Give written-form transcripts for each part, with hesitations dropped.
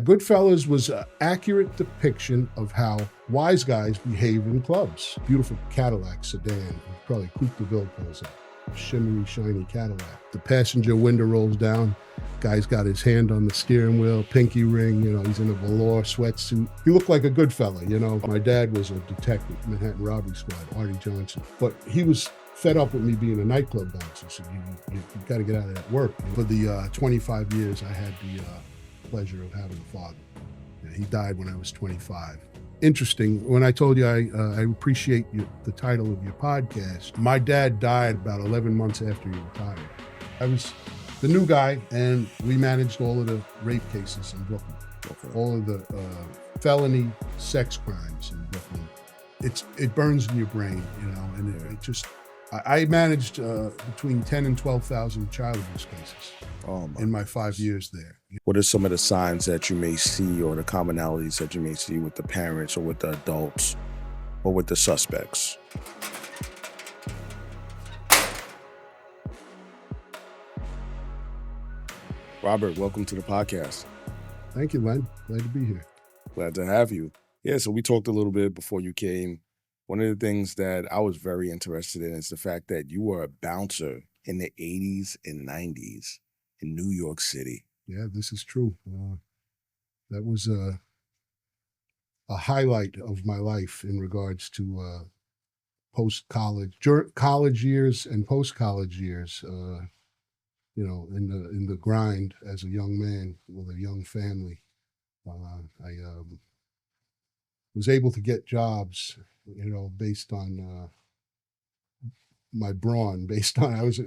Goodfellas was an accurate depiction of how wise guys behave in clubs. Beautiful Cadillac sedan, probably Coupe de Ville calls it. Shimmery, shiny Cadillac. The passenger window rolls down. Guy's got his hand on the steering wheel, pinky ring, he's in a velour sweatsuit. He looked like a good fella, My dad was a detective, Manhattan Robbery Squad, Artie Johnson. But he was fed up with me being a nightclub bouncer, so you got to get out of that work. For the 25 years, I had the pleasure of having a father. He died when I was 25. Interesting, when I told you I appreciate the title of your podcast, my dad died about 11 months after he retired. I was the new guy, and we managed all of the rape cases in Brooklyn, all of the felony sex crimes in Brooklyn. It burns in your brain, and it just, I managed between 10 and 12,000 child abuse cases in my 5 years there. What are some of the signs that you may see or the commonalities that you may see with the parents or with the adults or with the suspects? Robert, welcome to the podcast. Thank you, Len. Glad to be here. Glad to have you. Yeah, so we talked a little bit before you came. One of the things that I was very interested in is the fact that you were a bouncer in the 80s and 90s in New York City. Yeah, this is true. That was a highlight of my life in regards to post-college, college years and post-college years, in the grind as a young man with a young family. I was able to get jobs, based on my brawn, based on, I was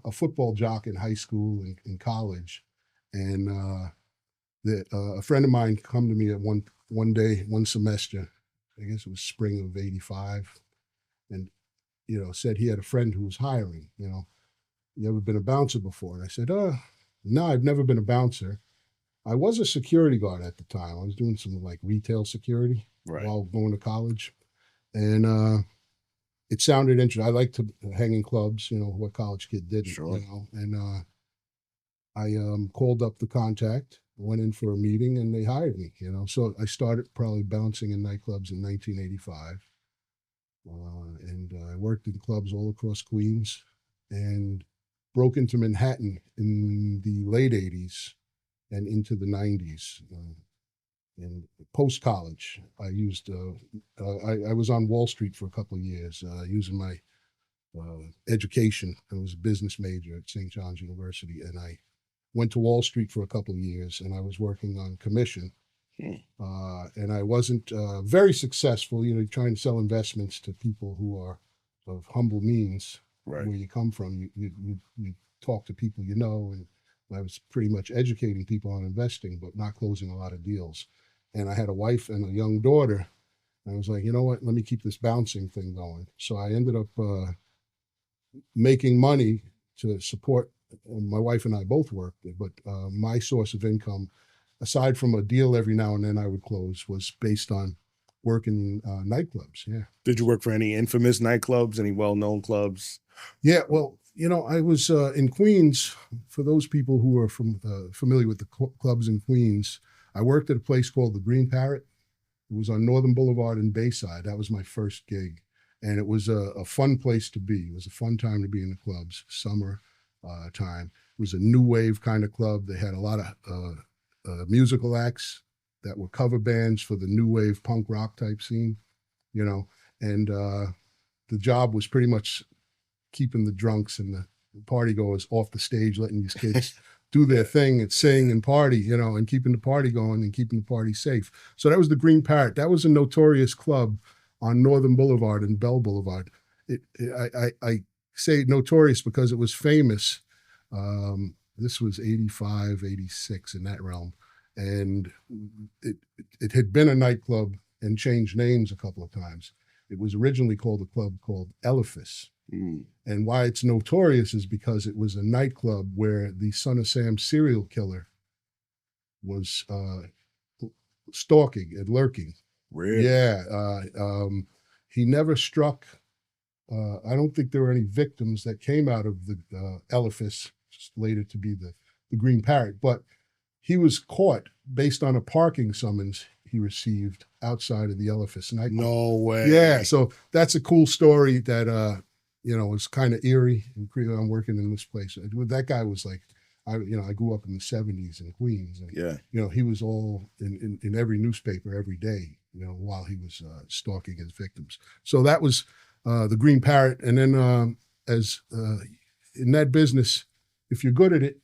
a football jock in high school and in college. And a friend of mine come to me at one day, one semester, I guess it was spring of '85, and said he had a friend who was hiring. You ever been a bouncer before? And I said, no, I've never been a bouncer. I was a security guard at the time. I was doing some retail security while going to college, and it sounded interesting. I like to hang in clubs, what college kid didn't, Sure. and I called up the contact, went in for a meeting, and they hired me, So I started probably bouncing in nightclubs in 1985. And I worked in clubs all across Queens and broke into Manhattan in the late 80s and into the 90s. And post-college, I used, I was on Wall Street for a couple of years using my education. I was a business major at St. John's University, and I went to Wall Street for a couple of years, and I was working on commission. And I wasn't very successful, trying to sell investments to people who are of humble means, where you come from. You talk to people and I was pretty much educating people on investing, but not closing a lot of deals. And I had a wife and a young daughter. And I was like, you know what, let me keep this bouncing thing going. So I ended up making money to support. My wife and I both worked, but my source of income, aside from a deal every now and then I would close, was based on working nightclubs. Yeah. Did you work for any infamous nightclubs, any well-known clubs? Yeah, well, I was in Queens. For those people who are familiar with the clubs in Queens, I worked at a place called the Green Parrot. It was on Northern Boulevard in Bayside. That was my first gig. And it was a fun place to be. It was a fun time to be in the clubs, summer time. It was a new wave kind of club. They had a lot of musical acts that were cover bands for the new wave punk rock type scene, and the job was pretty much keeping the drunks and the party goers off the stage, letting these kids do their thing and sing and party, and keeping the party going and keeping the party safe. So that was the Green Parrot. That was a notorious club on Northern Boulevard and Bell Boulevard. I say notorious because it was famous. This was 85, 86 in that realm. And it had been a nightclub and changed names a couple of times. It was originally called a club called Eliphas. And why it's notorious is because it was a nightclub where the Son of Sam serial killer was stalking and lurking. Really? Yeah. He never struck. I don't think there were any victims that came out of the Eliphas, later to be the Green Parrot, but he was caught based on a parking summons he received outside of the Elephant nightclub. No way. Yeah, so that's a cool story that was kind of eerie. I'm working in this place. That guy was like, I grew up in the '70s in Queens, and yeah, he was all in every newspaper every day, while he was stalking his victims. So that was the Green Parrot, and then as in that business, if you're good at it,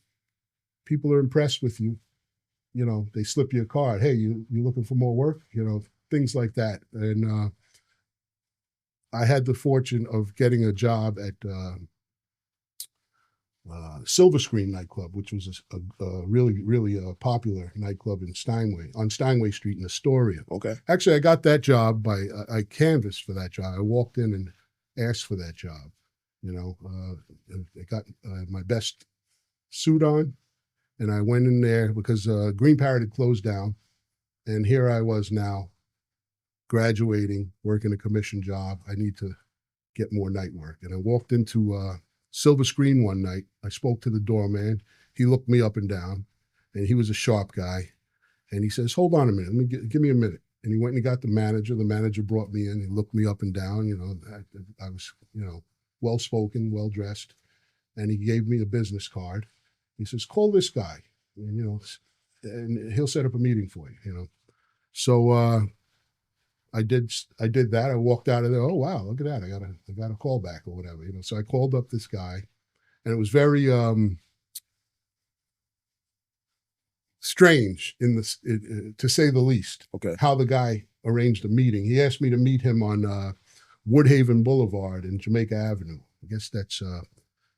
people are impressed with you. They slip you a card. Hey, you looking for more work? Things like that. And I had the fortune of getting a job at Silver Screen nightclub, which was a really, really popular nightclub in on Steinway Street in Astoria. Okay. Actually, I got that job I canvassed for that job. I walked in and asked for that job. I got my best suit on, and I went in there because Green Parrot had closed down, and here I was now, graduating, working a commission job. I need to get more night work, and I walked into Silver Screen one night. I spoke to the doorman. He looked me up and down, and he was a sharp guy, and he says, "Hold on a minute. Give me a minute." And he went and got the manager. The manager brought me in. He looked me up and down. I was well spoken, well dressed, and he gave me a business card. He says, "Call this guy, and he'll set up a meeting for you." So I did that. I walked out of there. Oh wow, look at that! I got a call back or whatever. So I called up this guy, and it was very strange to say the least. Okay. How the guy arranged a meeting. He asked me to meet him on Woodhaven Boulevard and Jamaica Avenue. I guess that's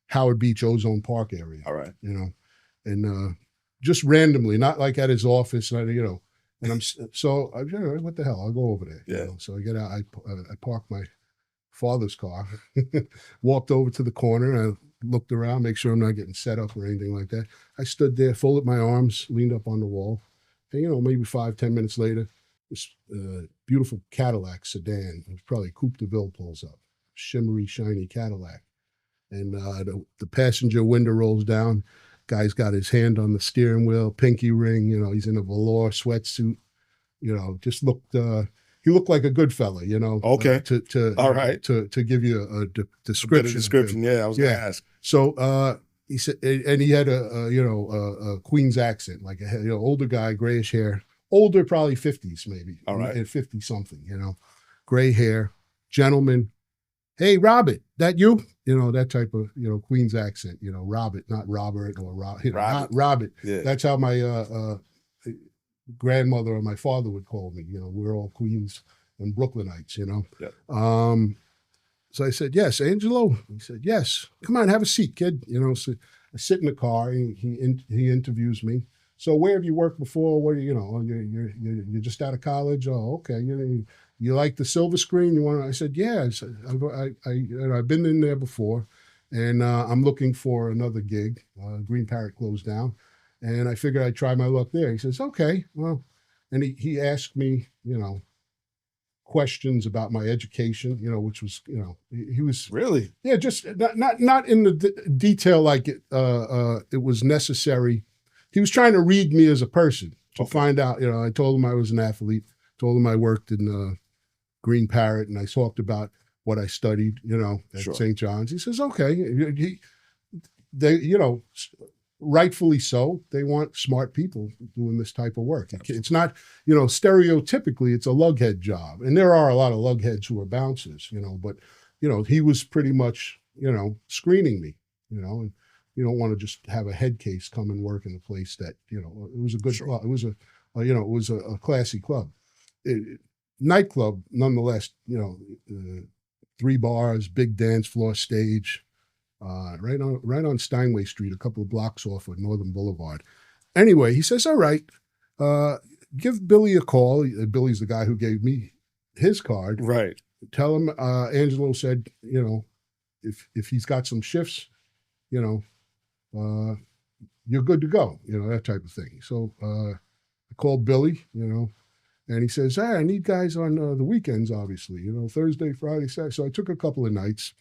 Howard Beach, Ozone Park area. All right. And just randomly, not like at his office, and what the hell? I'll go over there. Yeah. So I get out. I parked my father's car, walked over to the corner, and I looked around, make sure I'm not getting set up or anything like that. I stood there, folded my arms, leaned up on the wall, and maybe 5-10 minutes later, this beautiful Cadillac sedan, it was probably Coupe de Ville, pulls up, shimmery, shiny Cadillac, and the passenger window rolls down. Guy's got his hand on the steering wheel, pinky ring. He's in a velour sweatsuit. Just looked. He looked like a good fella. Okay. All right. To give you a description. A description. Yeah, I was gonna ask. So he said, and he had a Queens accent, like a older guy, grayish hair, older, probably 50s maybe. All right. 50 something. Gray hair, gentleman. Hey, Robert, that you? That type of, Queens accent, Robert, not Robert or Robert. Not Robert. Yeah. That's how my grandmother or my father would call me. We're all Queens and Brooklynites, Yep. So I said, "Yes, Angelo." He said, "Yes. Come on, have a seat, kid." So I sit in the car, and he interviews me. So where have you worked before? What you're just out of college? Oh, okay. You like the Silver Screen? You want? I said, "Yeah." I've been in there before, and I'm looking for another gig. Green Parrot closed down, and I figured I'd try my luck there. He says, "Okay, well," and he asked me, questions about my education, which was, he was really, yeah, just not in the detail like it was necessary. He was trying to read me as a person to find out. I told him I was an athlete. Told him I worked in Green Parrot, and I talked about what I studied, at Sure. St. John's. He says, "Okay." They, rightfully so, they want smart people doing this type of work. It's not, stereotypically, it's a lughead job. And there are a lot of lugheads who are bouncers, but, he was pretty much, screening me, and you don't want to just have a head case come and work in a place that, it was a good club. It was it was a classy club. Nightclub, nonetheless, 3 bars, big dance floor stage, right on Steinway Street, a couple of blocks off of Northern Boulevard. Anyway, he says, "All right, give Billy a call." Billy's the guy who gave me his card. Right. Tell him Angelo said, if he's got some shifts, you're good to go, that type of thing. So I called Billy, and he says, "Hey, I need guys on the weekends, obviously, Thursday, Friday, Saturday." So I took a couple of nights,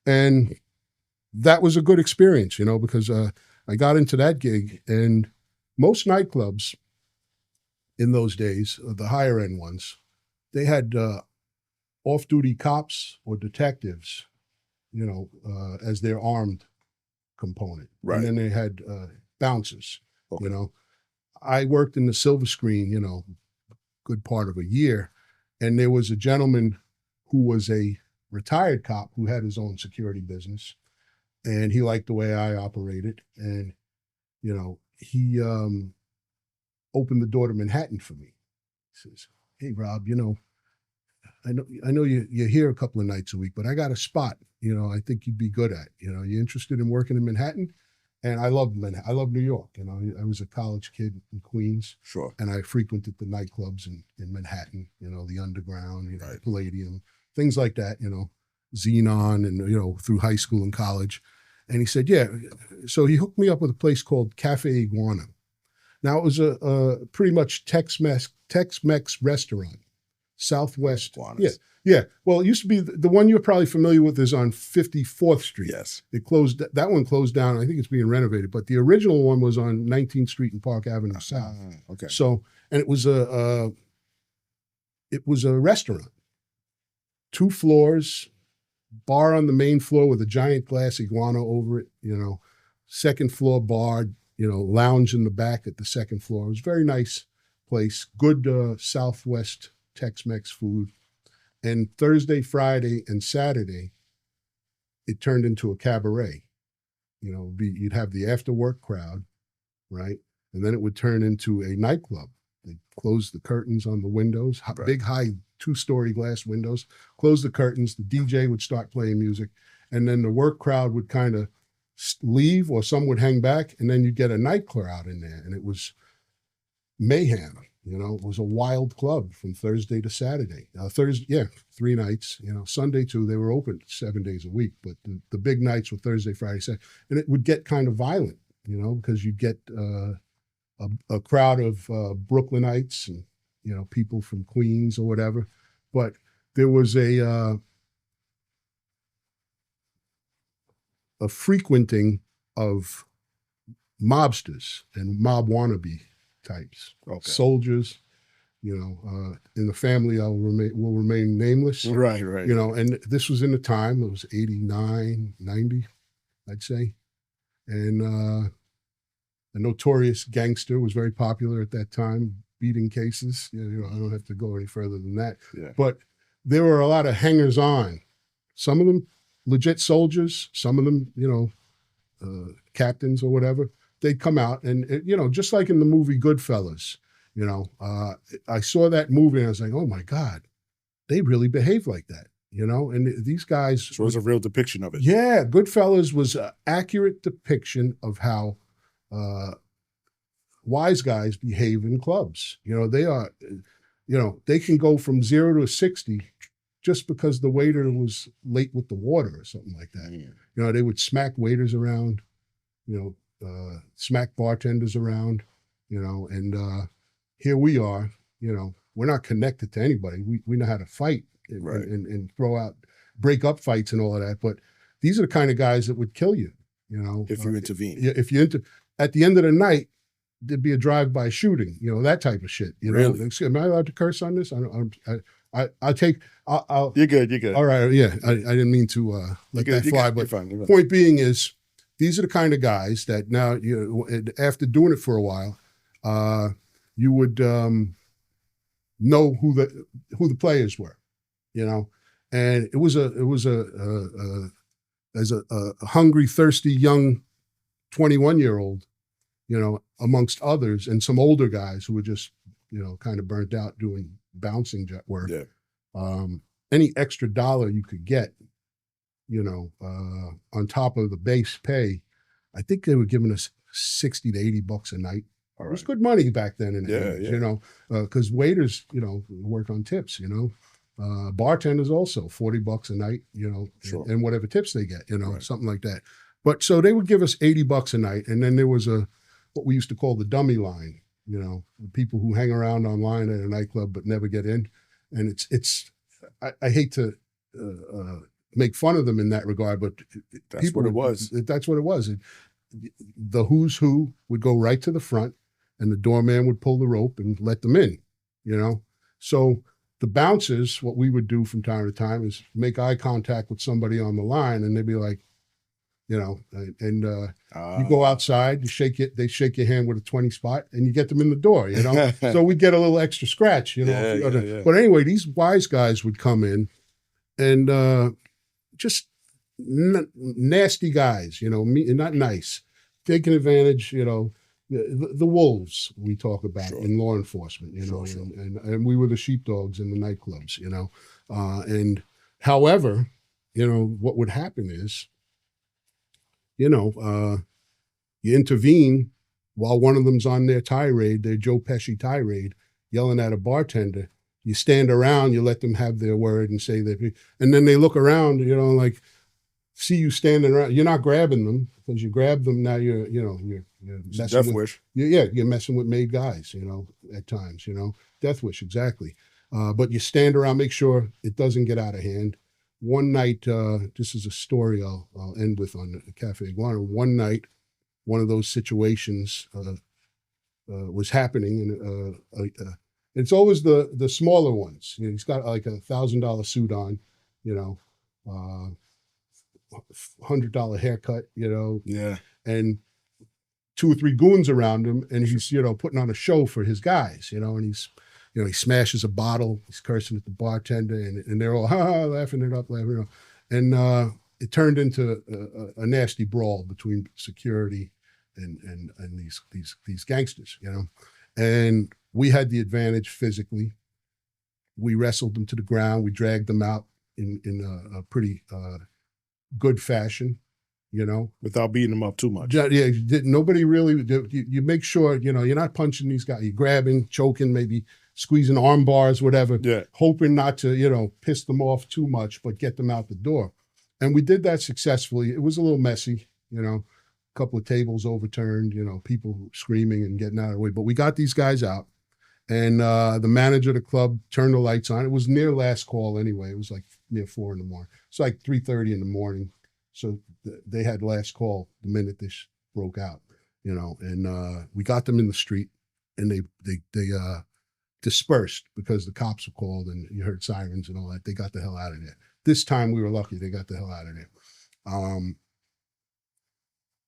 and that was a good experience, because I got into that gig, and most nightclubs in those days, the higher end ones, they had off-duty cops or detectives, as their armed component. Right. And then they had bouncers, Okay. I worked in the Silver Screen, good part of a year. And there was a gentleman who was a retired cop who had his own security business. And he liked the way I operated. And, he opened the door to Manhattan for me. He says, "Hey, Rob, I know you're here a couple of nights a week, but I got a spot, I think you'd be good at. You interested in working in Manhattan?" And I loved Manhattan. I love New York. I was a college kid in Queens. Sure. And I frequented the nightclubs in Manhattan, the Underground, Right. Palladium, things like that, Xenon, and, through high school and college. And he said, yeah. So he hooked me up with a place called Cafe Iguana. Now, it was a pretty much Tex-Mex restaurant, Southwest. Iguanas. Yeah. Well, it used to be the one you're probably familiar with is on 54th Street. Yes. It closed. That one closed down. I think it's being renovated. But the original one was on 19th Street and Park Avenue South. Okay. So, and it was a restaurant, 2 floors, bar on the main floor with a giant glass iguana over it. Second floor bar. Lounge in the back at the second floor. It was a very nice place. Good Southwest Tex-Mex food. And Thursday, Friday, and Saturday, it turned into a cabaret. You'd have the after work crowd, right? And then it would turn into a nightclub. They'd close the curtains on the windows, Right. Big, high 2-story glass windows, close the curtains. The DJ would start playing music. And then the work crowd would kind of leave, or some would hang back. And then you'd get a night crowd in there. And it was mayhem. It was a wild club from Thursday to Saturday. Thursday, 3 nights. Sunday too. They were open 7 days a week, but the big nights were Thursday, Friday, Saturday, and it would get kind of violent. Because you'd get a crowd of Brooklynites and people from Queens or whatever. But there was a frequenting of mobsters and mob wannabe types, Okay. soldiers, in the family will remain nameless. Right. And this was in the time, it was 89, 90, I'd say. And a notorious gangster was very popular at that time, beating cases. I don't have to go any further than that. Yeah. But there were a lot of hangers-on. Some of them legit soldiers, some of them, captains or whatever. They'd come out and, just like in the movie Goodfellas, I saw that movie and I was like, oh my God, they really behave like that, and these guys. So it was a real depiction of it. Yeah. Goodfellas was an accurate depiction of how wise guys behave in clubs. They are, they can go from 0 to 60 just because the waiter was late with the water or something like that. They would smack waiters around, smack bartenders around, and here we are, we're not connected to anybody. We know how to fight and, Right. and break up fights and all of that. But these are the kind of guys that would kill you, If you intervene. If you at the end of the night, there'd be a drive-by shooting, that type of shit. Really? Am I allowed to curse on this? I'll You're good. all right. Yeah. I didn't mean to let that fly, but You're fine. point being is these are the kind of guys that now, after doing it for a while, you would know who the players were, and it was as a hungry, thirsty young 21-year-old, amongst others, and some older guys who were just, kind of burnt out doing bouncing jet work. Yeah. Any extra dollar you could get, on top of the base pay, I think they were giving us $60 to $80 a night. All It was right. good money back then in the Yeah, 80s, yeah. because waiters, work on tips, bartenders also $40 a night, Sure. and whatever tips they get, Right. something like that. But so they would give us $80 a night. And then there was what we used to call the dummy line, people who hang around online at a nightclub but never get in. And I hate to make fun of them in that regard, but That's what it was. That's what it was. The who's who would go right to the front, and the doorman would pull the rope and let them in, you know? So the bouncers, what we would do from time to time is make eye contact with somebody on the line, and they'd be like, you know, and you go outside, they shake your hand with a 20 spot, and you get them in the door, you know? So we get a little extra scratch, you know? Yeah. But anyway, these wise guys would come in and just nasty guys, you know, not nice, taking advantage, you know, the wolves we talk about in law enforcement, you know, and we were the sheepdogs in the nightclubs, you know. And however, you know, what would happen is, you know, you intervene while one of them's on their tirade, their Joe Pesci tirade, yelling at a bartender. You stand around, you let them have their word and say that, and then they look around, you know, like, see you standing around. You're not grabbing them, because you grab them, now you're messing with, you're messing with made guys, you know, at times, you know, death wish, exactly. But you stand around, make sure it doesn't get out of hand. One night, this is a story I'll end with on Cafe Iguana. One night, one of those situations was happening, and it's always the smaller ones. You know, he's got like $1,000 suit on, you know, $100 haircut, you know, and 2 or 3 goons around him, and he's, you know, putting on a show for his guys, you know, and he's, you know, he smashes a bottle, he's cursing at the bartender, and they're all laughing it up, and it turned into a nasty brawl between security and these gangsters, you know, and we had the advantage physically. We wrestled them to the ground, we dragged them out in a pretty good fashion, you know, without beating them up too much. Yeah, nobody really. You make sure, you know, you're not punching these guys. You're grabbing, choking, maybe squeezing arm bars, whatever. Yeah. Hoping not to, you know, piss them off too much, but get them out the door. And we did that successfully. It was a little messy, you know, a couple of tables overturned, you know, people screaming and getting out of the way. But we got these guys out, and the manager of the club turned the lights on. It was near last call anyway. It was like near 4 in the morning. It's like 3:30 in the morning. So they had last call the minute this broke out, you know, and we got them in the street, and they dispersed because the cops were called, and you heard sirens and all that. They got the hell out of there. This time we were lucky. They got the hell out of there.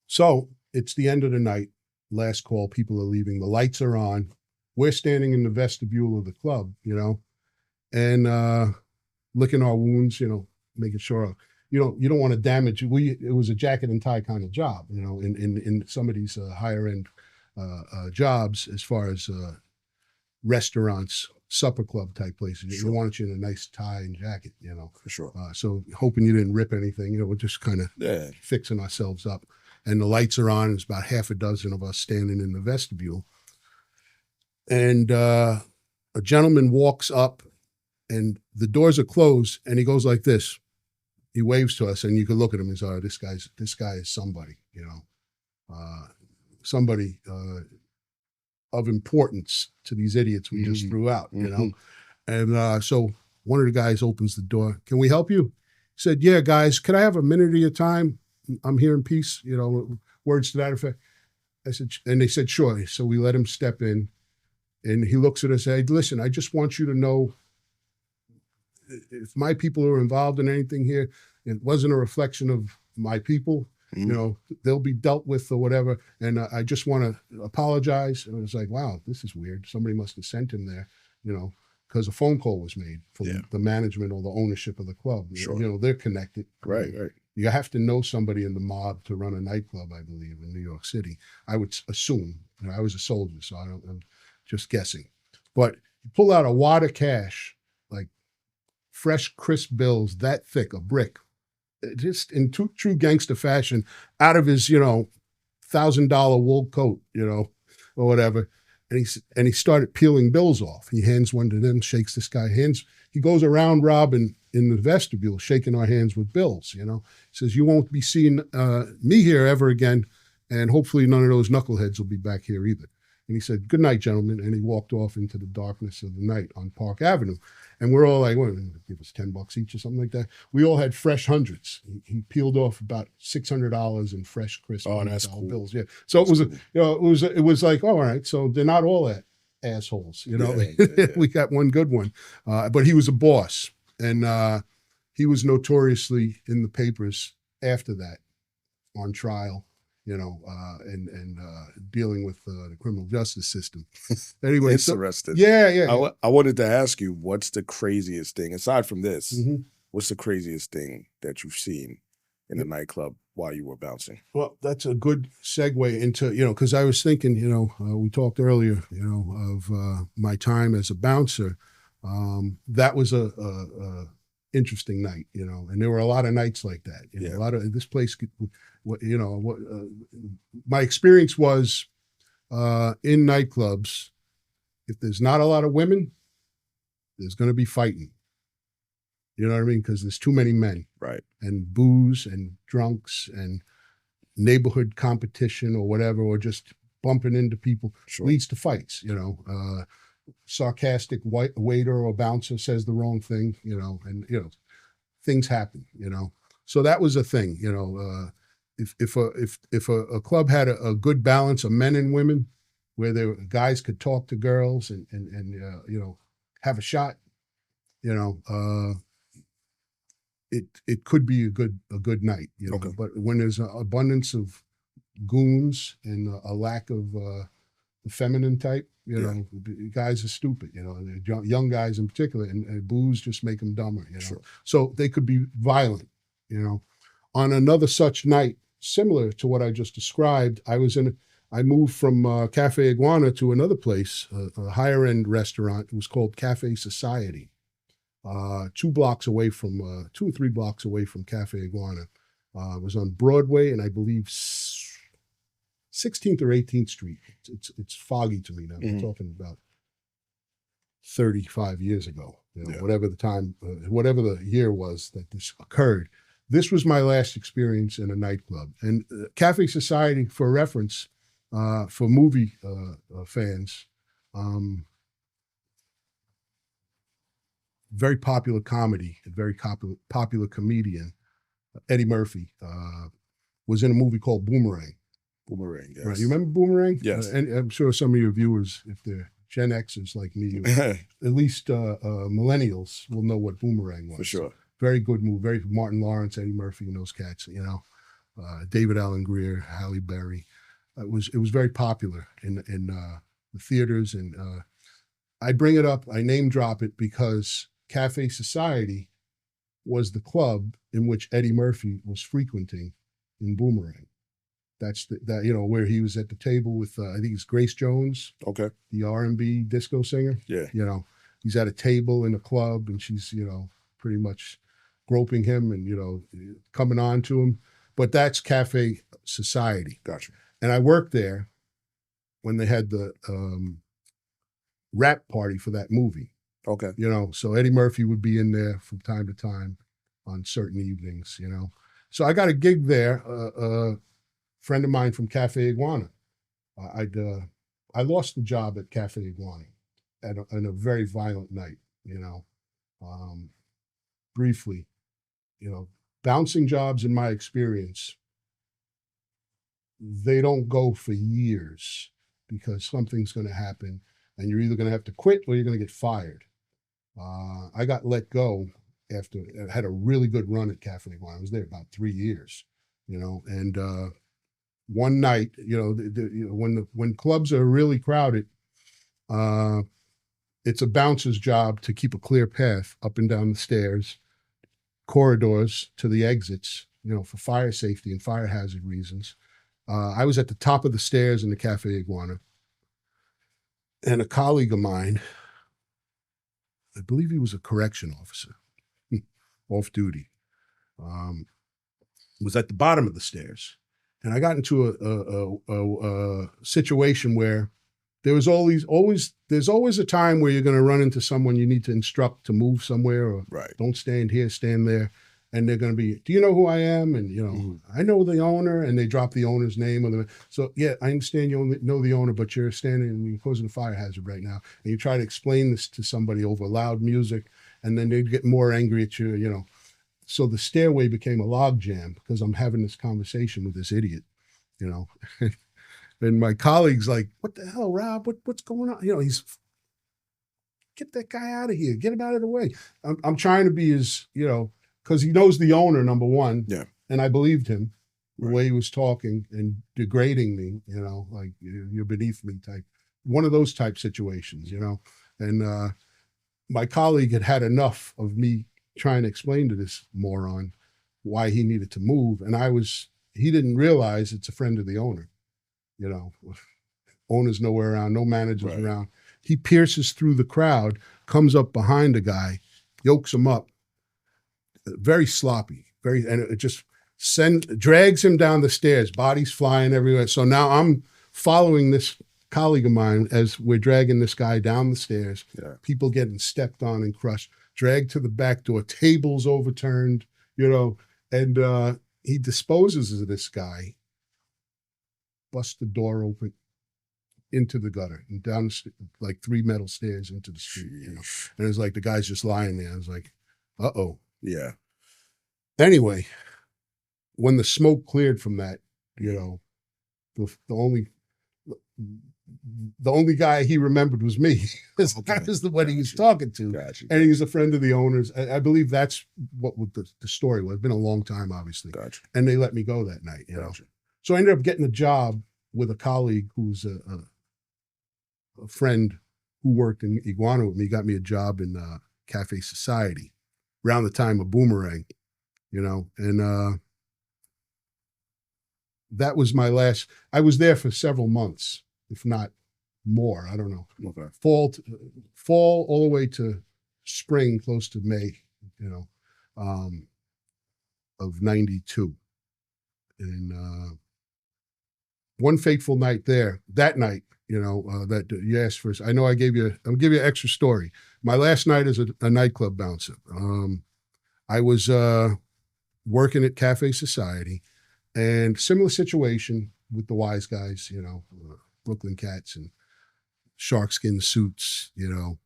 So it's the end of the night, last call, people are leaving, the lights are on. We're standing in the vestibule of the club, you know, and licking our wounds, you know, making sure you don't want to damage. It was a jacket and tie kind of job, you know, in some of these higher end jobs, as far as restaurants, supper club type places. Sure. You want you in a nice tie and jacket, you know. For sure. So hoping you didn't rip anything, you know, we're just kind of fixing ourselves up. And the lights are on. There's about half a dozen of us standing in the vestibule. And a gentleman walks up, and the doors are closed, and he goes like this. He waves to us, and you can look at him and say, oh, this guy is somebody, you know, somebody of importance to these idiots we just threw out, you know. And so one of the guys opens the door. Can we help you? He said, yeah, guys, can I have a minute of your time? I'm here in peace, you know, words to that effect. I said, and they said, sure. So we let him step in, and he looks at us and said, listen, I just want you to know, if my people are involved in anything here, it wasn't a reflection of my people. You know, they'll be dealt with or whatever. And I just want to apologize. And it was like, wow, this is weird. Somebody must have sent him there, you know, because a phone call was made from the management or the ownership of the club. Sure. You know, they're connected. Right. You have to know somebody in the mob to run a nightclub, I believe, in New York City. I would assume. You know, I was a soldier, so I'm just guessing. But you pull out a wad of cash, like fresh, crisp bills that thick, a brick, just in true gangster fashion, out of his, you know, $1,000 wool coat, you know, or whatever. And he started peeling bills off. He hands one to them, shakes this guy hands. He goes around Robin in the vestibule, shaking our hands with bills, you know. He says, you won't be seeing me here ever again, and hopefully none of those knuckleheads will be back here either. And he said, "Good night, gentlemen." And he walked off into the darkness of the night on Park Avenue. And we're all like, well, give us $10 each or something like that. We all had fresh hundreds. He peeled off about $600 in fresh, crisp that's $100 cool. bills. Yeah. So That's it was, cool. it was like, all right, so they're not all that assholes, Yeah. We got one good one. But he was a boss. And he was notoriously in the papers after that on trial, and dealing with the criminal justice system. Anyway, Interesting. Yeah. I wanted to ask you, what's the craziest thing, aside from this, Mhm. what's the craziest thing that you've seen in a nightclub while you were bouncing? Well, that's a good segue into, because I was thinking, we talked earlier, of my time as a bouncer. That was a interesting night, and there were a lot of nights like that. A lot of this place. My experience was in nightclubs. If there's not a lot of women, there's going to be fighting. You know what I mean? Because there's too many men, right? And booze and drunks and neighborhood competition or whatever, or just bumping into people leads to fights. Sarcastic waiter or bouncer says the wrong thing, and things happen. So that was a thing. If a club had a good balance of men and women, where guys could talk to girls and have a shot, it could be a good night. Okay. But when there's an abundance of goons and a lack of the feminine type, guys are stupid, young guys in particular, and booze just make them dumber, So they could be violent, On another such night, similar to what I just described, I moved from Cafe Iguana to another place, a higher end restaurant. It was called Cafe Society, 2 or 3 blocks away from Cafe Iguana. It was on Broadway and I believe 16th or 18th Street. It's foggy to me now. Mm-hmm. We're talking about 35 years ago, whatever the time, whatever the year was that this occurred. This was my last experience in a nightclub. And Cafe Society, for reference, for movie fans, very popular comedy, a very popular comedian, Eddie Murphy, was in a movie called Boomerang. Boomerang, yes. Right. You remember Boomerang? Yes. And I'm sure some of your viewers, if they're Gen Xers like me, at least millennials will know what Boomerang was. For sure. Very good movie. Very Martin Lawrence, Eddie Murphy, and those cats. David Allen Greer, Halle Berry. It was very popular in the theaters, and I bring it up. I name drop it because Cafe Society was the club in which Eddie Murphy was frequenting in Boomerang. That's where he was at the table with I think it's Grace Jones, okay, the R&B disco singer. Yeah, he's at a table in a club and she's pretty much groping him and coming on to him. But that's Cafe Society. Gotcha. And I worked there when they had the rap party for that movie. Okay. So Eddie Murphy would be in there from time to time on certain evenings. So I got a gig there. Friend of mine from Cafe Iguana. I lost the job at Cafe Iguana in a very violent night, briefly, bouncing jobs in my experience, they don't go for years because something's going to happen and you're either going to have to quit or you're going to get fired. I got let go after I had a really good run at Cafe Iguana. I was there about 3 years, and one night, when clubs are really crowded, it's a bouncer's job to keep a clear path up and down the stairs, corridors to the exits, for fire safety and fire hazard reasons. I was at the top of the stairs in the Cafe Iguana, and a colleague of mine, I believe he was a correction officer, off duty, was at the bottom of the stairs. And I got into a situation where there's always a time where you're going to run into someone you need to instruct to move somewhere or right. Don't stand here, stand there. and they're going to be, do you know who I am? And, you know, Mhm. I know the owner, and they drop the owner's name. So, yeah, I understand you only know the owner, but you're standing and you're causing a fire hazard right now. And you try to explain this to somebody over loud music, and then they get more angry at you, you know. So the stairway became a log jam because I'm having this conversation with this idiot, you know. And my colleague's like, what the hell, Rob? What's going on? You know, he's, get that guy out of here. Get him out of the way. I'm trying to be as, you know, because he knows the owner, number one. Yeah. And I believed him the Right. way he was talking and degrading me, you know, like you're beneath me type. One of those type situations, you know. And my colleague had had enough of me trying to explain to this moron why he needed to move. And he didn't realize it's a friend of the owner, you know. Owner's nowhere around, no managers Right. around. He pierces through the crowd, comes up behind a guy, yokes him up, very sloppy, and it just drags him down the stairs, bodies flying everywhere. So now I'm following this colleague of mine as we're dragging this guy down the stairs, Yeah. people getting stepped on and crushed, dragged to the back door, tables overturned, you know, and he disposes of this guy, busts the door open into the gutter and down like 3 metal stairs into the street, you know. And it's like the guy's just lying there. I was like, uh-oh. Yeah. Anyway, when the smoke cleared from that, you know, the only guy he remembered was me. That was the one he was talking to. Gotcha. And he was a friend of the owners. I believe that's what the story was. It's been a long time, obviously. Gotcha. And they let me go that night, you know. Gotcha. So I ended up getting a job with a colleague who's a friend who worked in Iguana with me, got me a job in Cafe Society around the time of Boomerang, you know. And that was my last. I was there for several months, if not more. I don't know. Okay. Fall all the way to spring, close to May, you know, of '92. And one fateful night there, that night, you know, that you asked for. I know I'll give you an extra story. My last night as a nightclub bouncer, I was working at Cafe Society, and similar situation with the wise guys, you know, Brooklyn Cats and sharkskin suits, you know,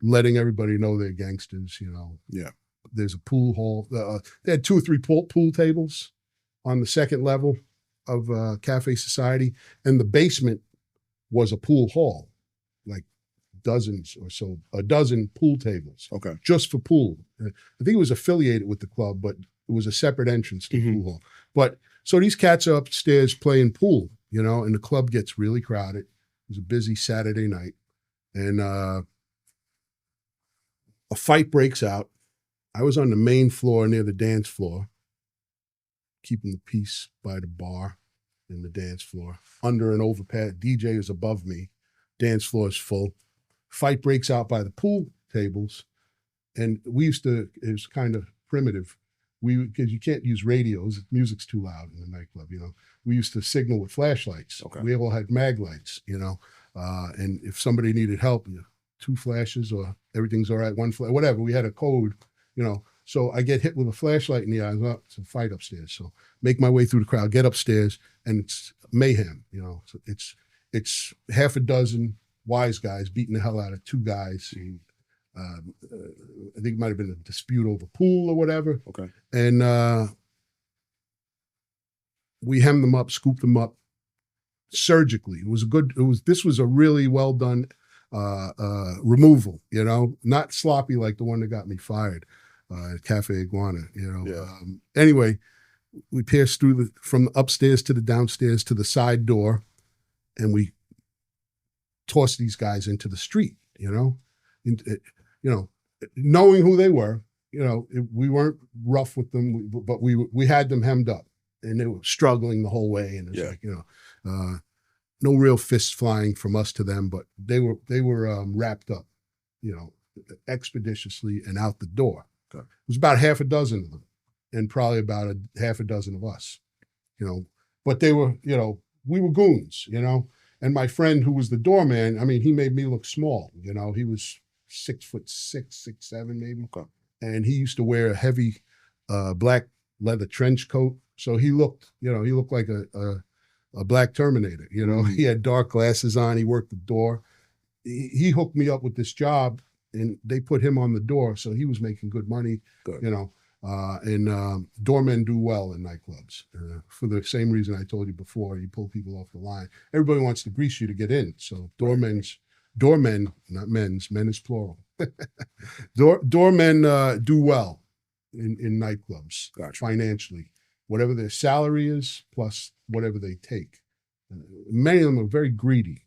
letting everybody know they're gangsters, you know. Yeah. There's a pool hall. They had 2 or 3 pool tables on the second level of Cafe Society, and the basement was a pool hall, like dozens or so, a dozen pool tables. Okay. Just for pool. I think it was affiliated with the club, but it was a separate entrance to the pool hall. But so these cats are upstairs playing pool, you know, and the club gets really crowded. It was a busy Saturday night, and a fight breaks out. I was on the main floor near the dance floor, keeping the peace by the bar and the dance floor. Under an overpass, DJ is above me. Dance floor is full. Fight breaks out by the pool tables, and it was kind of primitive. Because you can't use radios, music's too loud in the nightclub, you know. We used to signal with flashlights. Okay. We all had mag lights, you know. And if somebody needed help, 2 flashes or everything's all right, 1 flash, whatever. We had a code, you know. So I get hit with a flashlight in the eye. Oh, it's a fight upstairs. So make my way through the crowd, get upstairs, and it's mayhem, you know. So it's half a dozen wise guys beating the hell out of 2 guys. I think it might have been a dispute over pool or whatever. Okay. And we hemmed them up, scooped them up surgically. This was a really well done removal, you know, not sloppy like the one that got me fired at Cafe Iguana, you know. Yeah. Anyway, we pierced through from upstairs to the downstairs to the side door, and we tossed these guys into the street, you know. You know, knowing who they were, you know, we weren't rough with them, but we had them hemmed up, and they were struggling the whole way. And it's like, you know, no real fists flying from us to them, but they were wrapped up, you know, expeditiously and out the door. Okay. It was about half a dozen of them, and probably about half a dozen of us, you know. But they were, you know, we were goons, you know. And my friend who was the doorman, I mean, he made me look small, you know. He was 6'6", 6'7", maybe. Okay. and he used to wear a heavy black leather trench coat. So he looked like a black Terminator. You know, he had dark glasses on. He worked the door. He hooked me up with this job, and they put him on the door, so he was making good money. Good. You know, and doormen do well in nightclubs for the same reason I told you before. You pull people off the line. Everybody wants to grease you to get in. So doormen, not men's, men is plural. Doormen do well in nightclubs. Gotcha. Financially, whatever their salary is plus whatever they take. Many of them are very greedy.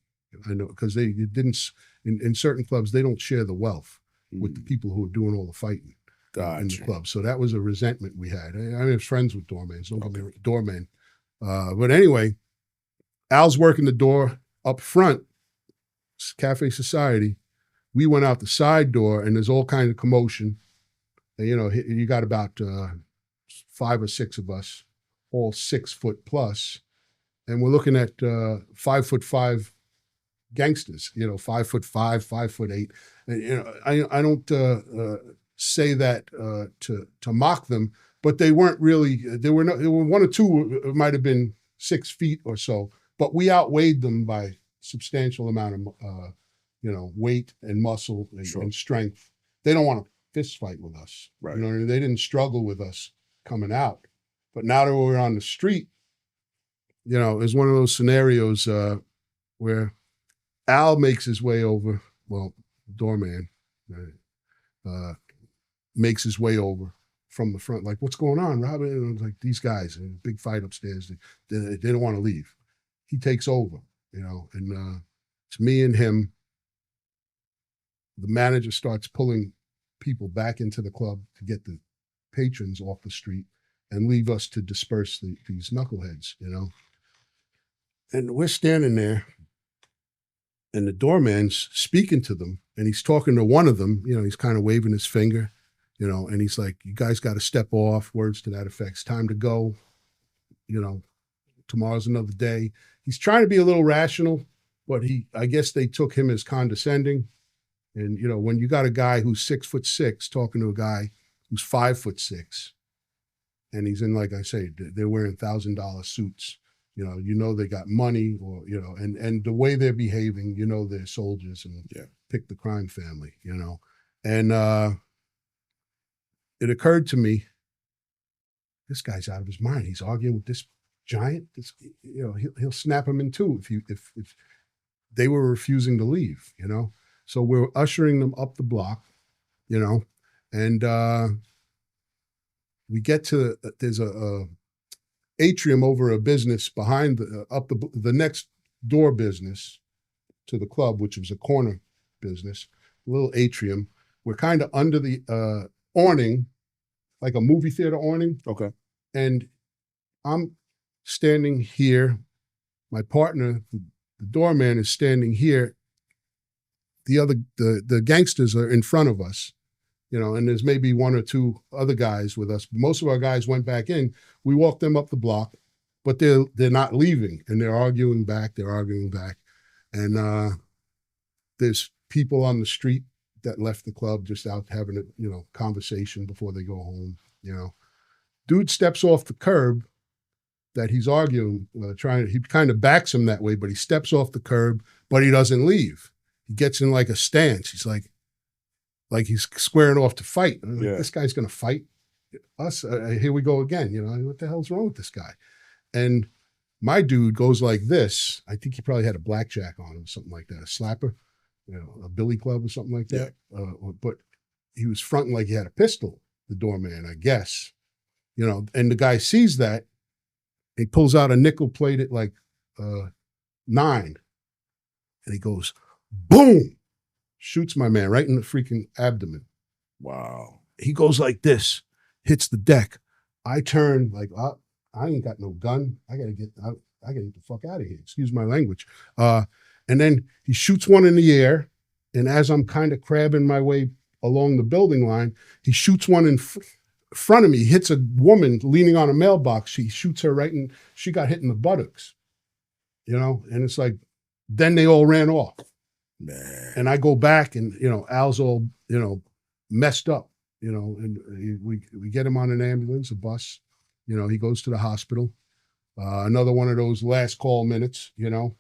I know, because they didn't in certain clubs they don't share the wealth with the people who are doing all the fighting in the club. So that was a resentment we had. I was friends with doormen, doormen. But anyway, Al's working the door up front, Cafe Society. We went out the side door, and there's all kinds of commotion. And, you know, you got about 5 or 6 of us, all 6 foot plus, and we're looking at 5'5" gangsters. You know, 5'5", 5'8". And, you know, I don't say that to mock them, but they weren't really. There were 1 or 2 might have been 6 feet or so, but we outweighed them by substantial amount of weight and muscle and strength. They don't want to fist fight with us. Right. You know, they didn't struggle with us coming out. But now that we're on the street, you know, it's one of those scenarios where Al makes his way over. Well, doorman makes his way over from the front. Like, what's going on, Robin? And I was like, these guys, a big fight upstairs. They don't want to leave. He takes over, you know, and it's me and him. The manager starts pulling people back into the club to get the patrons off the street and leave us to disperse these knuckleheads, you know. And we're standing there, and the doorman's speaking to them, and he's talking to one of them. You know, he's kind of waving his finger, you know, and he's like, "You guys got to step off." Words to that effect. It's time to go. You know, tomorrow's another day. He's trying to be a little rational, but I guess they took him as condescending. And, you know, when you got a guy who's 6'6" talking to a guy who's 5'6", and he's in, like I say, they're wearing $1,000 suits. You know they got money, or, you know, and the way they're behaving, you know, they're soldiers and pick the crime family, you know. And it occurred to me, this guy's out of his mind. He's arguing with this giant. You know, he'll snap him in two if they were refusing to leave, you know. So we're ushering them up the block, you know, and we get to there's a atrium over a business behind the next door business to the club, which was a corner business, a little atrium. We're kind of under the awning, like a movie theater awning. Okay. And I'm standing here. My partner, the doorman, is standing here. The gangsters are in front of us, you know, and there's maybe 1 or 2 other guys with us. Most of our guys went back in. We walked them up the block, but they're not leaving, and they're arguing back. And there's people on the street that left the club just out having a, you know, conversation before they go home, you know. Dude steps off the curb that he's arguing, he kind of backs him that way, but he steps off the curb, but he doesn't leave. He gets in like a stance. He's like he's squaring off to fight. Like, this guy's going to fight us. Here we go again. You know, what the hell's wrong with this guy? And my dude goes like this. I think he probably had a blackjack on him, something like that, a slapper, you know, a billy club or something like that. But he was fronting like he had a pistol, the doorman, I guess. You know, and the guy sees that. He pulls out a nickel-plated like 9, and he goes, boom, shoots my man right in the freaking abdomen. Wow. He goes like this, hits the deck. I turn like, I ain't got no gun. I gotta get the fuck out of here. Excuse my language. And then he shoots one in the air, and as I'm kind of crabbing my way along the building line, he shoots one in front of me. He hits a woman leaning on a mailbox. She shoots her right in. She got hit in the buttocks. You know, and it's like, then they all ran off. Man. And I go back, and, you know, Al's all, you know, messed up. and we get him on an ambulance, a bus. He goes to the hospital. Another one of those last call minutes. When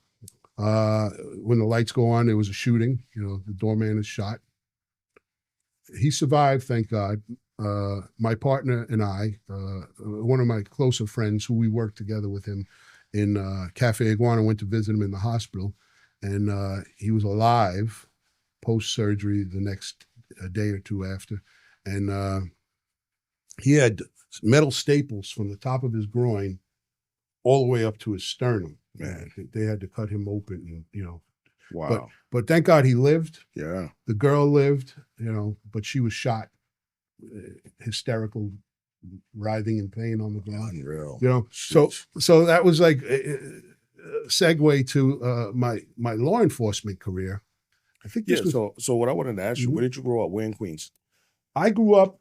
the lights go on, there was a shooting. The doorman is shot. He survived, thank God. My partner and I, one of my closer friends who we worked together with him in Cafe Iguana, went to visit him in the hospital, and he was alive post-surgery the next day or two after. And he had metal staples from the top of his groin all the way up to his sternum. Man. They had to cut him open, Wow. But thank God he lived. Yeah. The girl lived, but she was shot, hysterical, writhing in pain on the ground. Unreal. So that was like a segue to my law enforcement career. I think this was, so what I wanted to ask you, where did you grow up? Where in Queens? I grew up.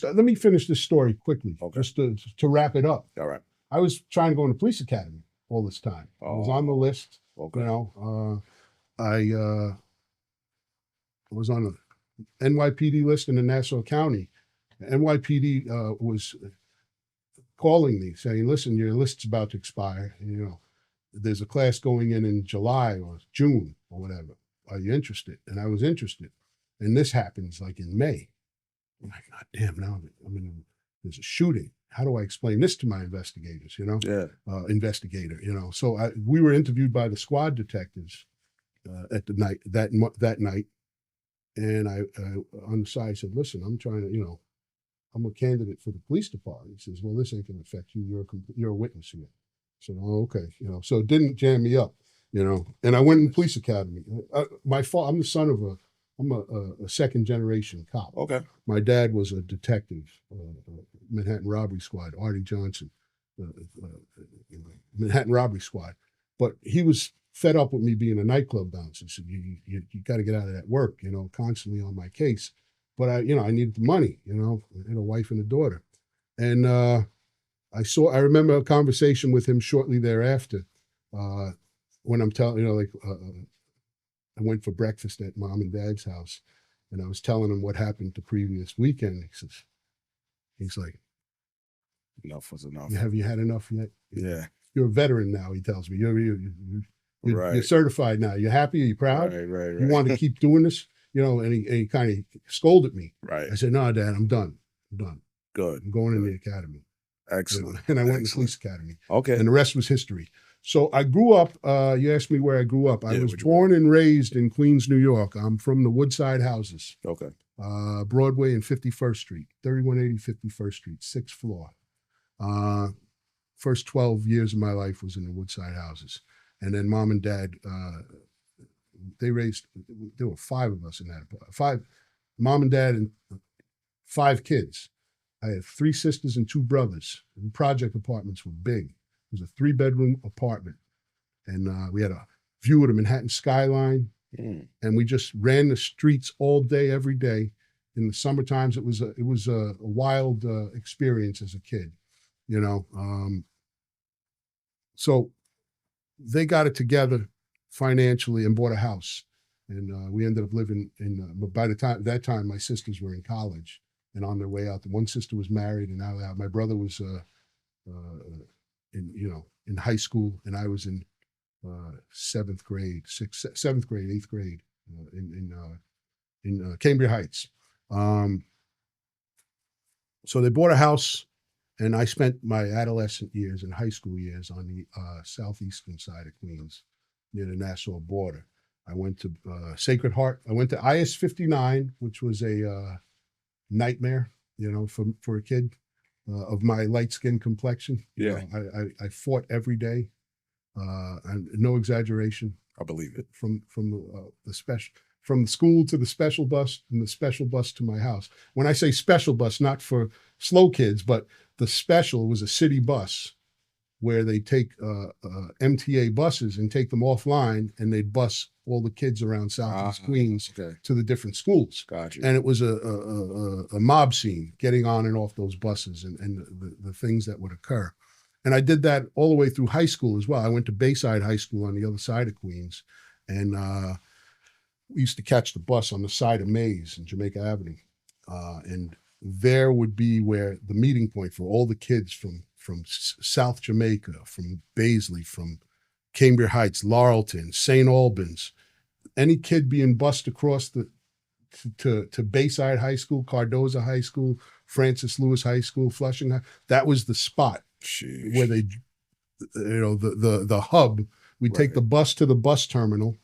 Let me finish this story quickly, just to wrap it up. All right. I was trying to go in the police academy all this time. I was on the list. Okay. I was on the NYPD list in the Nassau County. NYPD was calling me saying, "Listen, your list's about to expire. There's a class going in July or June or whatever. Are you interested?" And I was interested. And this happens like in May. I'm like, God damn! Now there's a shooting. How do I explain this to my investigators? Investigator. So we were interviewed by the squad detectives at the night that night, and I on the side said, "Listen, I'm trying to, I'm a candidate for the police department." He says, "Well, this ain't going to affect you. You're a witness here." I said, "Oh, okay." So it didn't jam me up. And I went in the police academy. My fault. I'm a second generation cop. Okay. My dad was a detective, Manhattan Robbery Squad, Artie Johnson, Manhattan Robbery Squad. But he was fed up with me being a nightclub bouncer. He said, you got to get out of that work, constantly on my case. But I needed the money, I had a wife and a daughter. And I remember a conversation with him shortly thereafter, when I'm telling, I went for breakfast at mom and dad's house, and I was telling him what happened the previous weekend. He's like, enough was enough. Have you had enough yet? Yeah. You're a veteran now, he tells me. You're certified now. You're happy? Are you proud? Right. You want to keep doing this? And he kind of scolded me. Right. I said, "No, Dad, I'm done. Good. I'm going in the academy." Excellent. And I went in the police academy. Okay. And the rest was history. So I grew up, you asked me where I grew up. I was born and raised in Queens, New York. I'm from the Woodside houses. Okay. Broadway and 51st Street, 3180 51st Street, 6th floor. First 12 years of my life was in the Woodside houses. And then mom and dad, there were 5 of us in that. Mom and dad and 5 kids. I had 3 sisters and 2 brothers. The project apartments were big. It was a 3-bedroom apartment, and we had a view of the Manhattan skyline. And we just ran the streets all day, every day. In the summer times, it was a wild experience as a kid, So they got it together financially and bought a house, and we ended up living in. But by that time, my sisters were in college and on their way out. One sister was married and out. My brother was in high school, and I was in 7th grade, 8th grade in Cambria Heights. So they bought a house, and I spent my adolescent years and high school years on the southeastern side of Queens, near the Nassau border. I went to Sacred Heart. I went to IS 59, which was a nightmare, for a kid. Of my light-skinned complexion. Yeah. I fought every day, and no exaggeration. I believe it. From the school to the special bus, and the special bus to my house. When I say special bus, not for slow kids, but the special was a city bus where they take MTA buses and take them offline, and they'd bus all the kids around Southeast Queens to the different schools. Gotcha. And it was a mob scene, getting on and off those buses, and the things that would occur. And I did that all the way through high school as well. I went to Bayside High School on the other side of Queens, and we used to catch the bus on the side of Mays and Jamaica Avenue. And there would be where the meeting point for all the kids from South Jamaica, from Baisley, from Cambria Heights, Laurelton, St. Albans, any kid being bused across to Bayside High School, Cardoza High School, Francis Lewis High School, Flushing. That was the spot where they, the hub. We'd take the bus to the bus terminal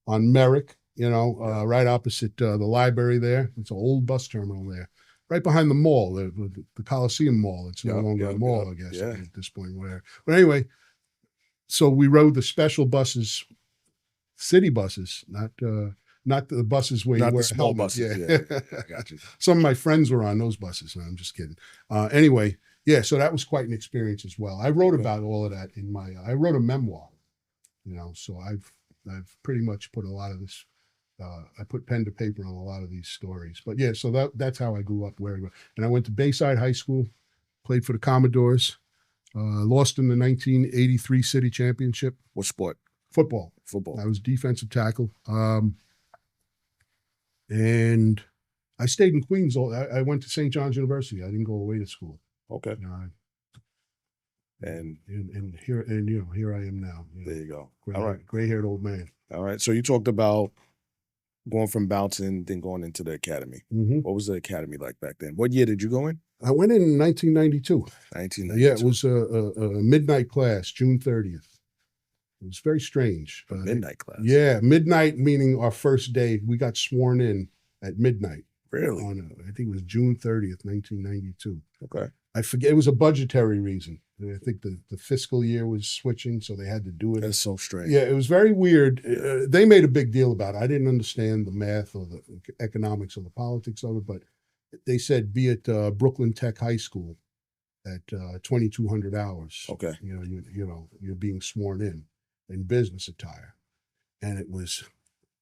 on Merrick, right opposite the library there. It's an old bus terminal there, right behind the mall, the Coliseum Mall. It's no longer a mall, I guess, at this point. But anyway, so we rode the special buses, city buses, not the buses where not you wear the small helmets. buses. Yeah, I got you. Some of my friends were on those buses. No, I'm just kidding. Anyway, yeah, so that was quite an experience as well. I wrote about all of that I wrote a memoir, so I've pretty much put a lot of this, I put pen to paper on a lot of these stories. But yeah, so that's how I grew up and I went to Bayside High School, played for the Commodores, lost in the 1983 city championship. What sport? Football. I was defensive tackle. And I stayed in Queens. I went to St. John's University. I didn't go away to school. Okay. And here I am now. There you go. All right. Gray-haired old man. All right. So you talked about going from bouncing, then going into the academy. Mm-hmm. What was the academy like back then? What year did you go in? I went in 1992. 1992. Yeah, it was a midnight class, June 30th. It was very strange. A midnight class? Yeah, midnight meaning our first day. We got sworn in at midnight. Really? I think it was June 30th, 1992. Okay. I forget. It was a budgetary reason. I think the fiscal year was switching, so they had to do it. That's so strange. Yeah, it was very weird. They made a big deal about it. I didn't understand the math or the economics or the politics of it, but they said be at Brooklyn Tech High School at 2,200 hours. Okay. You're being sworn in business attire, and it was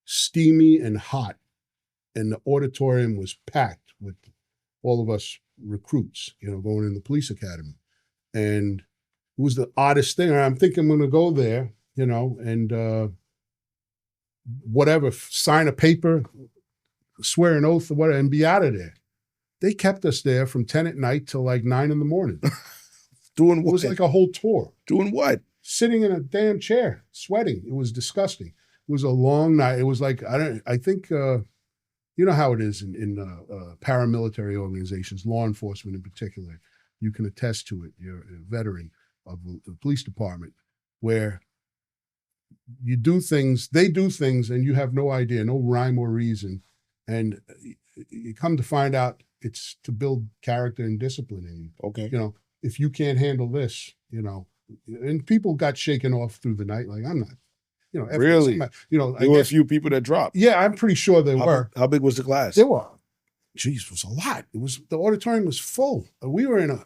steamy and hot, and the auditorium was packed with all of us recruits, going in the police academy. And it was the oddest thing. I'm thinking I'm going to go there, and whatever, sign a paper, swear an oath or whatever, and be out of there. They kept us there from 10 at night till like 9 in the morning. Doing what? It was like a whole tour. Doing what? Sitting in a damn chair, sweating. It was disgusting. It was a long night. It was like, I think, you know how it is in paramilitary organizations, law enforcement in particular. You can attest to it. You're a veteran of the police department, where you do things, they do things, and you have no idea, no rhyme or reason. And you come to find out it's to build character and discipline in you. Okay. If you can't handle this, and people got shaken off through the night. Like, I'm not, really? There were a few people that dropped. Yeah, I'm pretty sure there were. How big was the class? There were. Geez, it was a lot. The auditorium was full. We were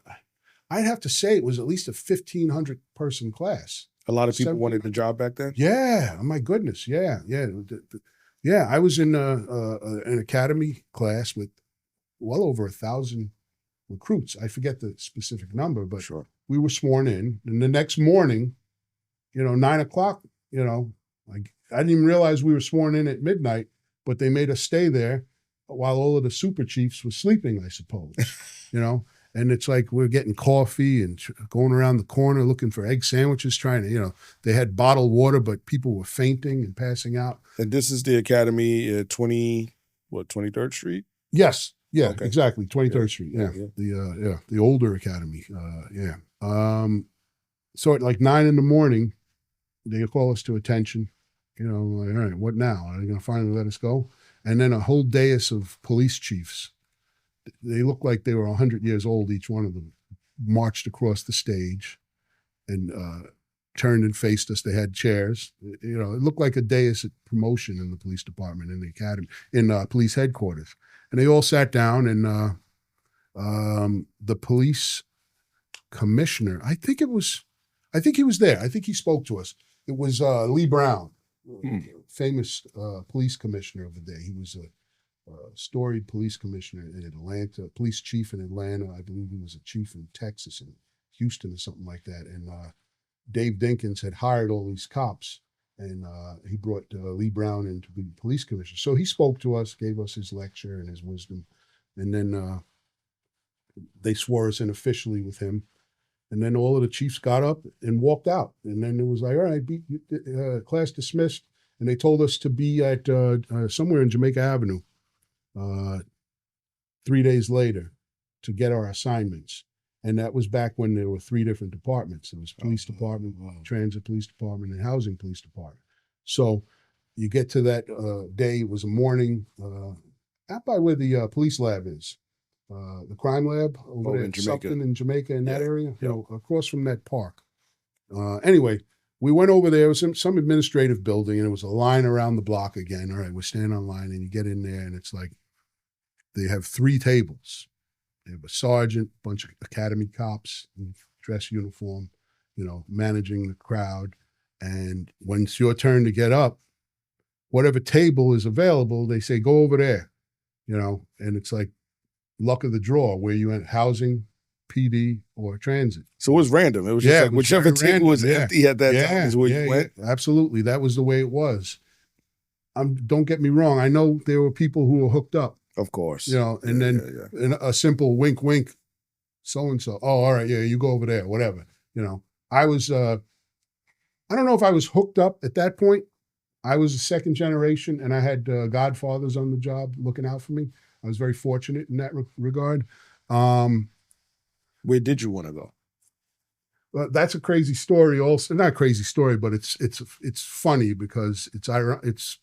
I'd have to say it was at least a 1,500 person class. A lot of people wanted the job back then? Yeah. Oh my goodness. Yeah. Yeah. I was in an academy class with well over 1,000 recruits. I forget the specific number, but sure. We were sworn in. And the next morning, 9 o'clock, I didn't even realize we were sworn in at midnight, but they made us stay there while all of the super chiefs were sleeping, I suppose, and it's like we're getting coffee and going around the corner looking for egg sandwiches, trying to, they had bottled water, but people were fainting and passing out. And this is the academy at 23rd Street? Yes. Yeah, okay. Exactly. 23rd Street. Yeah. The older academy. So at like 9 in the morning, they call us to attention, like, all right, what now? Are they going to finally let us go? And then a whole dais of police chiefs. They looked like they were 100 years old, each one of them, marched across the stage and turned and faced us. They had chairs. It looked like a dais at promotion in the police department, in the academy, in police headquarters. And they all sat down, and the police commissioner, I think he was there. I think he spoke to us. It was Lee Brown, famous police commissioner of the day. He was a storied police commissioner in Atlanta, police chief in Atlanta. I believe he was a chief in Texas and Houston or something like that. And Dave Dinkins had hired all these cops, and he brought Lee Brown in to be police commissioner. So he spoke to us, gave us his lecture and his wisdom. And then they swore us in officially with him. And then all of the chiefs got up and walked out. And then it was like, all right, class dismissed. And they told us to be at somewhere in Jamaica Avenue 3 days later to get our assignments. And that was back when there were 3 different departments. There was police department, transit police department, and housing police department. So you get to that day, it was a morning, out by where the police lab is. The crime lab over there in at Jamaica. Sufton in Jamaica in that area, Yeah. across from that park. Anyway, we went over there. It was some administrative building, and it was a line around the block again. All right, we're standing on line, and you get in there, and it's like they have 3 tables. They have a sergeant, a bunch of academy cops in dress uniform, managing the crowd. And when it's your turn to get up, whatever table is available, they say, go over there, and it's like luck of the draw where you went housing, PD, or transit. So it was random. It was just like whichever table was empty at that time is where you went. Absolutely. That was the way it was. Don't get me wrong. I know there were people who were hooked up. Of course. And then a simple wink, wink, so-and-so. Oh, all right, yeah, you go over there, whatever. I was, I don't know if I was hooked up at that point. I was a second generation, and I had godfathers on the job looking out for me. I was very fortunate in that regard. Where did you want to go? Well, that's a crazy story. Also, not a crazy story, but it's funny because it's.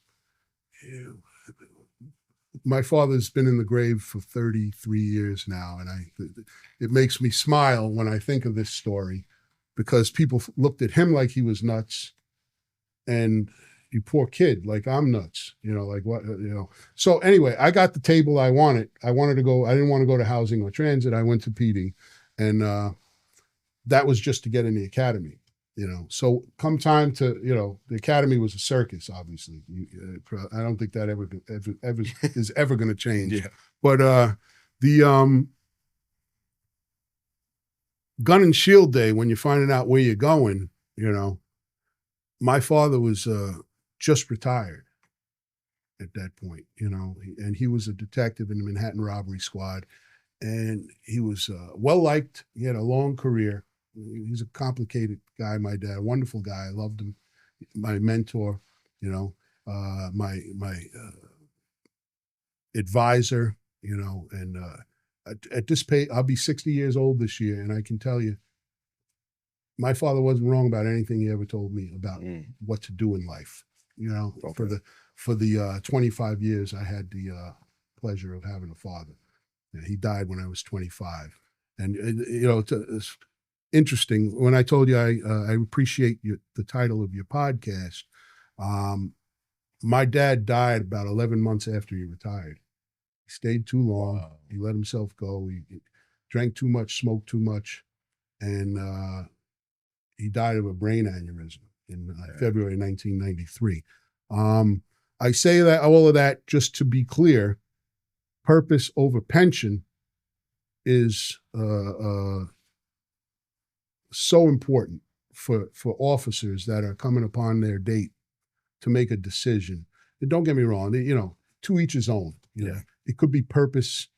My father's been in the grave for 33 years now, and it makes me smile when I think of this story, because people looked at him like he was nuts, and you poor kid, like I'm nuts, like what, So anyway, I got the table I wanted. I didn't want to go to housing or transit. I went to PD, and that was just to get in the academy, So come time to, the academy was a circus, obviously. I don't think that ever is ever going to change. Yeah. But the gun and shield day, when you're finding out where you're going, my father was just retired at that point, and he was a detective in the Manhattan Robbery Squad, and he was well-liked. He had a long career. He's a complicated guy, my dad, a wonderful guy. I loved him. My mentor, my advisor, and at this pay, I'll be 60 years old this year, and I can tell you, my father wasn't wrong about anything he ever told me about what to do in life. Okay. For the 25 years I had the pleasure of having a father. He died when I was 25, and it's interesting. When I told you I appreciate the title of your podcast, my dad died about 11 months after he retired. He stayed too long. Wow. He let himself go. He drank too much, smoked too much, and he died of a brain aneurysm in February 1993. I say that all of that just to be clear. Purpose over pension is so important for officers that are coming upon their date to make a decision. And don't get me wrong, to each his own. It could be purpose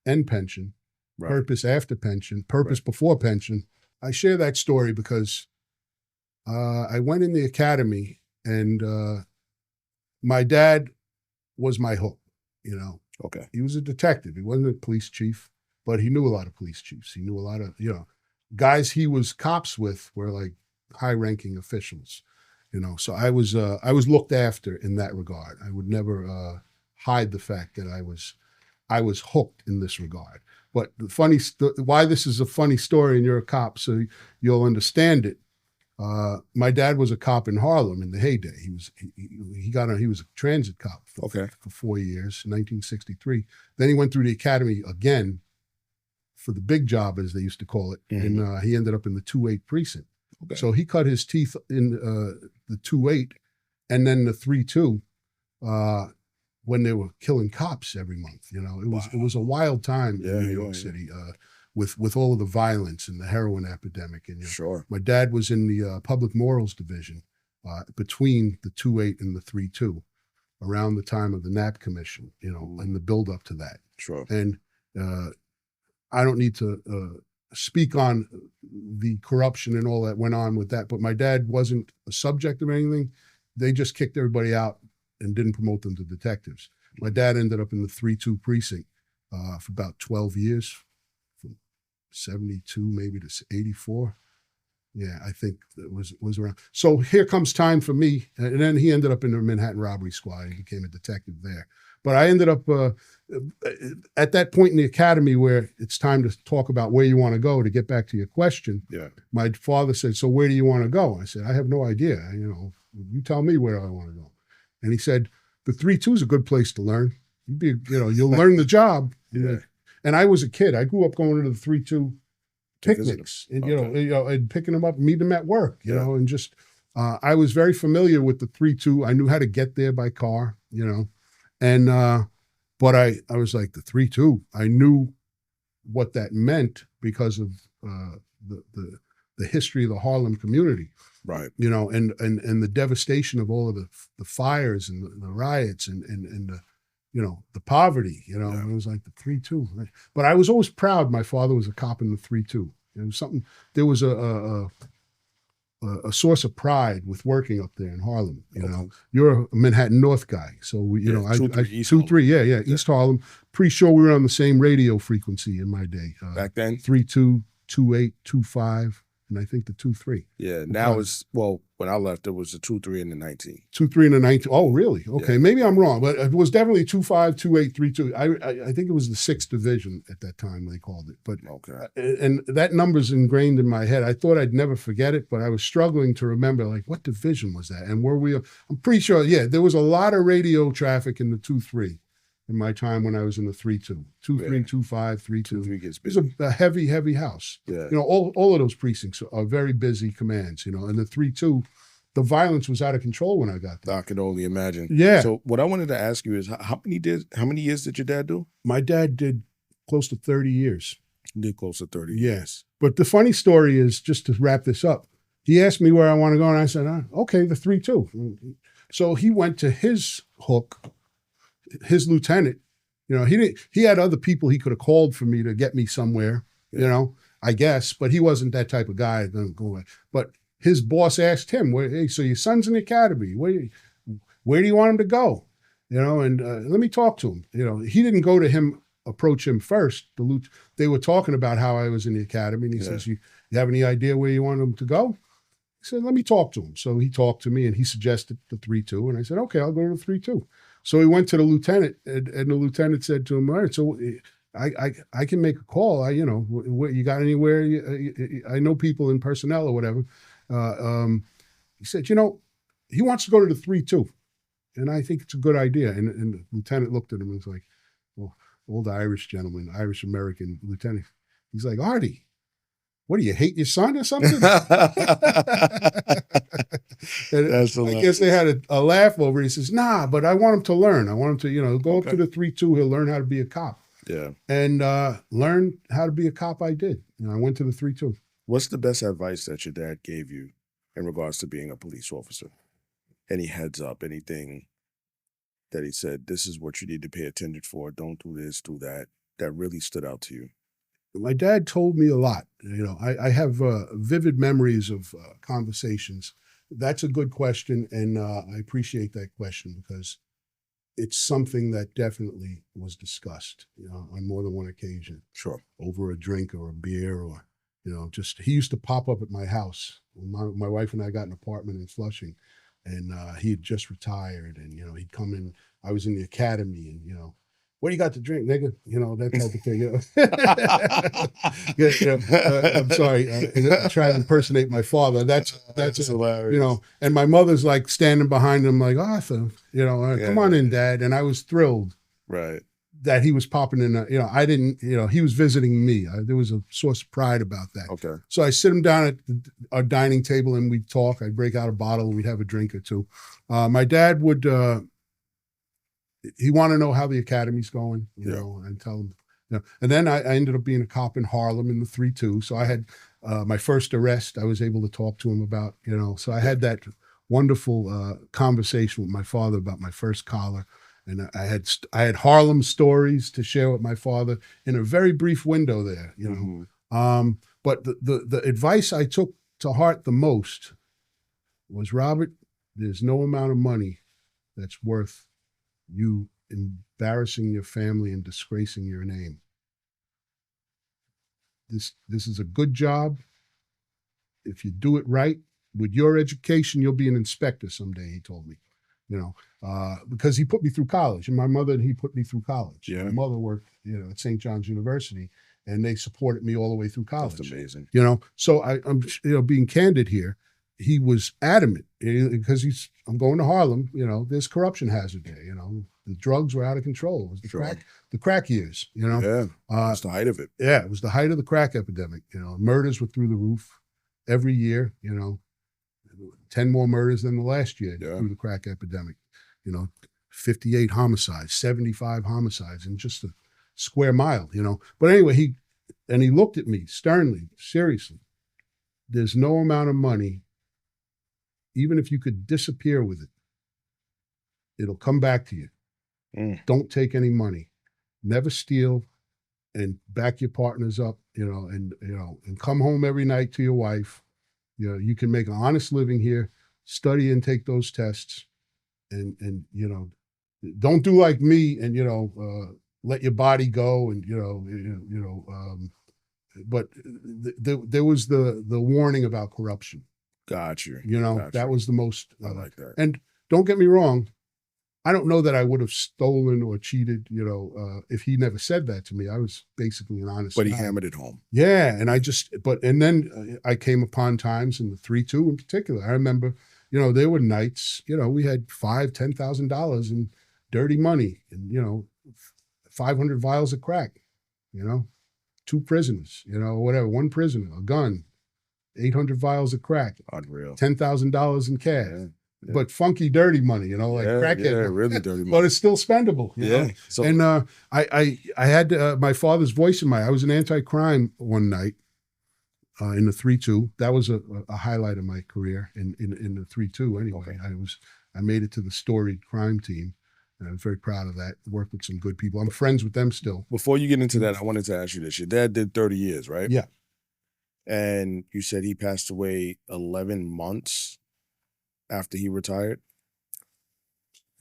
and pension, right. Purpose after pension, purpose right. Before pension. I share that story because I went in the academy, and my dad was my hook. Okay. He was a detective. He wasn't a police chief, but he knew a lot of police chiefs. He knew a lot of guys he was cops with were like high-ranking officials. So I was looked after in that regard. I would never hide the fact that I was hooked in this regard. But why this is a funny story, and you're a cop, so you'll understand it. My dad was a cop in Harlem in the heyday. He was a transit cop for 4 years, 1963. Then he went through the academy again for the big job, as they used to call it, and he ended up in the 2-8 precinct. Okay. So he cut his teeth in the 2-8 and then the 3-2 when they were killing cops every month. It was a wild time in New York City. With all of the violence and the heroin epidemic. And sure. My dad was in the public morals division between the 2-8 and the 3-2 around the time of the Knapp Commission, and the build up to that. Sure. And I don't need to speak on the corruption and all that went on with that, but my dad wasn't a subject of anything. They just kicked everybody out and didn't promote them to detectives. My dad ended up in the 3-2 precinct for about 12 years, from 72 maybe to 84. Yeah, I think it was around. So here comes time for me. And then he ended up in the Manhattan Robbery Squad. He became a detective there. But I ended up at that point in the academy where it's time to talk about where you want to go, to get back to your question. Yeah. My father said, so where do you want to go? I said, I have no idea. You tell me where I want to go. And he said, the 3-2 is a good place to learn. You'll learn the job. Yeah. And I was a kid. I grew up going to the 3-2 picnics and, and picking them up, meeting them at work, and just, I was very familiar with the 3-2. I knew how to get there by car, and, but I was like the 3-2. I knew what that meant because of the history of the Harlem community, right? And the devastation of all of the fires and the riots and the, the poverty, It was like the 3-2. Right? But I was always proud my father was a cop in the 3-2. It was something, there was a source of pride with working up there in Harlem. You're a Manhattan North guy. So, I 2-3, East Harlem. Pretty sure we were on the same radio frequency in my day. Back then? 3-2, 2-8, 2-5. And I think the 2-3. Yeah, now it's, when I left, it was the 2-3 and the 19. 2-3 and the 19. Oh, really? Okay, yeah. Maybe I'm wrong, but it was definitely 2-5, 2-8, 3-2. I think it was the 6th division at that time they called it. But and that number's ingrained in my head. I thought I'd never forget it, but I was struggling to remember, like, what division was that? And were we, I'm pretty sure, there was a lot of radio traffic in the 2-3. In my time when I was in the 3-2, 2-3, 2-5, 3-2. It was a heavy, heavy house. Yeah. All of those precincts are very busy commands, and the 3-2, the violence was out of control when I got there. I could only imagine. Yeah. So what I wanted to ask you is how many years did your dad do? My dad did close to 30 years. He did close to 30 years. Yes. But the funny story is, just to wrap this up, he asked me where I want to go, and I said, okay, the 3-2. So he went to his hook. His lieutenant, he had other people he could have called for me to get me somewhere, I guess, but he wasn't that type of guy. But his boss asked him, hey, so your son's in the academy. Where do you want him to go? And let me talk to him. He didn't go to him, approach him first. They were talking about how I was in the academy. And he says, you have any idea where you want him to go? He said, let me talk to him. So he talked to me and he suggested the 3-2. And I said, okay, I'll go to the 3-2. So he went to the lieutenant, and the lieutenant said to him, all right, so I can make a call. You got anywhere? I know people in personnel or whatever. He said, he wants to go to the 3-2, and I think it's a good idea. And the lieutenant looked at him and was like, well, old Irish gentleman, Irish-American lieutenant. He's like, Artie, what do you hate your son or something? I guess they had a laugh over it. He says, nah, but I want him to learn. I want him to, go up to the 3-2. He'll learn how to be a cop. Yeah. And learn how to be a cop I did. I went to the 3-2. What's the best advice that your dad gave you in regards to being a police officer? Any heads up, anything that he said, this is what you need to pay attention for. Don't do this, do that really stood out to you? My dad told me a lot. I have vivid memories of conversations. That's a good question, and I appreciate that question because it's something that definitely was discussed, on more than one occasion. Sure. Over a drink or a beer or, just he used to pop up at my house. My wife and I got an apartment in Flushing, and he had just retired, and, he'd come in. I was in the academy, and, what do you got to drink, nigga? That type of thing. I'm sorry. I try to impersonate my father. That's hilarious. And my mother's like standing behind him like, Arthur, come on in, Dad. And I was thrilled. Right. That he was popping in. I didn't, he was visiting me. There was a source of pride about that. Okay. So I sit him down at our dining table and we'd talk. I'd break out a bottle and we'd have a drink or two. My dad would, he wanted to know how the academy's going, and tell him, And then I ended up being a cop in Harlem in the 3-2. So I had my first arrest. I was able to talk to him about, so I had that wonderful conversation with my father about my first collar. And I had Harlem stories to share with my father in a very brief window there, you know. But the advice I took to heart the most was, Robert, there's no amount of money that's worth you embarrassing your family and disgracing your name. This is a good job. If you do it right, with your education, you'll be an inspector someday, he told me, you know, because he put me through college. And my mother and he put me through college. Yeah. My mother worked, you know, at St. John's University, and they supported me all the way through college. That's amazing. You know, so I'm, you know, being candid here, he was adamant because I'm going to Harlem, you know, there's corruption hazard there, you know, the drugs were out of control. It was the crack years, you know. Yeah, that's the height of it. Yeah, it was the height of the crack epidemic. You know, murders were through the roof every year, you know, 10 more murders than the last year through the crack epidemic. You know, 58 homicides, 75 homicides in just a square mile, you know. But anyway, he looked at me sternly, seriously. There's no amount of money, even if you could disappear with it, it'll come back to you. Don't take any money. Never steal, and back your partners up, you know, and come home every night to your wife. You know, you can make an honest living here, study and take those tests, and you know, don't do like me and, you know, let your body go and, but there was the warning about corruption. Got you. You know, Got that you. was the most. I like that. And don't get me wrong, I don't know that I would have stolen or cheated, you know, if he never said that to me. I was basically an honest But he guy. hammered it home. Yeah, and then I came upon times in the 3-2 in particular. I remember, you know, there were nights, you know, we had $5,000-$10,000 in dirty money, and, you know, 500 vials of crack, you know, 2 prisoners, you know, whatever, 1 prisoner, a gun, 800 vials of crack, Unreal. $10,000 in cash. Yeah. But funky, dirty money, you know, like crackhead. Yeah, really dirty money. But it's still spendable. You know? So, and I had my father's voice in I was an anti-crime one night in the 3-2. That was a highlight of my career in the 3-2. Anyway, Okay. I made it to the storied crime team, and I'm very proud of that. Worked with some good people. I'm friends with them still. Before you get into that, I wanted to ask you this. Your dad did 30 years, right? Yeah. And you said he passed away 11 months after he retired?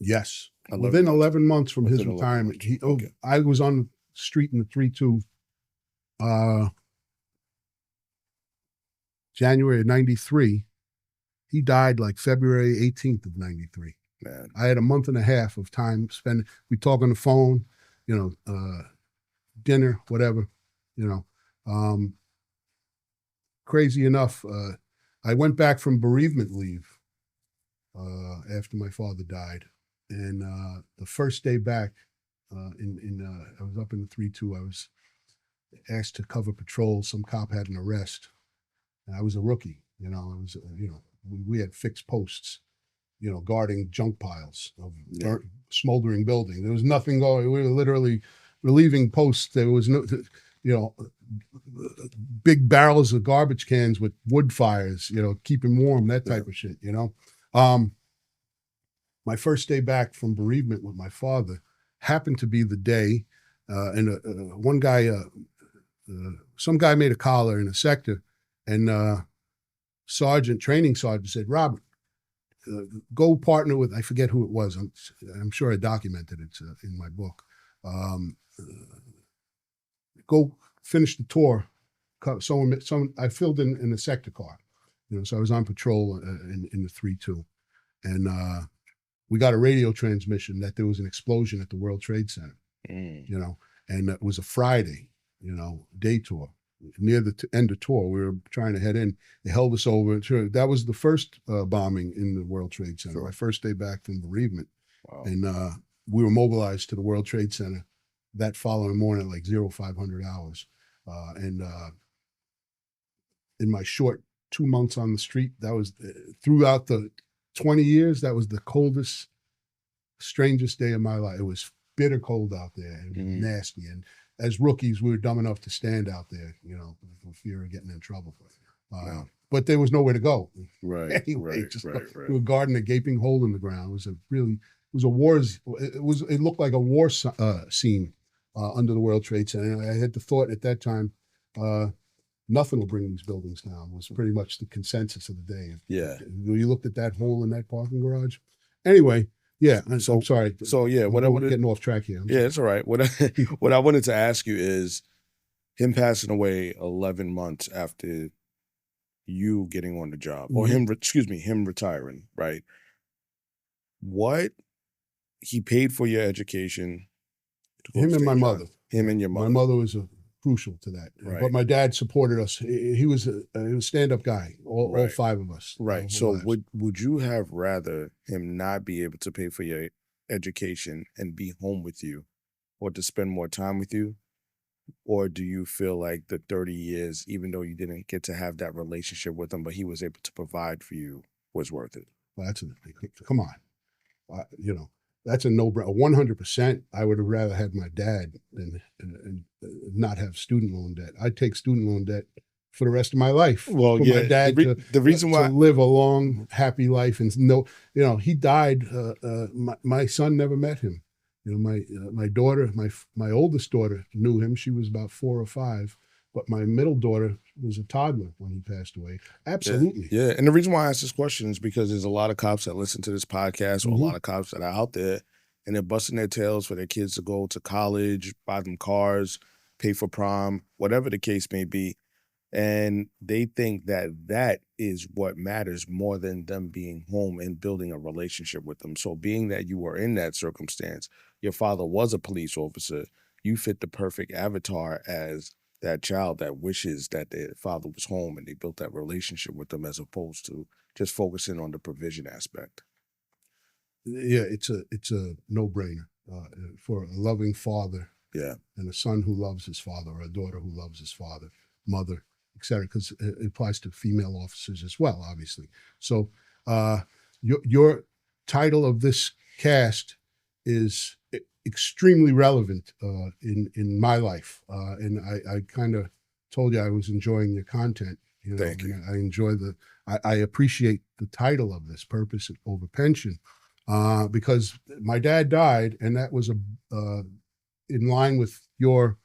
Yes. 11 Within months. 11 months from his Within 11 retirement. months. Okay. I was on the street in the 3-2 January of 93. He died like February 18th of 93. Man. I had a month and a half of time spent. We talk on the phone, you know, dinner, whatever, you know. Crazy enough, I went back from bereavement leave after my father died, and the first day back, I was up in the 3-2. I was asked to cover patrol. Some cop had an arrest, and I was a rookie. You know, I was, you know, we had fixed posts, you know, guarding junk piles of smoldering building. There was nothing going. We were literally relieving posts. There was no, you know, big barrels of garbage cans with wood fires, you know, keeping warm, that type of shit, you know. My first day back from bereavement with my father happened to be the day, and one guy, some guy made a collar in a sector, and training sergeant said, "Robert, go partner with," I forget who it was. I'm sure I documented it in my book. Go finish the tour. Someone I filled in the sector car, you know. So I was on patrol in the 3-2, and we got a radio transmission that there was an explosion at the World Trade Center, you know, and it was a Friday, you know, day tour. Near the end of tour, we were trying to head in. They held us over. That was the first bombing in the World Trade Center. My first day back from bereavement. Wow. And we were mobilized to the World Trade Center that following morning, like 0500 hours. And in my short 2 months on the street, that was throughout the 20 years, that was the coldest, strangest day of my life. It was bitter cold out there and nasty. And as rookies, we were dumb enough to stand out there, you know, for fear of getting in trouble. But there was nowhere to go. Right. Anyway, right. we were guarding a gaping hole in the ground. It was a wars. It looked like a war scene under the World Trade Center. And I had the thought at that time, nothing will bring these buildings down. Was pretty much the consensus of the day. Yeah. You looked at that hole in that parking garage. Anyway, yeah. I'm sorry. So yeah, we're getting off track here. Yeah, it's all right. What I wanted to ask you is him passing away 11 months after you getting on the job, or him retiring, right? What he paid for your education. Him and my mother. Him and your mother. My mother was crucial to that. Right. But my dad supported us. He was a stand-up guy, all five of us. Right. So would you have rather him not be able to pay for your education and be home with you, or to spend more time with you? Or do you feel like the 30 years, even though you didn't get to have that relationship with him, but he was able to provide for you, was worth it? Well, come on. That's a no-brainer. 100%. I would have rather had my dad than not have student loan debt. I'd take student loan debt for the rest of my life. Well, my dad the reason why to live a long, happy life, and he died. My son never met him. My daughter, my oldest daughter knew him. She was about 4 or 5, but my middle daughter was a toddler when he passed away. Absolutely. Yeah. And the reason why I ask this question is because there's a lot of cops that listen to this podcast, or a lot of cops that are out there, and they're busting their tails for their kids to go to college, buy them cars, pay for prom, whatever the case may be. And they think that that is what matters more than them being home and building a relationship with them. So being that you were in that circumstance, your father was a police officer, you fit the perfect avatar as that child that wishes that their father was home and they built that relationship with them, as opposed to just focusing on the provision aspect. Yeah, it's a no-brainer for a loving father. Yeah. And a son who loves his father, or a daughter who loves his father, mother, etc., because it applies to female officers as well, obviously. So your title of this cast is extremely relevant in my life, and I kind of told you I was enjoying your content. Thank you. I enjoy I appreciate the title of this, Purpose Over Pension, because my dad died, and that was in line with your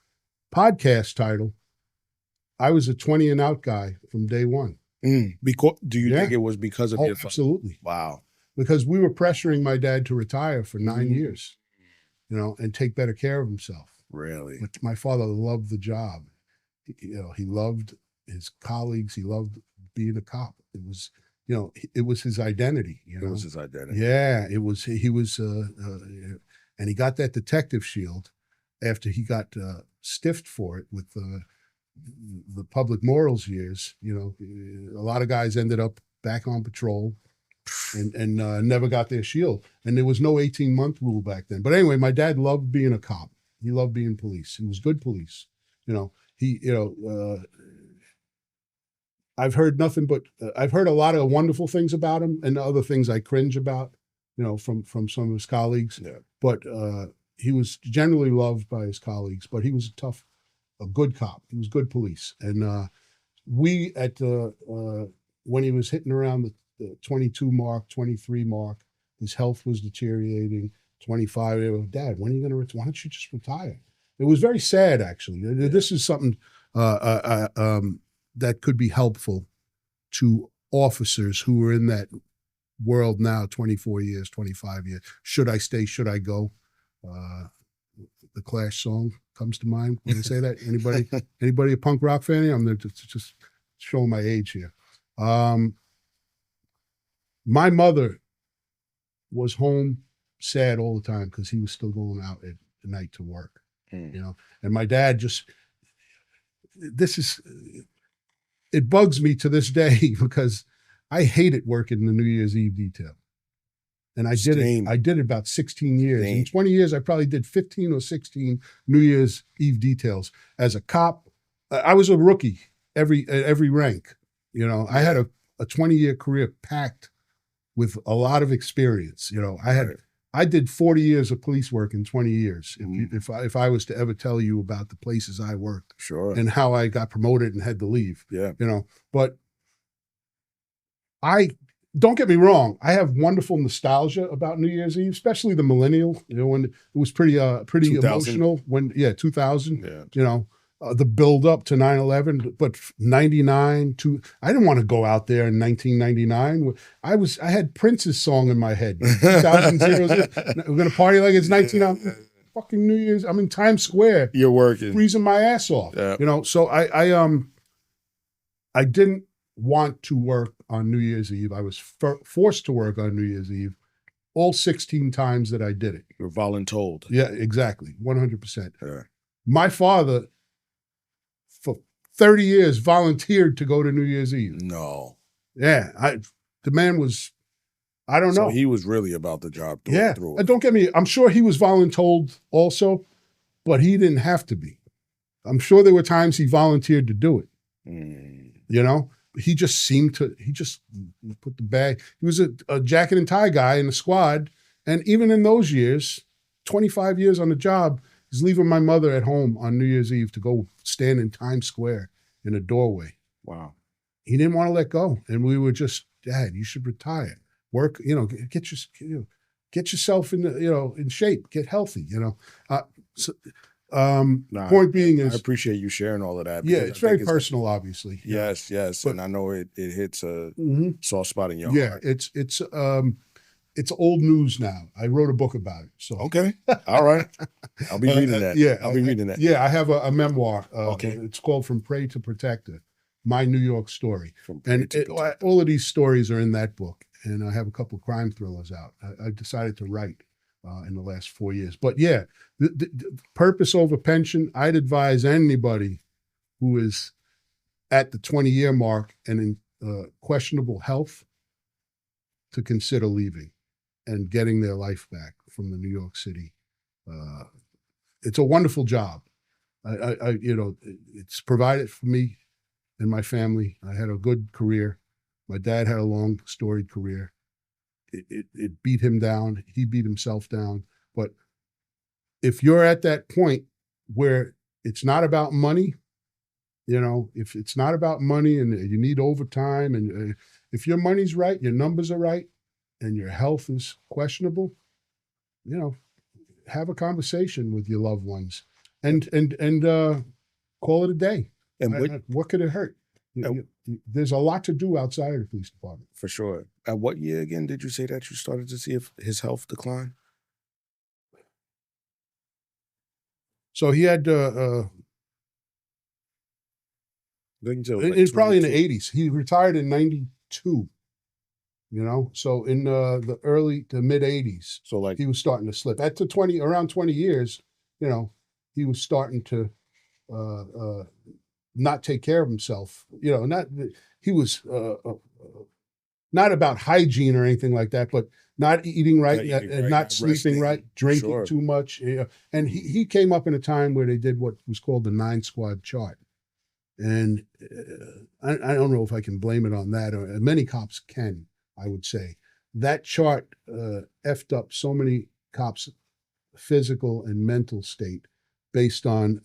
podcast title. I was a 20 and out guy from day one. Because do you think it was because of your father? Absolutely. Wow. Because we were pressuring my dad to retire for 9 years, and take better care of himself. Really? But my father loved the job. He loved his colleagues. He loved being a cop. It was, it was his identity. It was his identity. Yeah, it was. He was, and he got that detective shield after he got stiffed for it with the public morals years. A lot of guys ended up back on patrol and never got their shield. And there was no 18-month rule back then. But anyway, my dad loved being a cop. He loved being police. He was good police. I've heard nothing but I've heard a lot of wonderful things about him, and other things I cringe about, from some of his colleagues. Yeah. But he was generally loved by his colleagues. But he was a good cop. He was good police. And we when he was hitting around the 22 mark, 23 mark, his health was deteriorating. 25, Dad, when are you going to? Why don't you just retire? It was very sad, actually. This is something that could be helpful to officers who are in that world now, 24 years, 25 years. Should I stay? Should I go? The Clash song comes to mind when I say that. Anybody a punk rock fan? I'm just showing my age here. My mother was home sad all the time because he was still going out at night to work, and my dad it bugs me to this day because I hated working the New Year's Eve detail. And I did it about 16 years. In 20 years, I probably did 15 or 16 New Year's Eve details. As a cop, I was a rookie at every rank. I had a 20-year career packed with a lot of experience. I did 40 years of police work in 20 years. If I was to ever tell you about the places I worked, sure, and how I got promoted and had to leave, yeah, but I don't get me wrong. I have wonderful nostalgia about New Year's Eve, especially the millennial. When it was pretty 2000. emotional. When 2000. Yeah. The build up to 9/11, but 99 to I didn't want to go out there in 1999. I had Prince's song in my head. 2000, we're gonna party like it's 19. Fucking New Year's. I'm in Times Square. You're working, freezing my ass off. Yeah. So I didn't want to work on New Year's Eve. I was forced to work on New Year's Eve all 16 times that I did it. You're voluntold. Yeah, exactly. 100%. Yeah. My father, for 30 years, volunteered to go to New Year's Eve. No. Yeah. The man was, I don't know. So he was really about the job. Through it. Don't get me, I'm sure he was voluntold also, but he didn't have to be. I'm sure there were times he volunteered to do it. He just seemed to, he just put the bag. He was a jacket and tie guy in the squad. And even in those years, 25 years on the job, he's leaving my mother at home on New Year's Eve to go stand in Times Square in a doorway. Wow. He didn't want to let go. And we were just, Dad, you should retire. Work, get yourself in, in shape, get healthy, point being is, I appreciate you sharing all of that. Yeah, it's very personal, obviously. Yes, but, and I know it hits a soft spot in your heart. It's old news now. I wrote a book about it. So okay, all right, I'll be reading that. I'll be reading that. Yeah, I have a memoir. Okay, it's called From Prey to Protector: My New York Story. All of these stories are in that book, and I have a couple of crime thrillers out. I decided to write in the last 4 years. But yeah, the purpose over pension, I'd advise anybody who is at the 20-year mark and in questionable health to consider leaving and getting their life back from the New York City. It's a wonderful job. It's provided for me and my family. I had a good career. My dad had a long, storied career. It beat him down. He beat himself down. But if you're at that point where it's not about money, if it's not about money and you need overtime, and if your money's right, your numbers are right, and your health is questionable, have a conversation with your loved ones and call it a day. And what could it hurt? There's a lot to do outside of the police department. For sure. At what year again did you say that you started to see if his health decline? So he had it's probably in the 80s. He retired in 92. So in the early to mid 80s. So like he was starting to slip. At around 20 years, he was starting to not take care of himself. He was not about hygiene or anything like that, but not eating right, not sleeping right, drinking too much. And he came up in a time where they did what was called the 9 squad chart. And I don't know if I can blame it on that, or many cops can, I would say. That chart effed up so many cops' physical and mental state based on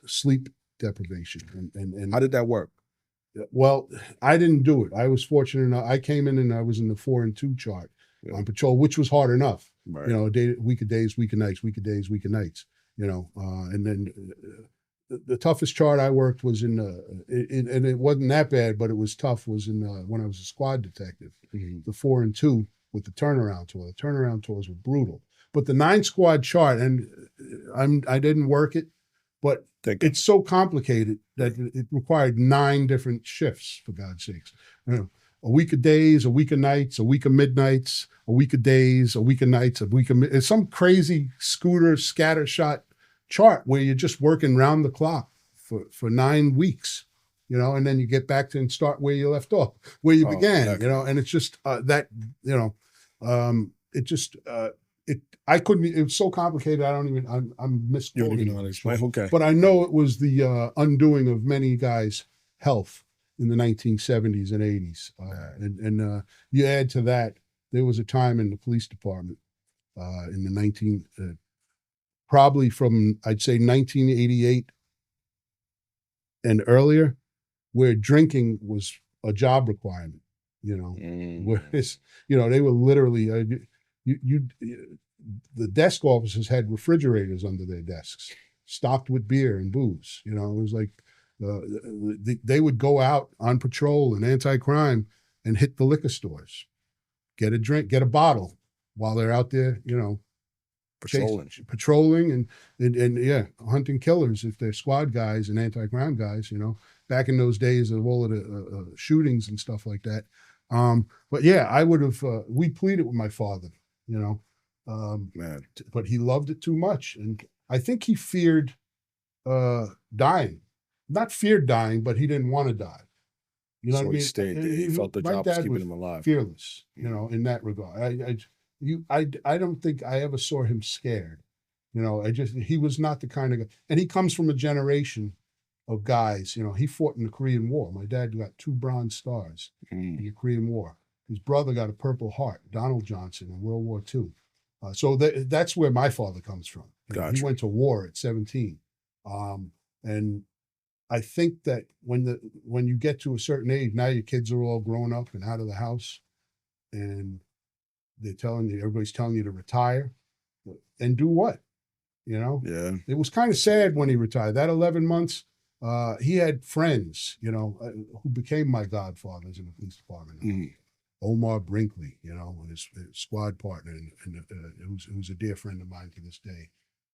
sleep deprivation. And how did that work? Well, I didn't do it. I was fortunate enough. I came in and I was in the 4 and 2 chart on patrol, which was hard enough. Right. Week of days, week of nights, week of days, week of nights. And then the toughest chart I worked was and it wasn't that bad, but it was tough. Was in when I was a squad detective, the 4 and 2 with the turnaround tour. The turnaround tours were brutal, but the 9 squad chart, and I didn't work it, but it's so complicated that it required 9 different shifts, for God's sakes. A week of days, a week of nights, a week of midnights, a week of days, a week of nights, a week of it's some crazy scattershot chart where you're just working round the clock for 9 weeks, and then you get back to and start where you left off, where you began, and it's just I couldn't. It was so complicated. I'm misquoting it. Okay. But I know it was the undoing of many guys' health in the 1970s and 80s. And you add to that, there was a time in the police department in the probably from, I'd say 1988 and earlier, where drinking was a job requirement. Mm. whereas, they were literally, the desk officers had refrigerators under their desks, stocked with beer and booze. It was like they would go out on patrol and anti-crime and hit the liquor stores, get a drink, get a bottle while they're out there, patrolling and yeah, hunting killers if they're squad guys and anti-crime guys. Back in those days of all of the shootings and stuff like that. But yeah, I would have. We pleaded with my father, Man. But he loved it too much, and I think he feared dying. Not feared dying, but he didn't want to die. You know So what I he mean? stayed there. He felt the My job was dad keeping was him alive. fearless, in that regard. I don't think I ever saw him scared. He was not the kind of guy, and he comes from a generation of guys. He fought in the Korean War. My dad got 2 Bronze Stars in the Korean War. His brother got a Purple Heart, Donald Johnson, in World War II. So that's where my father comes from. Gotcha. He went to war at 17. And I think that when you get to a certain age, now your kids are all grown up and out of the house, and everybody's telling you to retire, and do what? Yeah. It was kind of sad when he retired. That 11 months, he had friends, who became my godfathers in the police department. Omar Brinkley, his squad partner, and who's a dear friend of mine to this day,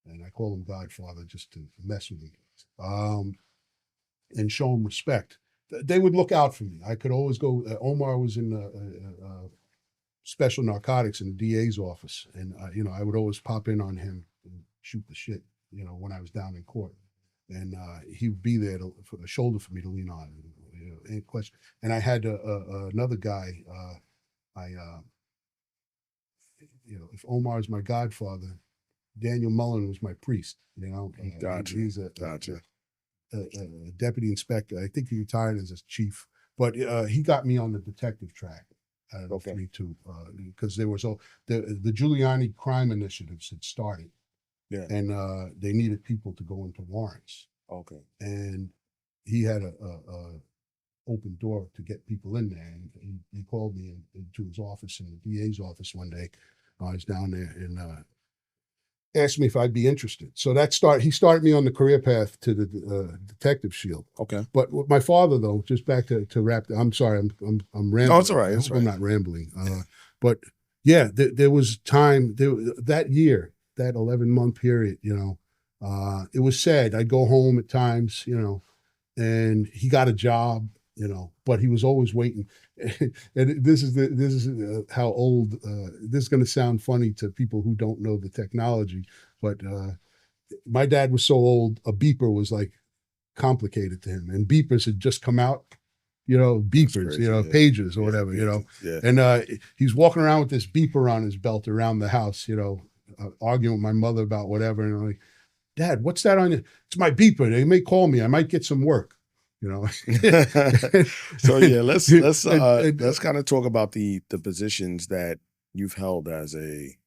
and I call him Godfather just to mess with him, and show him respect. They would look out for me. I could always go. Omar was in special narcotics in the DA's office, and I would always pop in on him and shoot the shit, when I was down in court, and he would be there for a shoulder for me to lean on. Any question? And I had another guy. If Omar is my godfather, Daniel Mullen was my priest. Gotcha. He's Gotcha. a deputy inspector. I think he retired as a chief, but he got me on the detective track. Okay. 3-2, because there was the Giuliani crime initiatives had started, Yeah. and they needed people to go into warrants. Okay. And he had a open door to get people in there, and he called me into his office in the DA's office one day. I was down there, and asked me if I'd be interested. So he started me on the career path to the detective shield. Okay. But with my father, though, just back to wrap. I'm sorry, I'm rambling. No, it's all right. I It's hope right. I'm not rambling. But yeah, there was time that year, that 11-month period. It was sad. I'd go home at times, and he got a job, but he was always waiting. And this is how old. This is going to sound funny to people who don't know the technology, but my dad was so old, a beeper was like complicated to him, and beepers had just come out. Beepers, crazy, yeah. Pagers or whatever, Yeah. And he's walking around with this beeper on his belt around the house, arguing with my mother about whatever, and I'm like, Dad, what's that on you? It's my beeper. They may call me. I might get some work. So yeah, let's kind of talk about the positions that you've held as a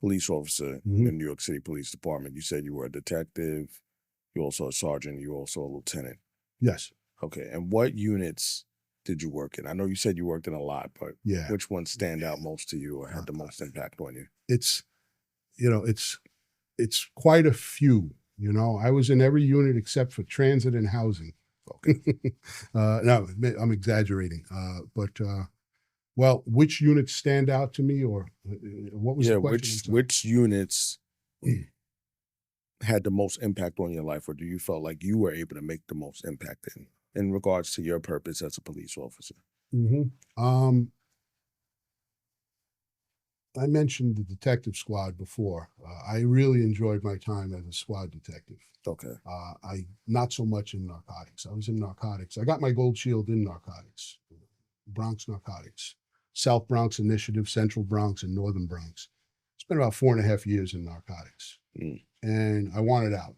police officer in the New York City Police Department. You said you were a detective, you're also a sergeant, you're also a lieutenant. Yes. Okay. And what units did you work in? I know you said you worked in a lot, but yeah, which ones stand out most to you or had the most impact on you? It's quite a few. I was in every unit except for transit and housing. Okay. No, I'm exaggerating. But well, which units stand out to me, or what was the question? Which units had the most impact on your life, or do you felt like you were able to make the most impact in regards to your purpose as a police officer? I mentioned the detective squad before. I really enjoyed my time as a squad detective. Okay. I not so much in narcotics. I was in narcotics. I got my gold shield in narcotics, Bronx narcotics, South Bronx Initiative, Central Bronx, and Northern Bronx. Spent about 4.5 years in narcotics, and I wanted out.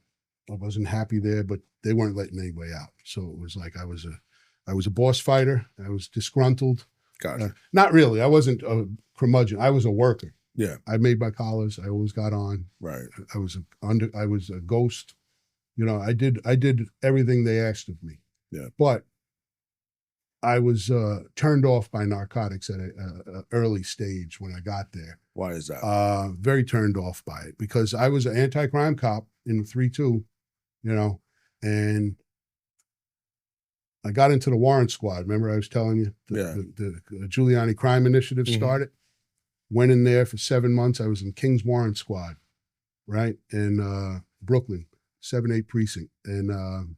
I wasn't happy there, but they weren't letting anybody out. So it was like I was a boss fighter. I was disgruntled. Gotcha. Not really. I wasn't a curmudgeon. I was a worker. Yeah. I made my collars. I always got on. Right. I was a ghost. I did everything they asked of me. Yeah. But I was turned off by narcotics at a early stage when I got there. Why is that? Very turned off by it because I was an anti-crime cop in the 3-2, you know, and I got into the warrant squad. Remember I was telling you the Giuliani crime initiative started? Went in there for 7 months. I was in King's Warrant Squad, right? In Brooklyn, 7-8 precinct. And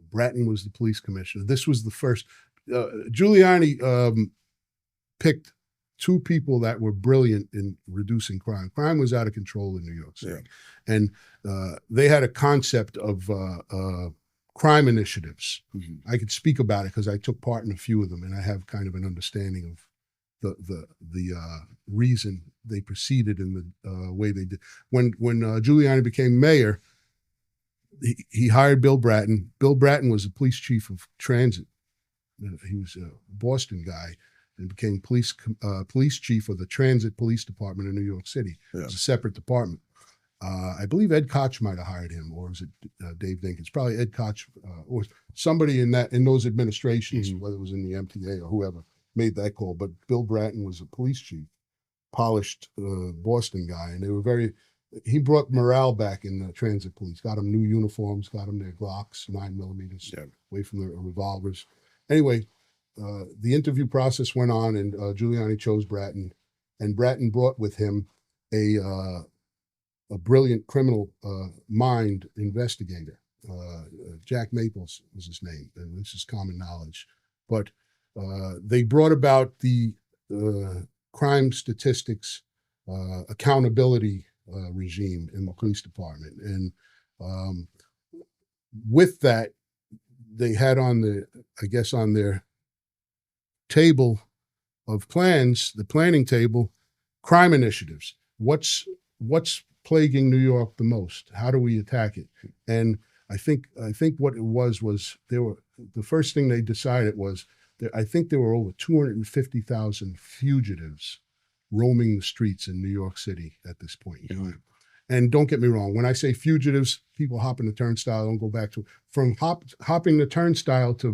Bratton was the police commissioner. This was the first. Giuliani picked two people that were brilliant in reducing crime. Crime was out of control in New York City. Yeah. And they had a concept of crime initiatives. I could speak about it because I took part in a few of them, and I have kind of an understanding of the reason they proceeded in the way they did. When Giuliani became mayor, he hired Bill Bratton. Bill Bratton was the police chief of transit. He was a Boston guy and became police chief of the transit police department in New York City. Yeah. It was a separate department. I believe Ed Koch might have hired him, or was it Dave Dinkins? Probably Ed Koch or somebody in those administrations, whether it was in the MTA or whoever, made that call. But Bill Bratton was a police chief, polished Boston guy, and they were he brought morale back in the transit police, got them new uniforms, got them their Glocks, 9mm, away from their revolvers. Anyway, the interview process went on, and Giuliani chose Bratton, and Bratton brought with him a brilliant criminal mind investigator. Jack Maples was his name, and this is common knowledge. But they brought about the crime statistics accountability regime in the police department. And with that, they had on their table of plans, the planning table, crime initiatives. What's plaguing New York the most? How do we attack it? And I think what it was the first thing they decided was I think there were over 250,000 fugitives roaming the streets in New York City at this point in time. And don't get me wrong, when I say fugitives, people hopping the turnstile, don't go back to from hopping the turnstile to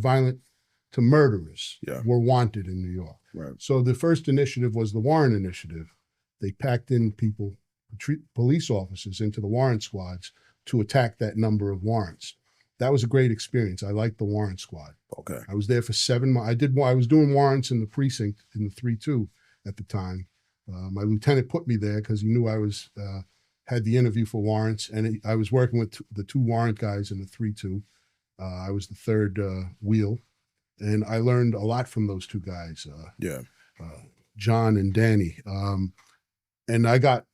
murderers were wanted in New York. Right. So the first initiative was the warrant initiative. They packed in people, police officers into the warrant squads to attack that number of warrants. That was a great experience. I liked the warrant squad. Okay. I was there for 7 months. I was doing warrants in the precinct in the 3-2 at the time. My lieutenant put me there because he knew I was had the interview for warrants, and I was working with the 2 warrant guys in the 3-2. I was the third wheel, and I learned a lot from those 2 guys. John and Danny, and I got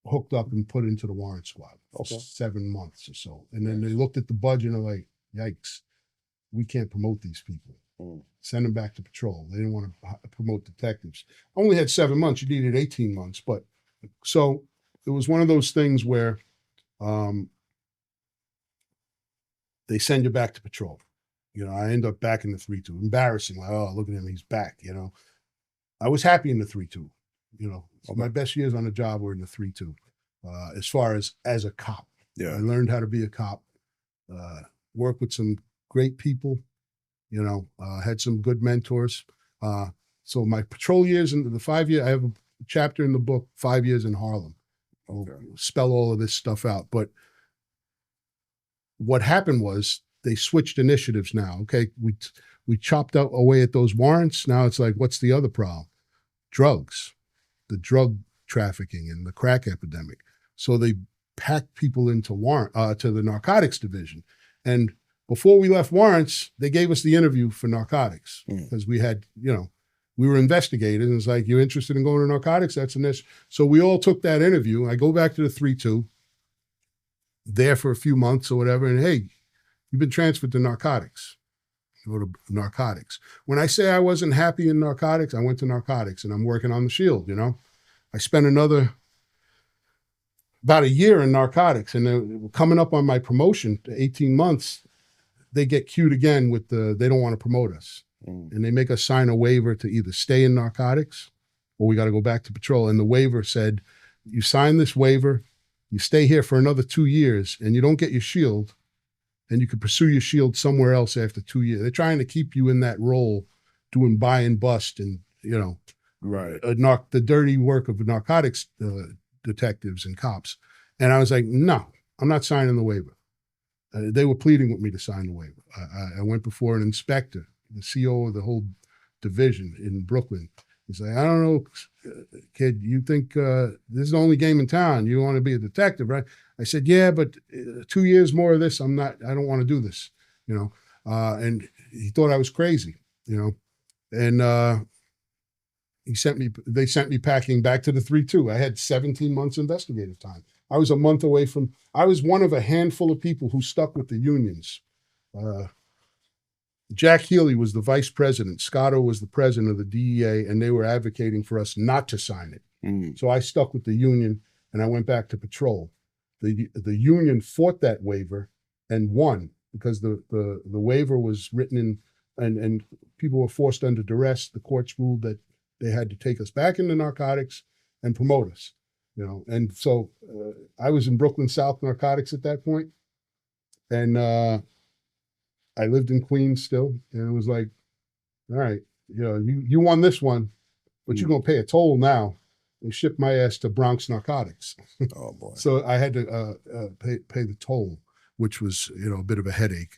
hooked up and put into the warrant squad for 7 months or so. And then they looked at the budget and they're like, yikes, we can't promote these people. Send them back to patrol. They didn't want to promote detectives. I only had 7 months. You needed 18 months. But so it was one of those things where they send you back to patrol. I end up back in the 3-2. Embarrassing. Like, oh, look at him. He's back. I was happy in the 3-2. My best years on the job were in the 3-2. As far as a cop, I learned how to be a cop. Worked with some great people. Had some good mentors. So my patrol years into the 5 year, I have a chapter in the book, 5 years in Harlem. I'll spell all of this stuff out. But what happened was they switched initiatives now. Okay, we chopped out away at those warrants. Now it's like, what's the other problem? Drugs, the drug trafficking and the crack epidemic. So they packed people into to the narcotics division. And before we left warrants, they gave us the interview for narcotics because we had, we were investigated, and it's like, you're interested in going to narcotics? That's an issue. So we all took that interview. I go back to the 3-2, there for a few months or whatever, and hey, you've been transferred to narcotics. Go to narcotics. When I say I wasn't happy in narcotics, I went to narcotics, and I'm working on the Shield. I spent about a year in narcotics, and then coming up on my promotion to 18 months, they get cued again with they don't want to promote us. And they make us sign a waiver to either stay in narcotics or we got to go back to patrol. And the waiver said, you sign this waiver, you stay here for another 2 years, and you don't get your shield, and you could pursue your shield somewhere else after 2 years. They're trying to keep you in that role, doing buy and bust, and Right. the dirty work of narcotics detectives and cops. And I was like, no, I'm not signing the waiver. They were pleading with me to sign the waiver. I went before an inspector, the CO of the whole division in Brooklyn. He's like, I don't know, kid, you think this is the only game in town. You want to be a detective, right? I said, yeah, but 2 years more of this, I don't want to do this, and he thought I was crazy, and they sent me packing back to the 3-2. I had 17 months investigative time. I was a month away I was one of a handful of people who stuck with the unions. Jack Healy was the vice president. Scotto was the president of the DEA, and they were advocating for us not to sign it. So I stuck with the union, and I went back to patrol. The union fought that waiver and won because the waiver was written in, and people were forced under duress. The courts ruled that they had to take us back into narcotics and promote us, And so I was in Brooklyn South Narcotics at that point, and I lived in Queens still, and it was like, all right, you won this one, but you're gonna pay a toll now. They shipped my ass to Bronx Narcotics. Oh boy! So I had to pay the toll, which was a bit of a headache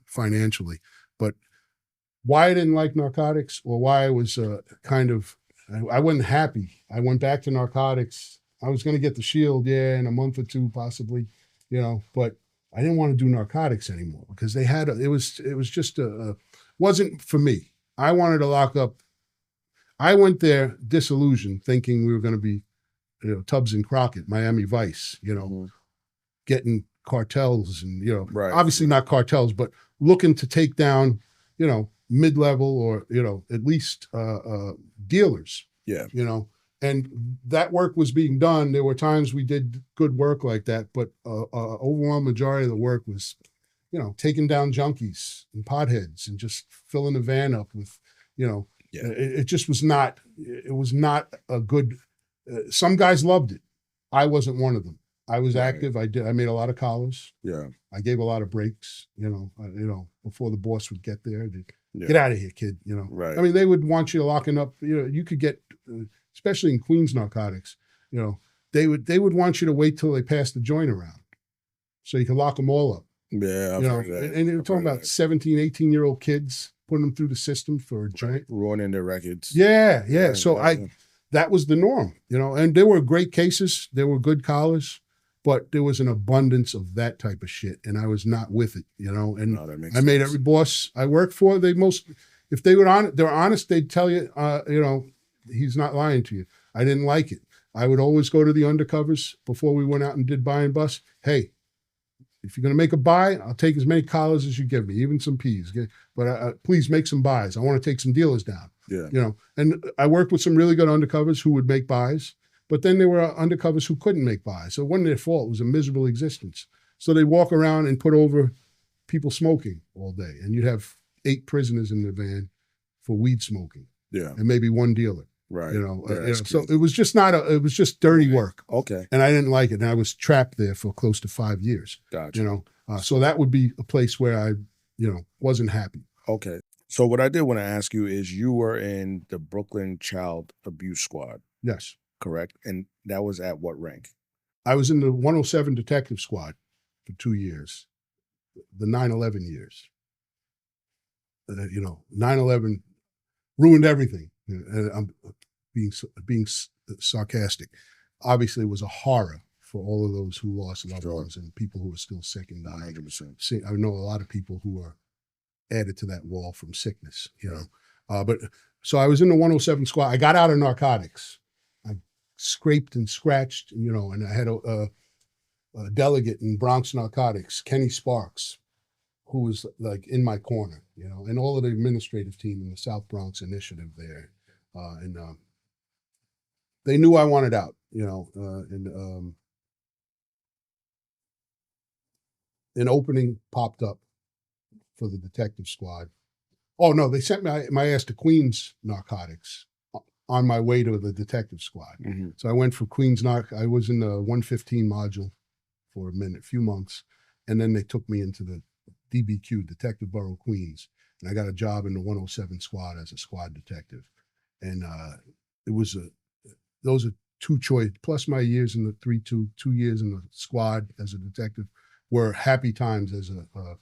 financially. But why I didn't like narcotics, or why I was I wasn't happy. I went back to narcotics. I was going to get the shield, in a month or two possibly, but I didn't want to do narcotics anymore because they had it was just wasn't for me. I wanted to lock up. I went there disillusioned, thinking we were going to be, Tubbs and Crockett, Miami Vice, getting cartels and Right. obviously not cartels, but looking to take down, mid-level or at least dealers. Yeah. And that work was being done. There were times we did good work like that, but overwhelming majority of the work was, taking down junkies and potheads and just filling the van up with, it just was not. It was not a good. Some guys loved it. I wasn't one of them. I was active. I made a lot of collars. Yeah. I gave a lot of breaks. Before the boss would get there. Get out of here, kid. Right. I mean, they would want you locking up. You could get, especially in Queens narcotics. They would want you to wait till they passed the joint around, so you could lock them all up. Yeah, and they were talking about 17, 18-year-old kids, putting them through the system for a joint, ruining their records. Yeah. So that was the norm, and there were great cases. There were good collars, but there was an abundance of that type of shit, and I was not with it, and I made every boss I worked for, if they were they're honest, they'd tell you, he's not lying to you. I didn't like it. I would always go to the undercovers before we went out and did buy and bust. Hey, if you're going to make a buy, I'll take as many collars as you give me, even some peas. But please make some buys. I want to take some dealers down. Yeah. And I worked with some really good undercovers who would make buys, but then there were undercovers who couldn't make buys. So it wasn't their fault. It was a miserable existence. So they walk around and put over people smoking all day. And you'd have 8 prisoners in the van for weed smoking. Yeah. And maybe one dealer. Right. So it was just it was just dirty work. Okay. And I didn't like it. And I was trapped there for close to 5 years. Gotcha. So that would be a place where I, wasn't happy. Okay. So what I did want to ask you is, you were in the Brooklyn Child Abuse Squad. Yes. Correct. And that was at what rank? I was in the 107 Detective Squad for 2 years, the 9/11 years. 9/11 ruined everything. And I'm being sarcastic. Obviously, it was a horror for all of those who lost loved ones and people who are still sick and dying. 100%. See, I know a lot of people who are added to that wall from sickness. But so I was in the 107 squad. I got out of narcotics. I scraped and scratched, and I had a delegate in Bronx Narcotics, Kenny Sparks, who was like in my corner, and all of the administrative team in the South Bronx initiative there. And they knew I wanted out, and an opening popped up for the detective squad. Oh no, they sent my ass to Queens Narcotics on my way to the detective squad. Mm-hmm. So I went for Queens I was in the 115 module for a few months, and then they took me into the DBQ, Detective Borough Queens, and I got a job in the 107 squad as a squad detective. And it was those are two choice, plus my years in the 2 years in the squad as a detective were happy times as a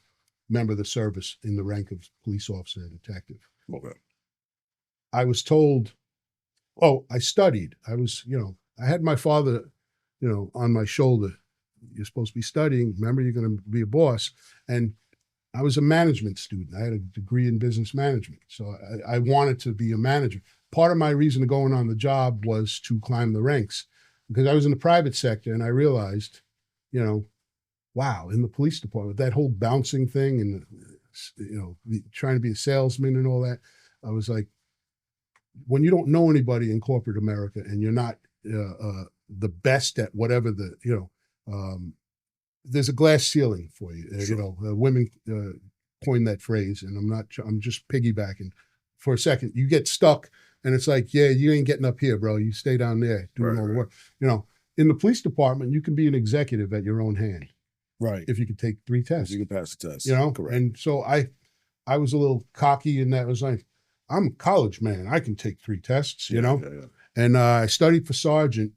member of the service in the rank of police officer and detective. Okay. I was told, oh, I studied. I was, I had my father, on my shoulder. You're supposed to be studying. Remember, you're going to be a boss. And I was a management student. I had a degree in business management. So I wanted to be a manager. Part of my reason to going on the job was to climb the ranks because I was in the private sector and I realized, wow, in the police department, that whole bouncing thing and, trying to be a salesman and all that, I was like, when you don't know anybody in corporate America and you're not the best at whatever there's a glass ceiling for you. Sure. Women coined that phrase, and I'm just piggybacking for a second. You get stuck, and it's like, yeah, you ain't getting up here, bro. You stay down there doing all the work. In the police department, you can be an executive at your own hand. Right. If you could take 3 tests. If you can pass the test. Correct. And so I was a little cocky in that. I was like, I'm a college man. I can take 3 tests, Yeah. And I studied for sergeant,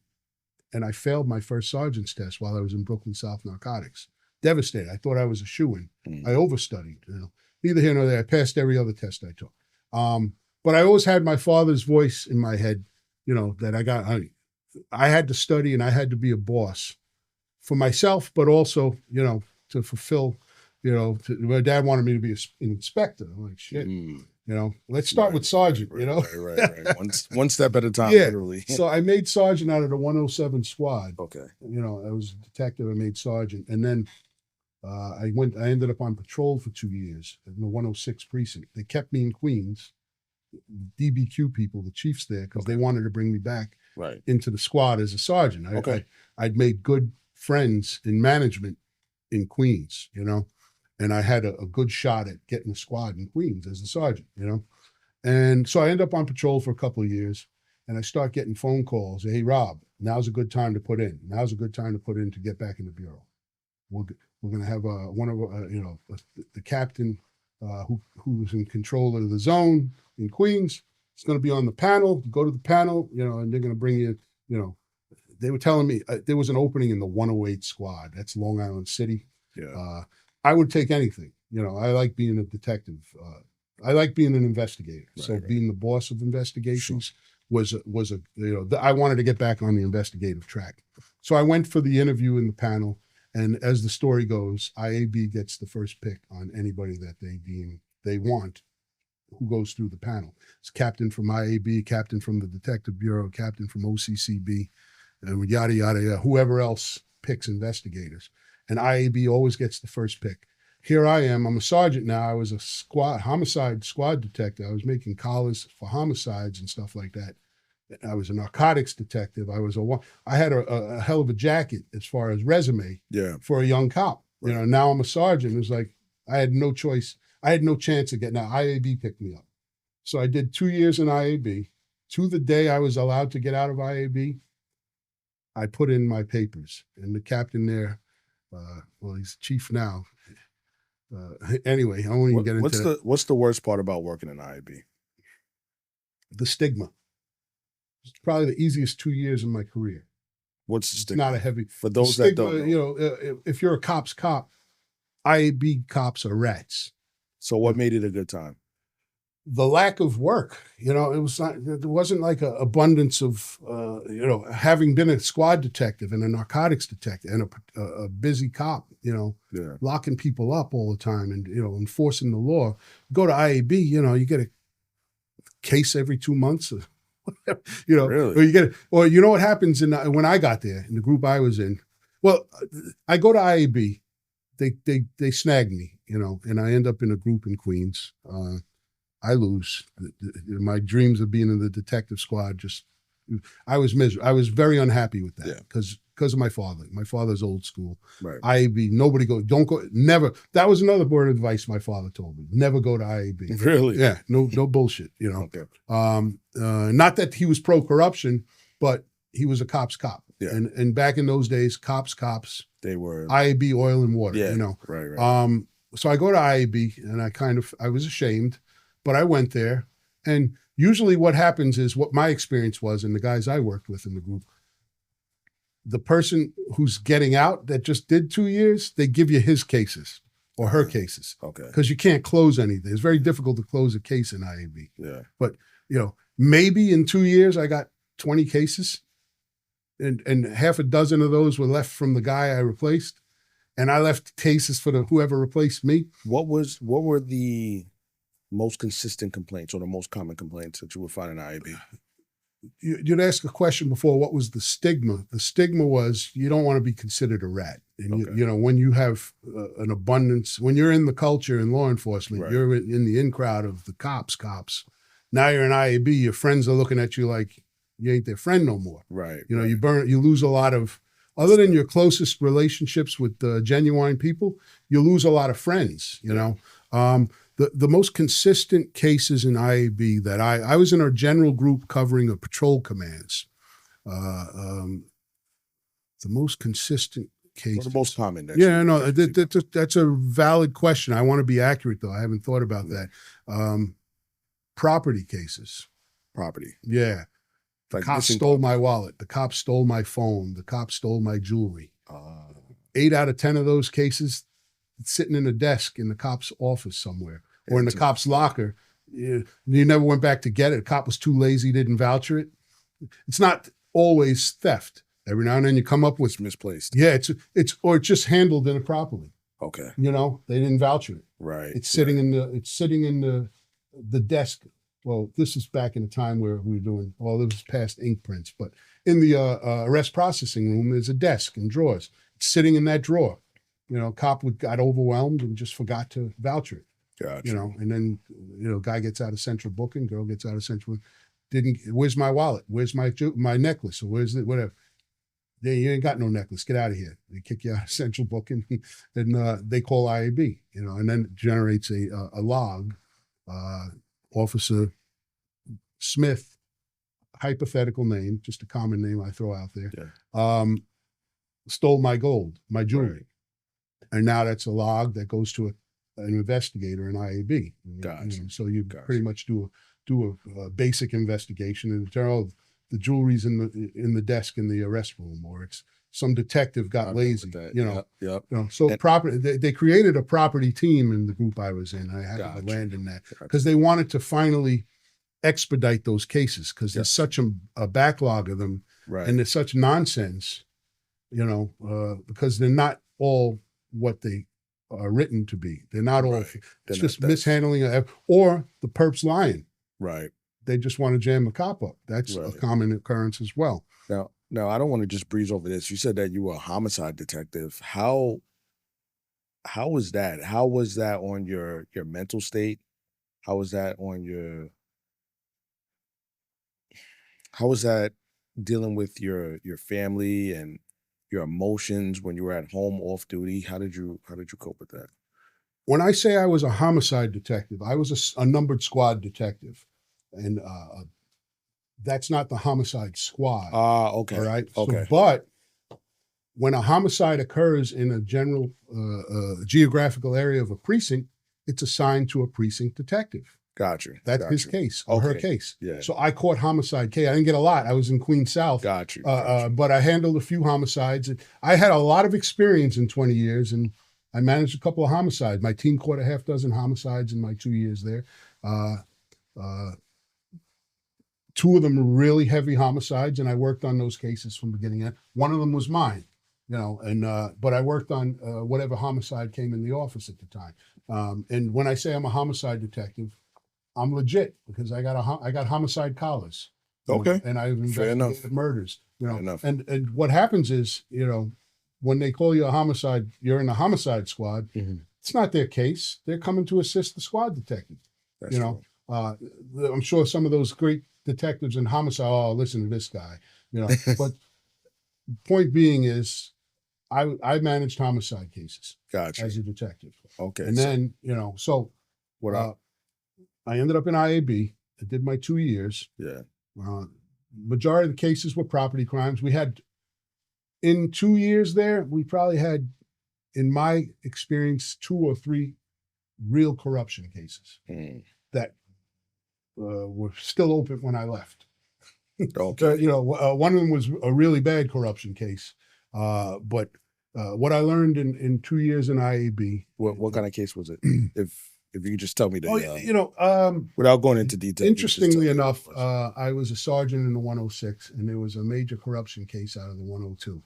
and I failed my first sergeant's test while I was in Brooklyn South Narcotics. Devastated. I thought I was a shoo-in. I overstudied. Neither here nor there. I passed every other test I took. But I always had my father's voice in my head, that I had to study and I had to be a boss for myself, but also, to fulfill, my dad wanted me to be an inspector. I'm like, shit. Let's start with sergeant, Right. One step at a time, yeah. literally. So I made sergeant out of the 107 squad. Okay. I was a detective. I made sergeant. And then I ended up on patrol for 2 years in the 106 precinct. They kept me in Queens, DBQ people, the chiefs there, because they wanted to bring me back into the squad as a sergeant. I'd made good friends in management in Queens, and I had a good shot at getting a squad in Queens as a sergeant, And so I end up on patrol for a couple of years, and I start getting phone calls. Hey, Rob, now's a good time to put in. Now's a good time to put in to get back in the bureau. We're going to have one of the captain who's in control of the zone in Queens. It's going to be on the panel. Go to the panel, and they're going to bring you, They were telling me there was an opening in the 108 squad. That's Long Island City. Yeah. I would take anything. I like being a detective. I like being an investigator. Being the boss of investigations was I wanted to get back on the investigative track. So I went for the interview in the panel, and as the story goes, IAB gets the first pick on anybody that they deem they want, who goes through the panel. It's captain from IAB, captain from the Detective Bureau, captain from OCCB, and yada, yada, yada, whoever else picks investigators. And IAB always gets the first pick. Here I am. I'm a sergeant now. I was a homicide squad detective. I was making collars for homicides and stuff like that. I was a narcotics detective. I had a hell of a jacket as far as resume for a young cop. Now I'm a sergeant. It's like I had no choice. I had no chance of getting out. IAB picked me up. So I did 2 years in IAB. To the day I was allowed to get out of IAB, I put in my papers. And the captain there, he's chief now. Anyway, I won't even get into that. What's the worst part about working in IAB? The stigma. It's probably the easiest 2 years of my career. What's the stigma? It's not a heavy. For those stigma, that don't know. If you're a cop's cop, IAB cops are rats. So what made it a good time? The lack of work, it was not, there wasn't like an abundance of, having been a squad detective and a narcotics detective and a busy cop, locking people up all the time and, enforcing the law. Go to IAB, you get a case every 2 months, Really? or what happens when I got there in the group I was in. Well, I go to IAB, they snag me, and I end up in a group in Queens. I lose. My dreams of being in the detective squad I was miserable. I was very unhappy with that because of my father. My father's old school. Right. IAB, don't go, never. That was another word of advice my father told me. Never go to IAB. Really? Yeah, no bullshit, Okay. Not that he was pro-corruption, but he was a cop's cop. Yeah. And back in those days, cops, they were IAB, oil and water, Right. so I go to IAB, and I was ashamed, but I went there. And usually what happens is, what my experience was, and the guys I worked with in the group, the person who's getting out that just did 2 years, they give you his cases or her cases. Okay. Because you can't close anything. It's very difficult to close a case in IAB. Yeah. But, maybe in 2 years I got 20 cases, and half a dozen of those were left from the guy I replaced. And I left cases for whoever replaced me. What were the most consistent complaints, or the most common complaints that you would find in IAB? You'd ask a question before, what was the stigma? The stigma was, you don't want to be considered a rat. And, Okay. when you have an abundance, when you're in the culture in law enforcement, Right. you're in the in crowd of the cops. Now you're in IAB, your friends are looking at you like you ain't their friend no more. Right. You lose a lot of, other than your closest relationships with genuine people, you lose a lot of friends, The most consistent cases in IAB that I was in our general group covering a patrol commands. The most consistent cases. Or the most common. Yeah, no, that's a valid question. I want to be accurate, though. I haven't thought about that. Property cases. Property. Yeah. The Like cops stole my wallet. The cops stole my phone. The cops stole my jewelry. 8 out of 10 of those cases, it's sitting in a desk in the cop's office somewhere, or in the cop's locker. You never went back to get it. The cop was too lazy, didn't voucher it. It's not always theft. Every now and then you come up with misplaced. Yeah, it's just handled improperly. Okay. They didn't voucher it. Right. It's sitting in the desk. Well, this is back in a time where we were doing, well, it was past ink prints, but in the arrest processing room, there's a desk and drawers. It's sitting in that drawer. Cop got overwhelmed and just forgot to voucher it. Gotcha. And then, guy gets out of central booking, girl gets out of central, where's my wallet? Where's my necklace? Or where's it, whatever. You ain't got no necklace. Get out of here. They kick you out of central booking, and they call IAB, and then it generates a log. Officer Smith, hypothetical name, just a common name I throw out there, stole my gold, my jewelry. Right. And now that's a log that goes to an investigator in IAB. Gotcha. So you pretty much do a basic investigation and tell the jewelry's in the desk in the arrest room, or it's some detective got lazy. Yep. So they created a property team in the group I was in. I happened to land in that because they wanted to finally expedite those cases, because there's such a backlog of them, right. And there's such nonsense, because they're not all what they are written to be. They're not all. It's just mishandling, or the perp's lying. Right. They just want to jam a cop up. That's a common occurrence as well. Now, I don't want to just breeze over this. You said that you were a homicide detective. How was that? How was that on your mental state? How was that how was that dealing with your family and your emotions when you were at home off duty? How did you cope with that? When I say I was a homicide detective, I was a numbered squad detective, and that's not the homicide squad. Okay. All right. Okay. But when a homicide occurs in a general geographical area of a precinct, it's assigned to a precinct detective. Gotcha. That's his case or her case. Yeah. So I caught homicide case. I didn't get a lot. I was in Queens South. Gotcha. But I handled a few homicides. I had a lot of experience in 20 years, and I managed a couple of homicides. My team caught a half dozen homicides in my 2 years there. 2 of them were really heavy homicides, and I worked on those cases from beginning to end. One of them was mine, but I worked on whatever homicide came in the office at the time. And when I say I'm a homicide detective, I'm legit, because I got homicide collars. Okay. And I've investigated murders. Fair enough. And what happens is, when they call you a homicide, you're in the homicide squad. Mm-hmm. It's not their case. They're coming to assist the squad detective. That's true. I'm sure some of those great detectives in homicide, oh, listen to this guy, But point being is, I managed homicide cases. Gotcha. As a detective. Okay. And then, I ended up in IAB. I did my 2 years. Yeah. Majority of the cases were property crimes. We had, in 2 years there, we probably had in my experience, 2 or 3 real corruption cases that were still open when I left. Okay. One of them was a really bad corruption case. But what I learned in 2 years in IAB. What kind of case was it? If you could just tell me without going into detail. Interestingly enough, I was a sergeant in the 106, and there was a major corruption case out of the 102,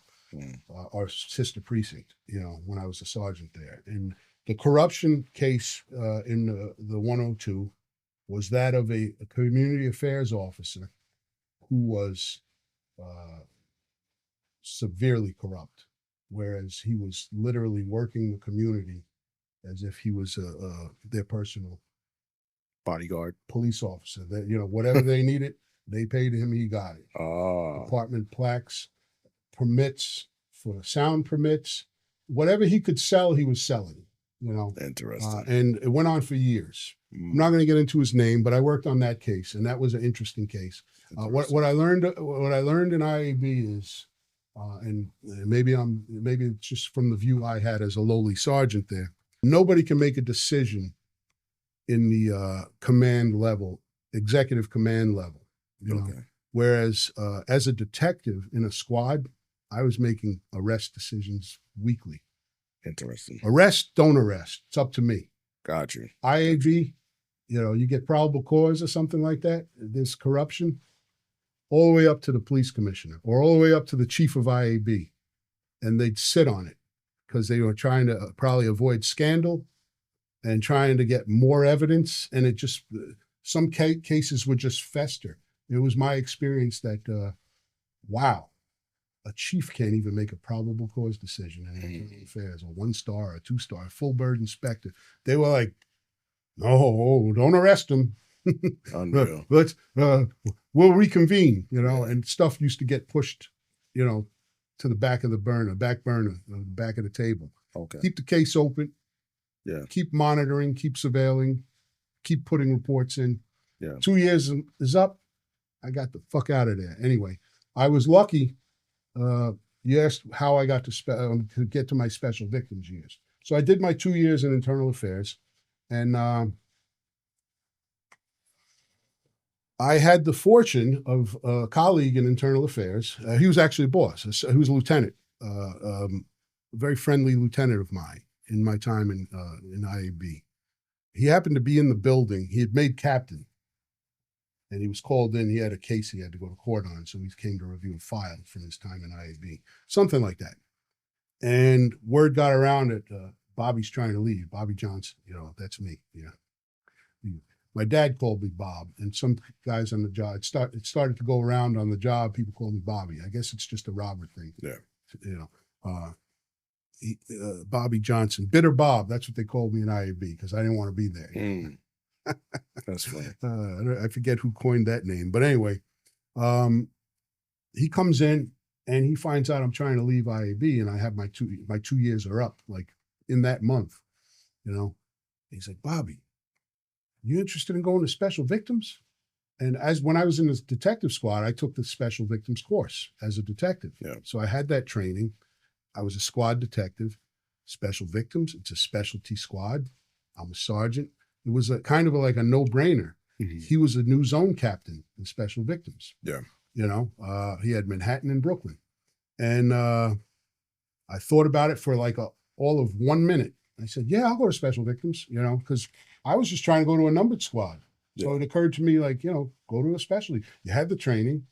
our sister precinct. When I was a sergeant there, and the corruption case in the 102 was that of a community affairs officer who was severely corrupt, whereas he was literally working the community as if he was their personal bodyguard, police officer. That whatever they needed, they paid him. He got it. Apartment plaques, permits for sound permits, whatever he could sell, he was selling. Interesting. And it went on for years. I'm not going to get into his name, but I worked on that case, and that was an interesting case. What I learned in IAB is, and maybe it's just from the view I had as a lowly sergeant there. Nobody can make a decision in the command level, executive command level. Whereas as a detective in a squad, I was making arrest decisions weekly. Interesting. Arrest, don't arrest. It's up to me. Got you. IAB, you get probable cause or something like that. There's corruption, all the way up to the police commissioner or all the way up to the chief of IAB. And they'd sit on it because they were trying to probably avoid scandal and trying to get more evidence. And it just, some cases would just fester. It was my experience that, wow, a chief can't even make a probable cause decision in internal affairs, a 1-star or 2-star, full bird inspector. They were like, no, don't arrest him. Unreal. We'll reconvene, and stuff used to get pushed, to the back of the back burner, the back of the table. Okay. Keep the case open. Yeah. Keep monitoring, keep surveilling, keep putting reports in. Yeah. 2 years is up. I got the fuck out of there. Anyway, I was lucky. You asked how I got to get to my special victims years. So I did my 2 years in internal affairs, and I had the fortune of a colleague in internal affairs. He was actually a boss. He was a lieutenant, a very friendly lieutenant of mine in my time in IAB. He happened to be in the building. He had made captain, and he was called in. He had a case he had to go to court on, so he came to review a file from his time in IAB, something like that. And word got around that Bobby's trying to leave. Bobby Johnson, that's me. My dad called me Bob, and some guys on the job, it started to go around on the job. People call me Bobby. I guess it's just a Robert thing. Yeah. Bobby Johnson, Bitter Bob. That's what they called me in IAB because I didn't want to be there. That's funny. I forget who coined that name, but anyway, he comes in and he finds out I'm trying to leave IAB, and I have my 2 years are up, like in that month. He's like, Bobby, you interested in going to special victims? And when I was in the detective squad, I took the special victims course as a detective. Yeah. So I had that training. I was a squad detective. Special victims, it's a specialty squad. I'm a sergeant. It was like a no-brainer. Mm-hmm. He was a new zone captain in special victims. Yeah. He had Manhattan and Brooklyn. And I thought about it for all of 1 minute. I said, yeah, I'll go to special victims, because I was just trying to go to a numbered squad. So it occurred to me, go to a specialty. You had the training.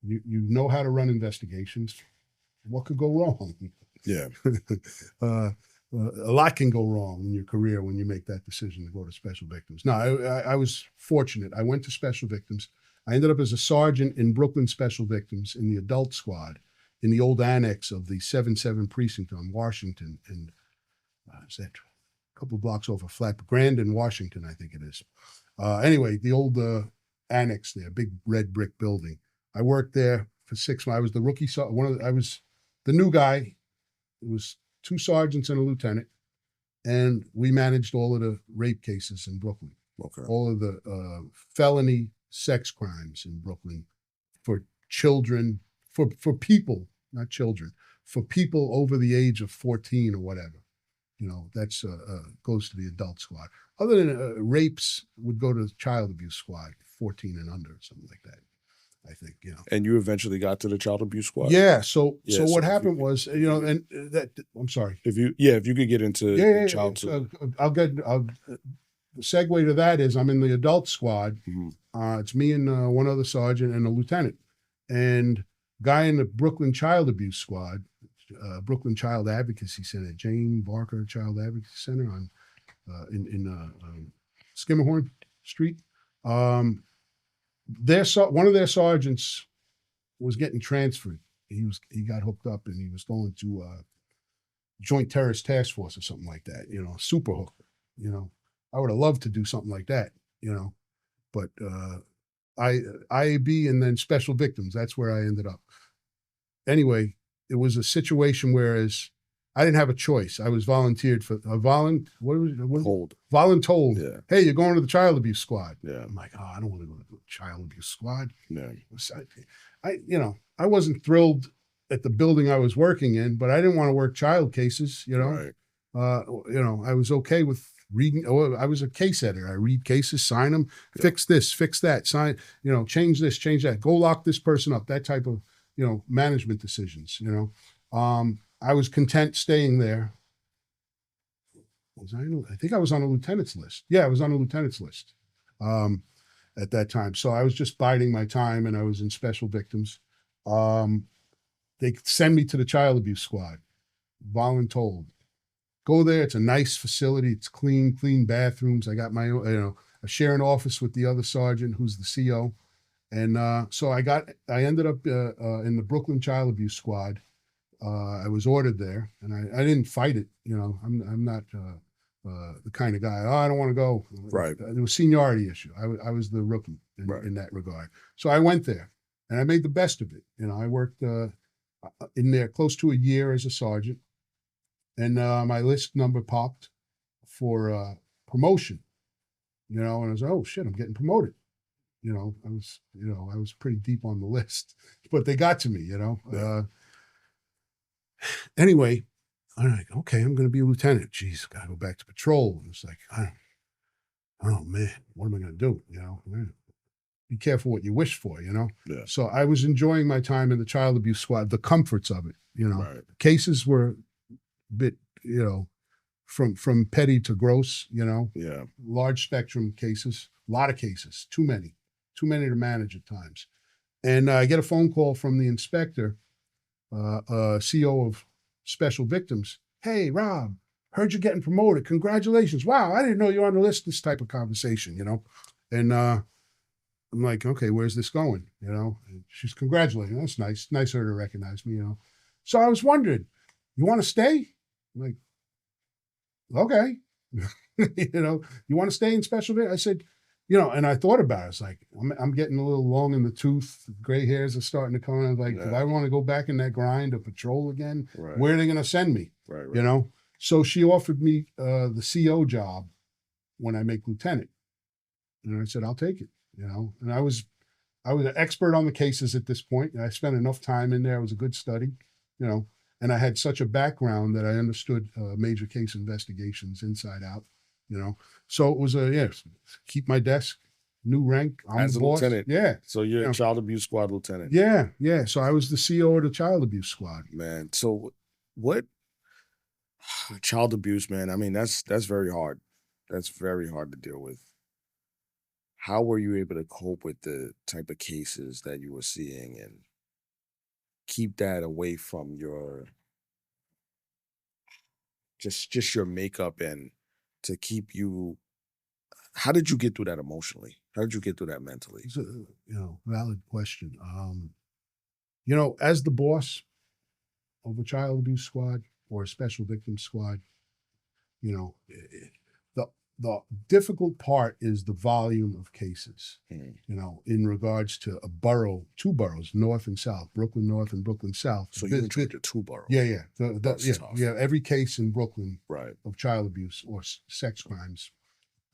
You know how to run investigations. What could go wrong? Yeah. A lot can go wrong in your career when you make that decision to go to special victims. No, I was fortunate. I went to special victims. I ended up as a sergeant in Brooklyn Special Victims in the adult squad in the old annex of the 7-7 precinct on Washington. And is that a couple of blocks over Grand and Washington, I think it is. Anyway, the old annex there, big red brick building. I worked there for 6 months. I was the rookie. I was the new guy. It was 2 sergeants and a lieutenant, and we managed all of the rape cases in Brooklyn. Okay. All of the felony sex crimes in Brooklyn for children, for people, not children, for people over the age of 14 or whatever. That's goes to the adult squad. Other than rapes would go to the child abuse squad, 14 and under, something like that. I think, And you eventually got to the child abuse squad. Yeah. So Yeah, what so if happened you- was, and that I'm sorry. If you could get into Yeah. child I'll the segue to that is I'm in the adult squad. Mhm. It's me and one other sergeant and a lieutenant, and guy in the Brooklyn Child Abuse Squad, Brooklyn Child Advocacy Center, Jane Barker Child Advocacy Center on in Skimmerhorn Street. One of their sergeants was getting transferred. He got hooked up and he was going to Joint Terrorist Task Force or something like that. Super hooker. I would have loved to do something like that. But IAB and then special victims. That's where I ended up. Anyway, it was a situation whereas I didn't have a choice. I was volunteered for a voluntold. Yeah. Hey, you're going to the child abuse squad. Yeah. I'm like, I don't want to go to the child abuse squad. Yeah. I wasn't thrilled at the building I was working in, but I didn't want to work child cases. Right. I was okay with reading. I was a case editor. I read cases, sign them, fix this, fix that, sign. Change this, change that. Go lock this person up. That type of management decisions. I was content staying there. I think I was on a lieutenant's list. Yeah, I was on a lieutenant's list at that time. So I was just biding my time, and I was in special victims. They send me to the child abuse squad, voluntold. Go there. It's a nice facility. It's clean bathrooms. I got my own, I share an office with the other sergeant who's the CO. And so I ended up in the Brooklyn Child Abuse Squad. I was ordered there, and I didn't fight it. I'm not the kind of guy. I don't want to go. Right. It was seniority issue. I was the rookie in that regard. So I went there, and I made the best of it. I worked in there close to a year as a sergeant, and my list number popped for promotion. And I was, oh shit, I'm getting promoted. I was pretty deep on the list, but they got to me. Yeah. Anyway, I'm like, okay, I'm going to be a lieutenant. Jeez, got to go back to patrol. And it's like, oh man, what am I going to do? Be careful what you wish for. Yeah. So I was enjoying my time in the child abuse squad, the comforts of it. Right. Cases were a bit, from petty to gross. Yeah. Large spectrum cases, a lot of cases, too many to manage at times. And I get a phone call from the inspector, CO of special victims. Hey, Rob, heard you're getting promoted. Congratulations. Wow, I didn't know you were on the list. This type of conversation, And I'm like, okay, where's this going? And she's congratulating. That's nice. Nice of her to recognize me, So I was wondering, you want to stay? I'm like, okay. You want to stay in special victims? I said, and I thought about it. I was like, I'm getting a little long in the tooth. Gray hairs are starting to come. I was like, do I want to go back in that grind of patrol again? Right. Where are they going to send me? Right. So she offered me the CO job when I make lieutenant. And I said, I'll take it, And I was an expert on the cases at this point. And I spent enough time in there. It was a good study, and I had such a background that I understood major case investigations inside out. So it was keep my desk, new rank. I'm As the a boss. lieutenant. Yeah. So you're a child abuse squad lieutenant. Yeah. So I was the CO of the child abuse squad. Man. So what child abuse, man? I mean, that's very hard. That's very hard to deal with. How were you able to cope with the type of cases that you were seeing and keep that away from your just your makeup and to keep you? How did you get through that emotionally? How did you get through that mentally? It's a valid question. As the boss of a child abuse squad or a special victims squad, the difficult part is the volume of cases. In regards to two boroughs, north and south, Brooklyn North and Brooklyn South. So you're in charge of two boroughs. Yeah. That's tough. Yeah. Every case in Brooklyn, Right, of child abuse or sex crimes,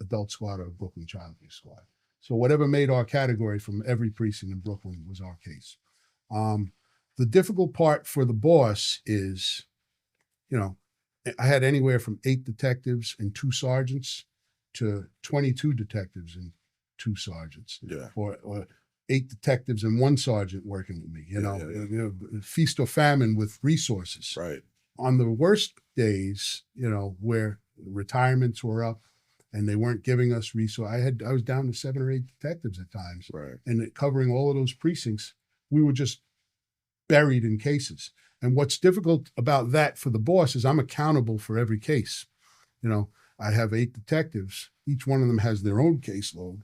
adult squad or Brooklyn child abuse squad. So whatever made our category from every precinct in Brooklyn was our case. The difficult part for the boss is, I had anywhere from 8 detectives and 2 sergeants to 22 detectives and 2 sergeants, Yeah. or 8 detectives and 1 sergeant working with me. Yeah. Feast or famine with resources. Right. On the worst days, where retirements were up and they weren't giving us resources, I was down to 7 or 8 detectives at times, Right. and covering all of those precincts, we were just buried in cases. And what's difficult about that for the boss is I'm accountable for every case. I have 8 detectives. Each one of them has their own caseload.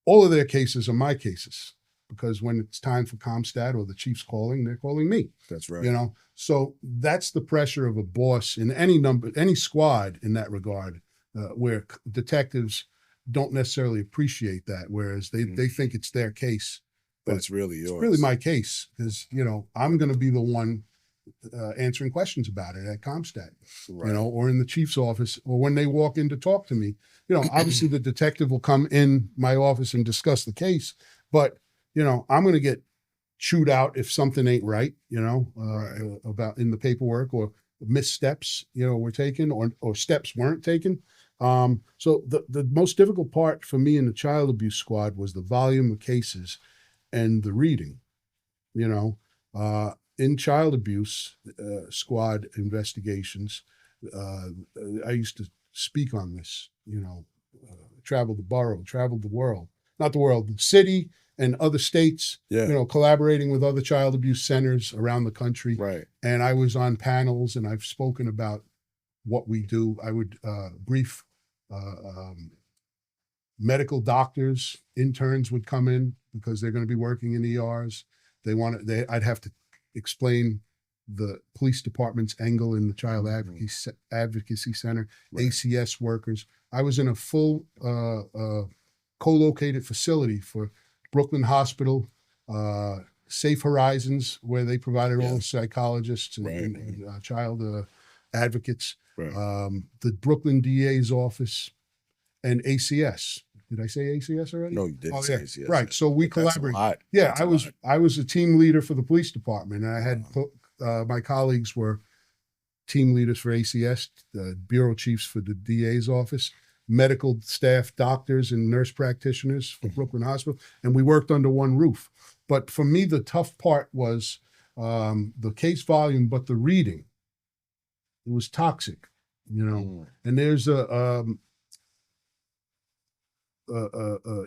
All of their cases are my cases, because when it's time for Comstat or the chief's calling, they're calling me. That's right. So that's the pressure of a boss in any squad in that regard, where detectives don't necessarily appreciate that, whereas they think it's their case. But it's really yours. It's really my case, because I'm going to be the one answering questions about it at Comstat, Right. or in the chief's office, or when they walk in to talk to me. Obviously the detective will come in my office and discuss the case, but I'm going to get chewed out if something ain't right, Right. about in the paperwork, or missteps, were taken, or steps weren't taken. So the most difficult part for me in the child abuse squad was the volume of cases and the reading. In child abuse squad investigations, I used to speak on this. Travel the borough, travel the world, not the world, the city and other states. Yeah. Collaborating with other child abuse centers around the country. Right. And I was on panels, and I've spoken about what we do. I would brief medical doctors, interns would come in because they're going to be working in ERs. I'd have to explain the police department's angle in the child advocacy center, Right. ACS workers. I was in a full co-located facility for Brooklyn Hospital, Safe Horizons, where they provided all the psychologists and child advocates, Right. the Brooklyn DA's office, and ACS. Did I say ACS already? No, you didn't say ACS. Right. So we collaborate. Yeah, I was a team leader for the police department, and I had my colleagues were team leaders for ACS, the bureau chiefs for the DA's office, medical staff, doctors and nurse practitioners for Brooklyn Hospital, and we worked under one roof. But for me, the tough part was the case volume, but the reading. It was toxic, And there's a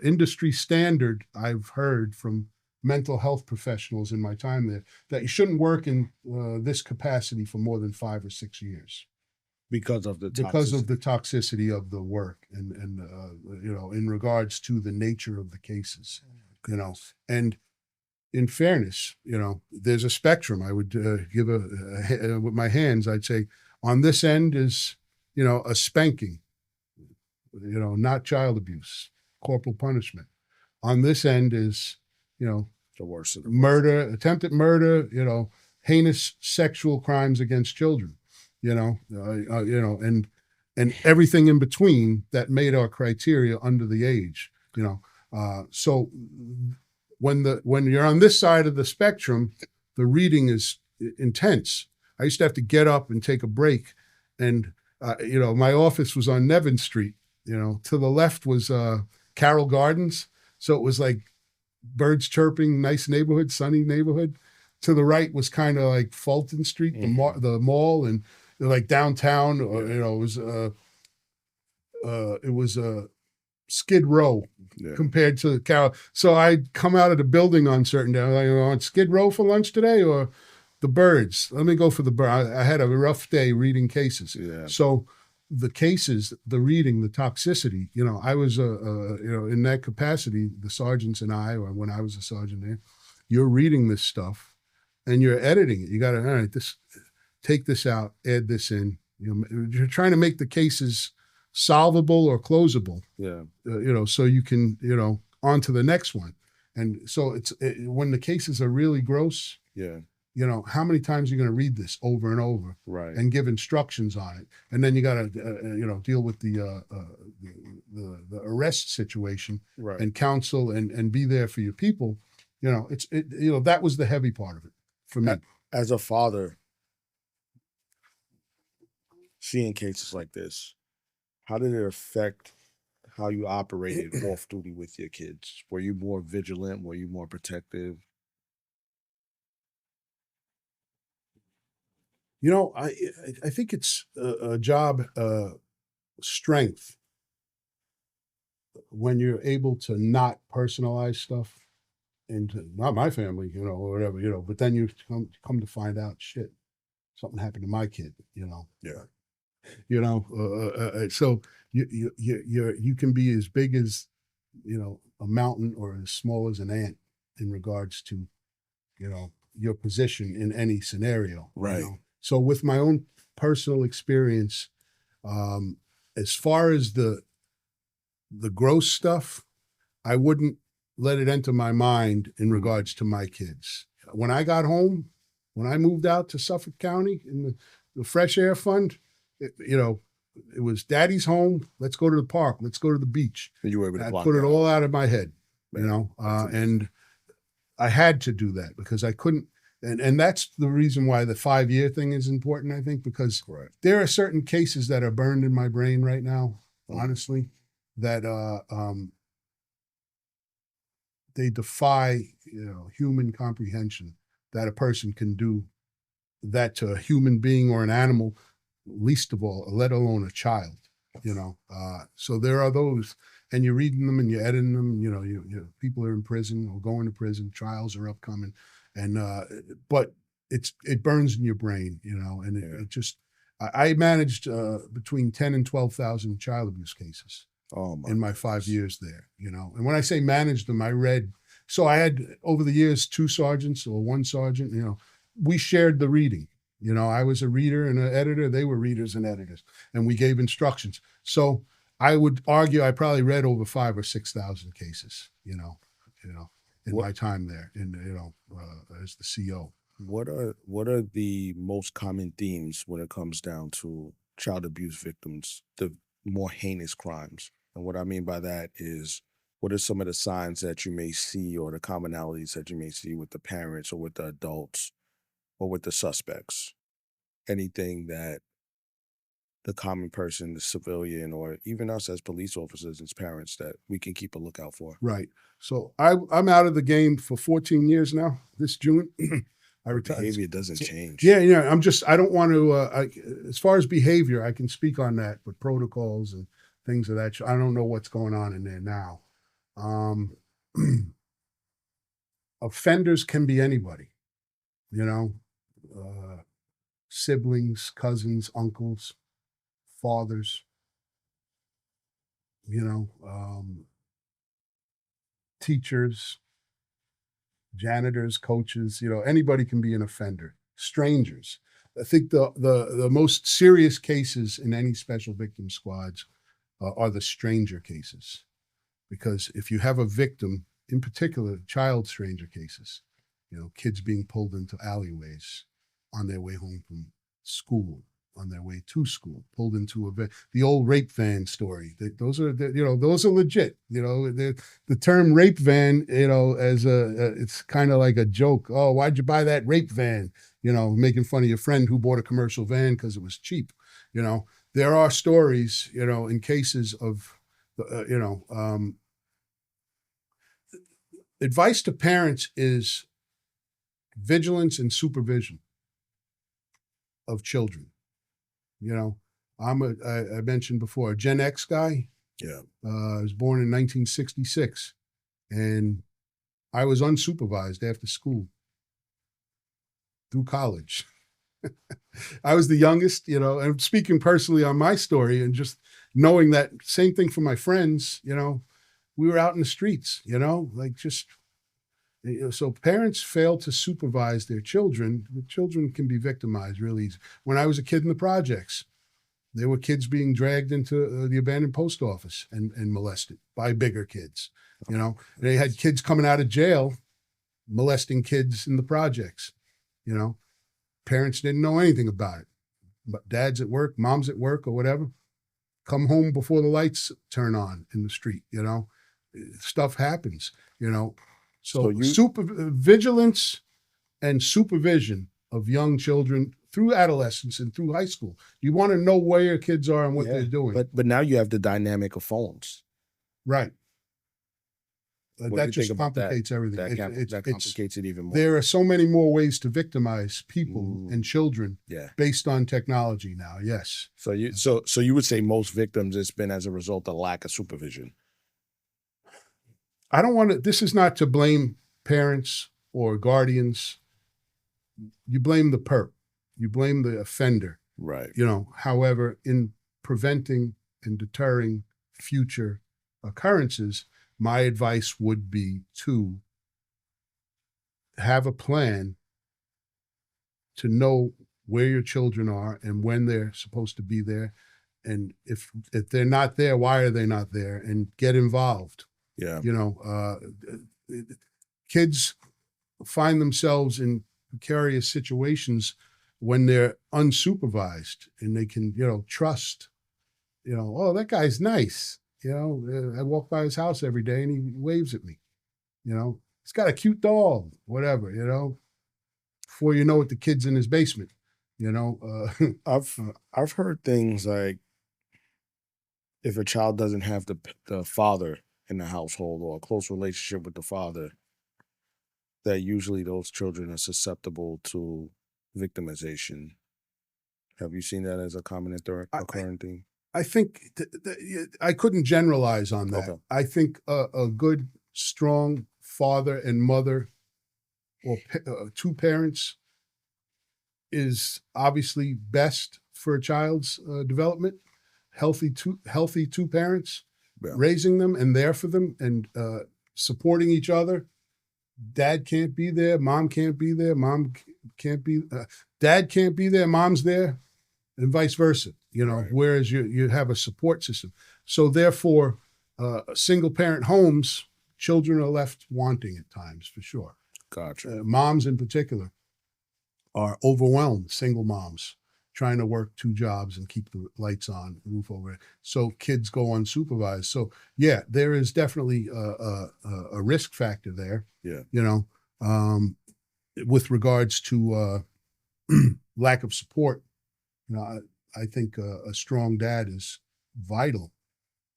industry standard I've heard from mental health professionals in my time there, that you shouldn't work in this capacity for more than 5 or 6 years because of the toxicity of the work, and in regards to the nature of the cases, and in fairness, there's a spectrum. I would give with my hands, I'd say on this end is, a spanking, not child abuse, corporal punishment. On this end is, the worst of the murder, attempted murder, heinous sexual crimes against children, and everything in between that made our criteria under the age, so when you're on this side of the spectrum, the reading is intense. I used to have to get up and take a break, and my office was on Nevin Street. To the left was Carroll Gardens, so it was like birds chirping, nice neighborhood, sunny neighborhood. To the right was kind of like Fulton Street, the mall, and like downtown. It was Skid Row compared to Carroll. So I'd come out of the building on certain days, like, on Skid Row for lunch today, or the birds. Let me go for the bird. I had a rough day reading cases. Yeah. So the cases, the reading, the toxicity, I was, in that capacity, the sergeants and I, or when I was a sergeant there, you're reading this stuff and you're editing it. You got to, all right, take this out, add this in. You're trying to make the cases solvable or closable. Yeah. So you can, on to the next one. And so when the cases are really gross. Yeah. How many times are you going to read this over and over, right, and give instructions on it, and then you got to, deal with the arrest situation, right, and counsel and be there for your people. That was the heavy part of it for me. As a father, seeing cases like this, how did it affect how you operated off duty with your kids? Were you more vigilant? Were you more protective? You know, I think it's a job strength when you're able to not personalize stuff into not my family, you know, or whatever, you know. But then you come to find out, shit, something happened to my kid, you know. Yeah. You know, so you can be as big as, you know, a mountain or as small as an ant in regards to, you know, your position in any scenario. Right. You know? So with my own personal experience, um, as far as the gross stuff, I wouldn't let it enter my mind in regards to my kids. When I got home, when I moved out to Suffolk County in the Fresh Air Fund, you know, it was daddy's home. Let's go to the park. Let's go to the beach. And you were able to I block put it that all out. out of my head, you Man, know, that's amazing. and I had to do that because I couldn't. And that's the reason why the 5-year thing is important, I think, because Correct. there are certain cases that are burned in my brain right now, Mm. honestly, that they defy, you know, human comprehension that a person can do that to a human being or an animal, least of all, let alone a child, you know. So there are those, and you're reading them and you're editing them. You know, people are in prison or going to prison. Trials are upcoming, and but it burns in your brain, you know. And Yeah. it just I managed between 10 and 12,000 child abuse cases Oh my in my goodness. 5 years there, you know. And when I say managed them, I read. So I had over the years 2 sergeants or 1 sergeant. You know, we shared the reading. You know, I was a reader and an editor. They were readers and editors, and we gave instructions. So I would argue I probably read over 5 or 6,000 cases. You know, in What my time there, in you know, as the CO. what are the most common themes when it comes down to child abuse victims, the more heinous crimes? And what I mean by that is, what are some of the signs that you may see or the commonalities that you may see with the parents or with the adults or with the suspects? Anything that the common person, the civilian, or even us as police officers, as parents, that we can keep a lookout for? Right. So I'm out of the game for 14 years now. This June, I retired. Behavior doesn't So, change. yeah, yeah. I don't want to. As far as behavior, I can speak on that, but protocols and things of that. I don't know what's going on in there now. Um, offenders can be anybody. You know, siblings, cousins, uncles, fathers. You know, teachers, janitors, coaches, you know, anybody can be an offender. Strangers. I think the most serious cases in any special victim squads are the stranger cases, because if you have a victim, in particular, child stranger cases, you know, kids being pulled into alleyways on their way home from school, on their way to school, pulled into the old rape van story. Those are, you know, those are legit. You know, the term rape van, you know, as it's kind of like a joke. Oh, why'd you buy that rape van? You know, making fun of your friend who bought a commercial van because it was cheap. You know, there are stories, you know, in cases of, you know, advice to parents is vigilance and supervision of children. You know, I mentioned before, a Gen X guy. Yeah. I was born in 1966, and I was unsupervised after school through college. I was the youngest, you know, and speaking personally on my story and just knowing that same thing for my friends, you know, we were out in the streets, you know, like just, you know, so parents fail to supervise their children. The children can be victimized really easy. When I was a kid in the projects, there were kids being dragged into the abandoned post office and molested by bigger kids. You know, they had kids coming out of jail molesting kids in the projects. You know, parents didn't know anything about it, but dad's at work, mom's at work, or whatever. Come home before the lights turn on in the street. You know, stuff happens. You know, So so you vigilance and supervision of young children through adolescence and through high school. You want to know where your kids are and what they're doing. But now you have the dynamic of phones. Right. What do That you just think about that? complicates everything. That complicates it even more. There are so many more ways to victimize people and children based on technology now. Yes. So you would say most victims, it's been as a result of lack of supervision. I don't want to, this is not to blame parents or guardians. You blame the perp. You blame the offender. Right. However, in preventing and deterring future occurrences, my advice would be to have a plan to know where your children are and when they're supposed to be there. And if they're not there, why are they not there? And get involved. Yeah. Kids find themselves in precarious situations when they're unsupervised and they can, trust, oh, that guy's nice. I walk by his house every day and he waves at me. He's got a cute dog, whatever, before you know it, the kid's in his basement, I've heard things like if a child doesn't have the father in the household or a close relationship with the father, that usually those children are susceptible to victimization. Have you seen that as a common occurring thing? I think I couldn't generalize on that. Okay. I think a good, strong father and mother or two parents is obviously best for a child's development. Healthy two parents raising them and there for them and supporting each other. Dad can't be there. Mom can't be there. Dad can't be there. Mom's there. And vice versa, Right. whereas you have a support system. So therefore, single parent homes, children are left wanting at times, for sure. Gotcha. Moms in particular are overwhelmed, single moms, trying to work two jobs and keep the lights on, roof over it. So kids go unsupervised. So yeah, there is definitely a risk factor there. Yeah. With regards to lack of support. I think a strong dad is vital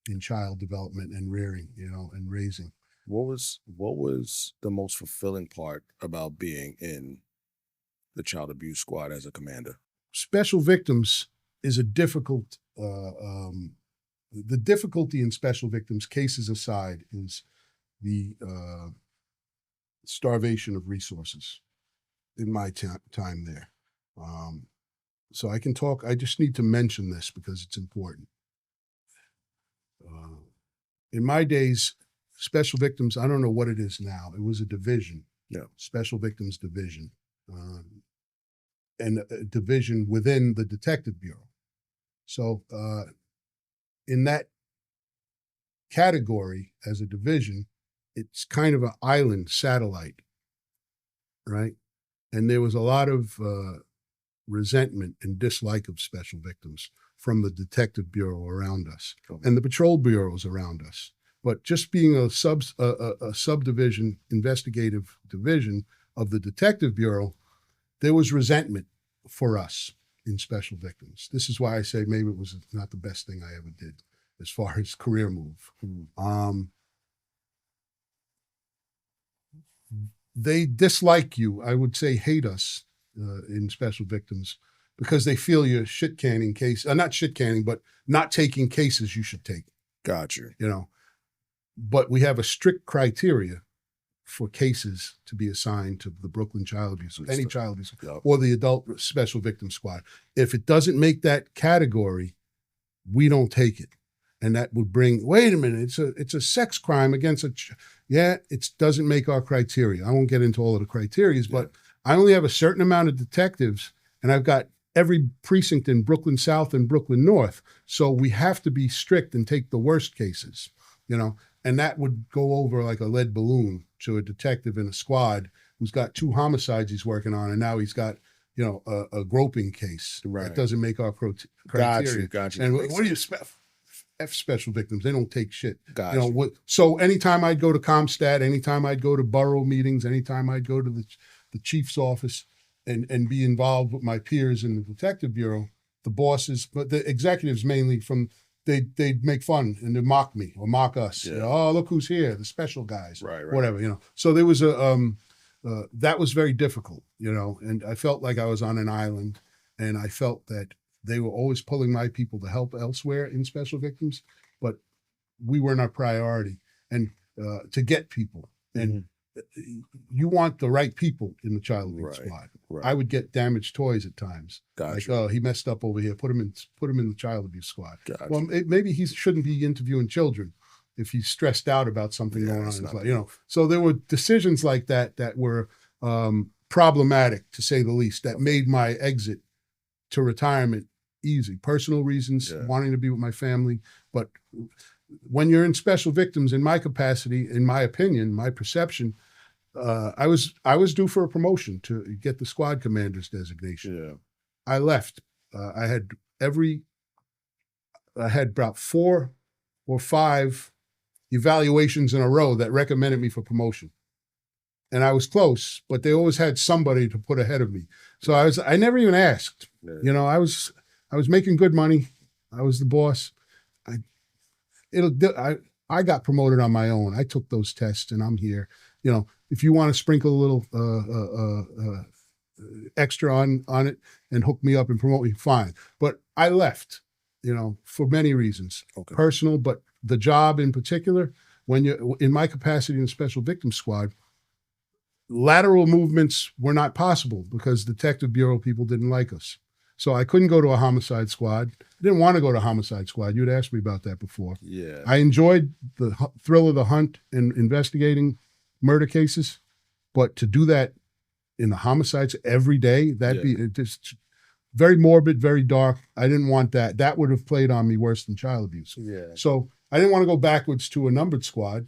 in child development and rearing, and raising. What was the most fulfilling part about being in the child abuse squad as a commander? Special victims is a difficult, the difficulty in special victims, cases aside, is the starvation of resources in my time there. So I can talk, I just need to mention this because it's important. In my days, special victims, I don't know what it is now. It was a division. Yeah. Special victims division. And a division within the Detective Bureau. So in that category as a division, it's kind of an island satellite, right? And there was a lot of resentment and dislike of special victims from the Detective Bureau around us and the patrol bureaus around us. But just being a subdivision, investigative division of the Detective Bureau, there was resentment for us in special victims. This is why I say maybe it was not the best thing I ever did as far as career move. They dislike you, I would say hate us in special victims because they feel you're shit canning case, not shit canning, but not taking cases you should take. Gotcha. But we have a strict criteria for cases to be assigned to the Brooklyn Child Abuse, any child abuse, or the Adult Special Victim Squad. If it doesn't make that category, we don't take it. And that would bring, wait a minute, it's a sex crime against it doesn't make our criteria. I won't get into all of the criteria, but I only have a certain amount of detectives and I've got every precinct in Brooklyn South and Brooklyn North. So we have to be strict and take the worst cases, and that would go over like a lead balloon to a detective in a squad who's got 2 homicides he's working on. And now he's got, a groping case. Right. That doesn't make our criteria. Gotcha. And what do you F special victims? They don't take shit. Gotcha. So anytime I'd go to Comstat, anytime I'd go to borough meetings, anytime I'd go to the chief's office, and be involved with my peers in the detective bureau, the bosses, but the executives mainly they'd make fun and they'd mock me or mock us. Yeah. You know, oh, look who's here, the special guys, Right. whatever, you know. So there was that was very difficult, you know, and I felt like I was on an island, and I felt that they were always pulling my people to help elsewhere in special victims, but we weren't our priority. And to get people, and you want the right people in the child abuse squad. Right. I would get damaged toys at times. Gotcha. Like, oh, he messed up over here. Put him in the child abuse squad. Gotcha. Well, maybe he shouldn't be interviewing children if he's stressed out about something going on in his life. You know, so there were decisions like that that were problematic, to say the least, that made my exit to retirement easy. Personal reasons, wanting to be with my family, but when you're in special victims, in my capacity, in my opinion, my perception, I was due for a promotion to get the squad commander's designation. Yeah. I left. I had about 4 or 5 evaluations in a row that recommended me for promotion. And I was close, but they always had somebody to put ahead of me. So I never even asked. Yeah. You know, I was making good money. I was the boss. I got promoted on my own. I took those tests and I'm here. You know, if you want to sprinkle a little extra on it and hook me up and promote me, fine. But I left, you know, for many reasons, personal, but the job in particular, when you're in my capacity in the Special Victims Squad, lateral movements were not possible because Detective Bureau people didn't like us. So I couldn't go to a homicide squad. I didn't want to go to a homicide squad. You'd asked me about that before. Yeah. I enjoyed the thrill of the hunt and investigating murder cases, but to do that in the homicides every day, that'd be just very morbid, very dark. I didn't want that. That would have played on me worse than child abuse. Yeah. So I didn't want to go backwards to a numbered squad.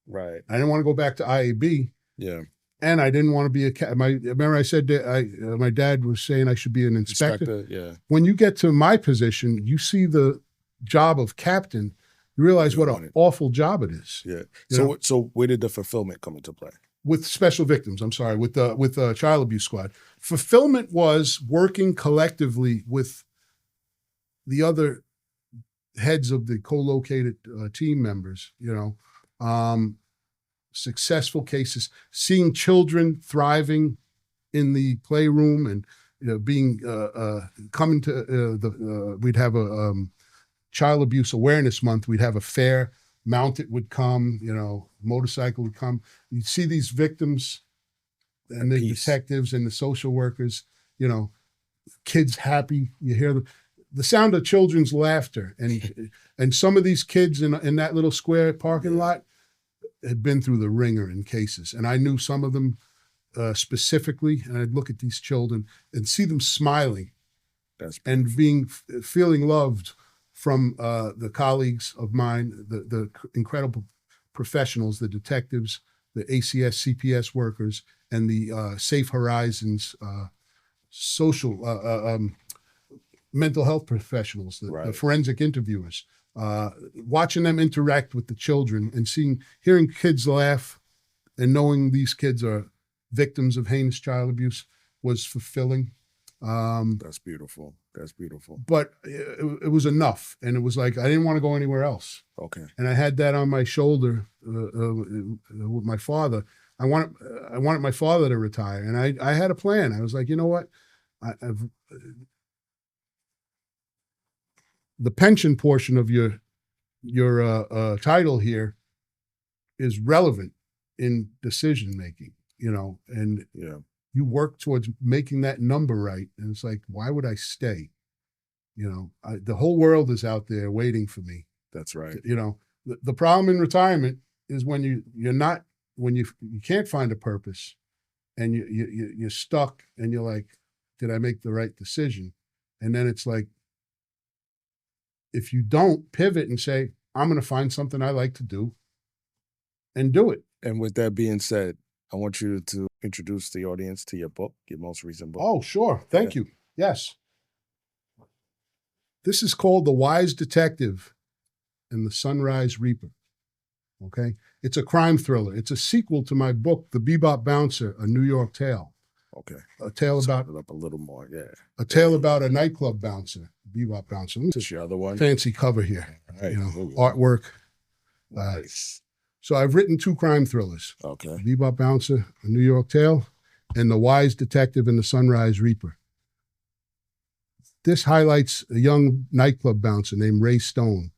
Right. I didn't want to go back to IAB. Yeah. And I didn't want to be remember I said that my dad was saying I should be an inspector. Yeah. When you get to my position, you see the job of captain, you realize what an awful job it is. Yeah. So where did the fulfillment come into play? With special victims, I'm sorry, with the child abuse squad. Fulfillment was working collectively with the other heads of the co-located team members, you know, successful cases, seeing children thriving in the playroom and, you know, being coming to we'd have a child abuse awareness month. We'd have a fair. Mounted would come, you know, motorcycle would come. You'd see these victims and the detectives and the social workers, you know, kids happy. You hear the sound of children's laughter, and some of these kids in that little square parking lot had been through the ringer in cases, and I knew some of them specifically. And I'd look at these children and see them smiling, and feeling loved from the colleagues of mine, the incredible professionals, the detectives, the ACS, CPS workers, and the Safe Horizons social mental health professionals, the forensic interviewers, watching them interact with the children and hearing kids laugh and knowing these kids are victims of heinous child abuse was fulfilling. That's beautiful. That's beautiful. But it was enough. And it was like, I didn't want to go anywhere else. Okay. And I had that on my shoulder with my father. I wanted my father to retire. And I had a plan. I was like, you know what? The pension portion of your title here is relevant in decision making, you know, and you work towards making that number right. And it's like, why would I stay? You know, the whole world is out there waiting for me. That's right. You know, the problem in retirement is when you can't find a purpose and you're stuck and you're like, did I make the right decision? And then it's like, if you don't pivot and say, I'm going to find something I like to do and do it. And with that being said, I want you to introduce the audience to your book, your most recent book. Oh, sure. Thank you. Yes. This is called The Wise Detective and the Sunrise Reaper. Okay. It's a crime thriller. It's a sequel to my book, The Bebop Bouncer, A New York Tale. Okay. A tale about Sum it up a little more. Yeah. a tale about a nightclub bouncer, bebop bouncer. Let me What's your other one? fancy cover here. All right. You know, here we go. artwork. Nice. So I've written 2 crime thrillers: Okay. Bebop Bouncer, A New York Tale, and The Wise Detective and the Sunrise Reaper. This highlights a young nightclub bouncer named Ray Stone.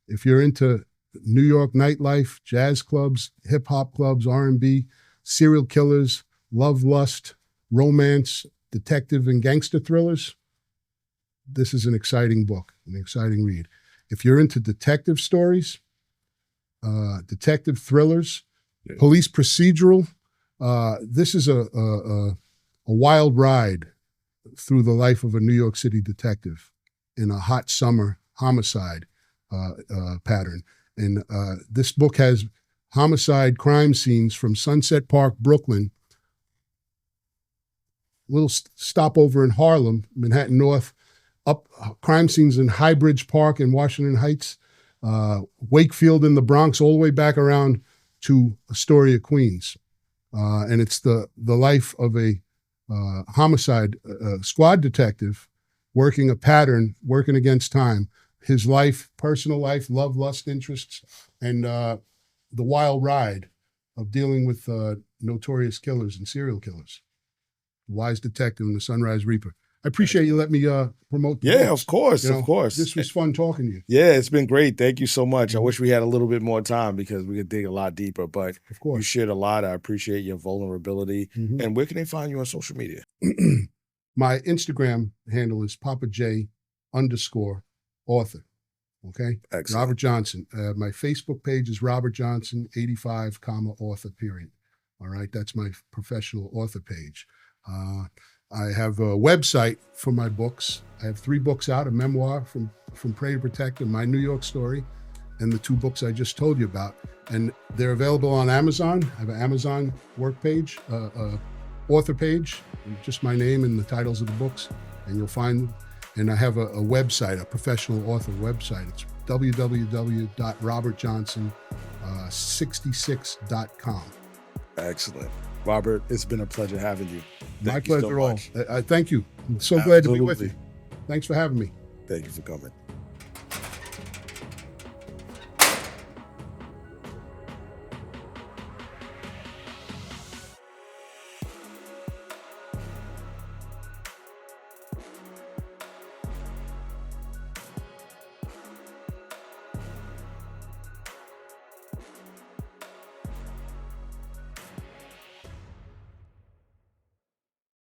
If you're into New York nightlife, jazz clubs, hip hop clubs, R&B, serial killers, love, lust, romance, detective and gangster thrillers, this is an exciting book, an exciting read. If you're into detective stories, detective thrillers, police procedural, this is a wild ride through the life of a New York City detective in a hot summer homicide pattern. And this book has homicide crime scenes from Sunset Park, Brooklyn, little stopover in Harlem, Manhattan North, up crime scenes in Highbridge Park in Washington Heights, Wakefield in the Bronx, all the way back around to Astoria, Queens. And it's the life of a homicide squad detective working a pattern, working against time. His life, personal life, love, lust, interests, and the wild ride of dealing with notorious killers and serial killers. Wise Detective and the Sunrise Reaper. I appreciate you letting me promote the Yeah, books. of course, You know, of course. This was fun talking to you. Yeah, it's been great. Thank you so much. I wish we had a little bit more time because we could dig a lot deeper, but Of you course. shared a lot. I appreciate your vulnerability. Mhm. And where can they find you on social media? My Instagram handle is PapaJ_author. Okay? Excellent. Robert Johnson. My Facebook page is Robert Johnson 85, author, period. All right, that's my professional author page. I have a website for my books. I have 3 books out: a memoir from Prey to Protect and My New York Story, and the 2 books I just told you about. And they're available on Amazon. I have an Amazon work page, author page, just my name and the titles of the books, and you'll find them. And I have a website, a professional author website. It's www.robertjohnson66.com. Excellent. Robert, it's been a pleasure having you. My Thank you so pleasure. much. Thank you. I'm so glad to be with Absolutely. you. Thanks for having me. Thank you for coming.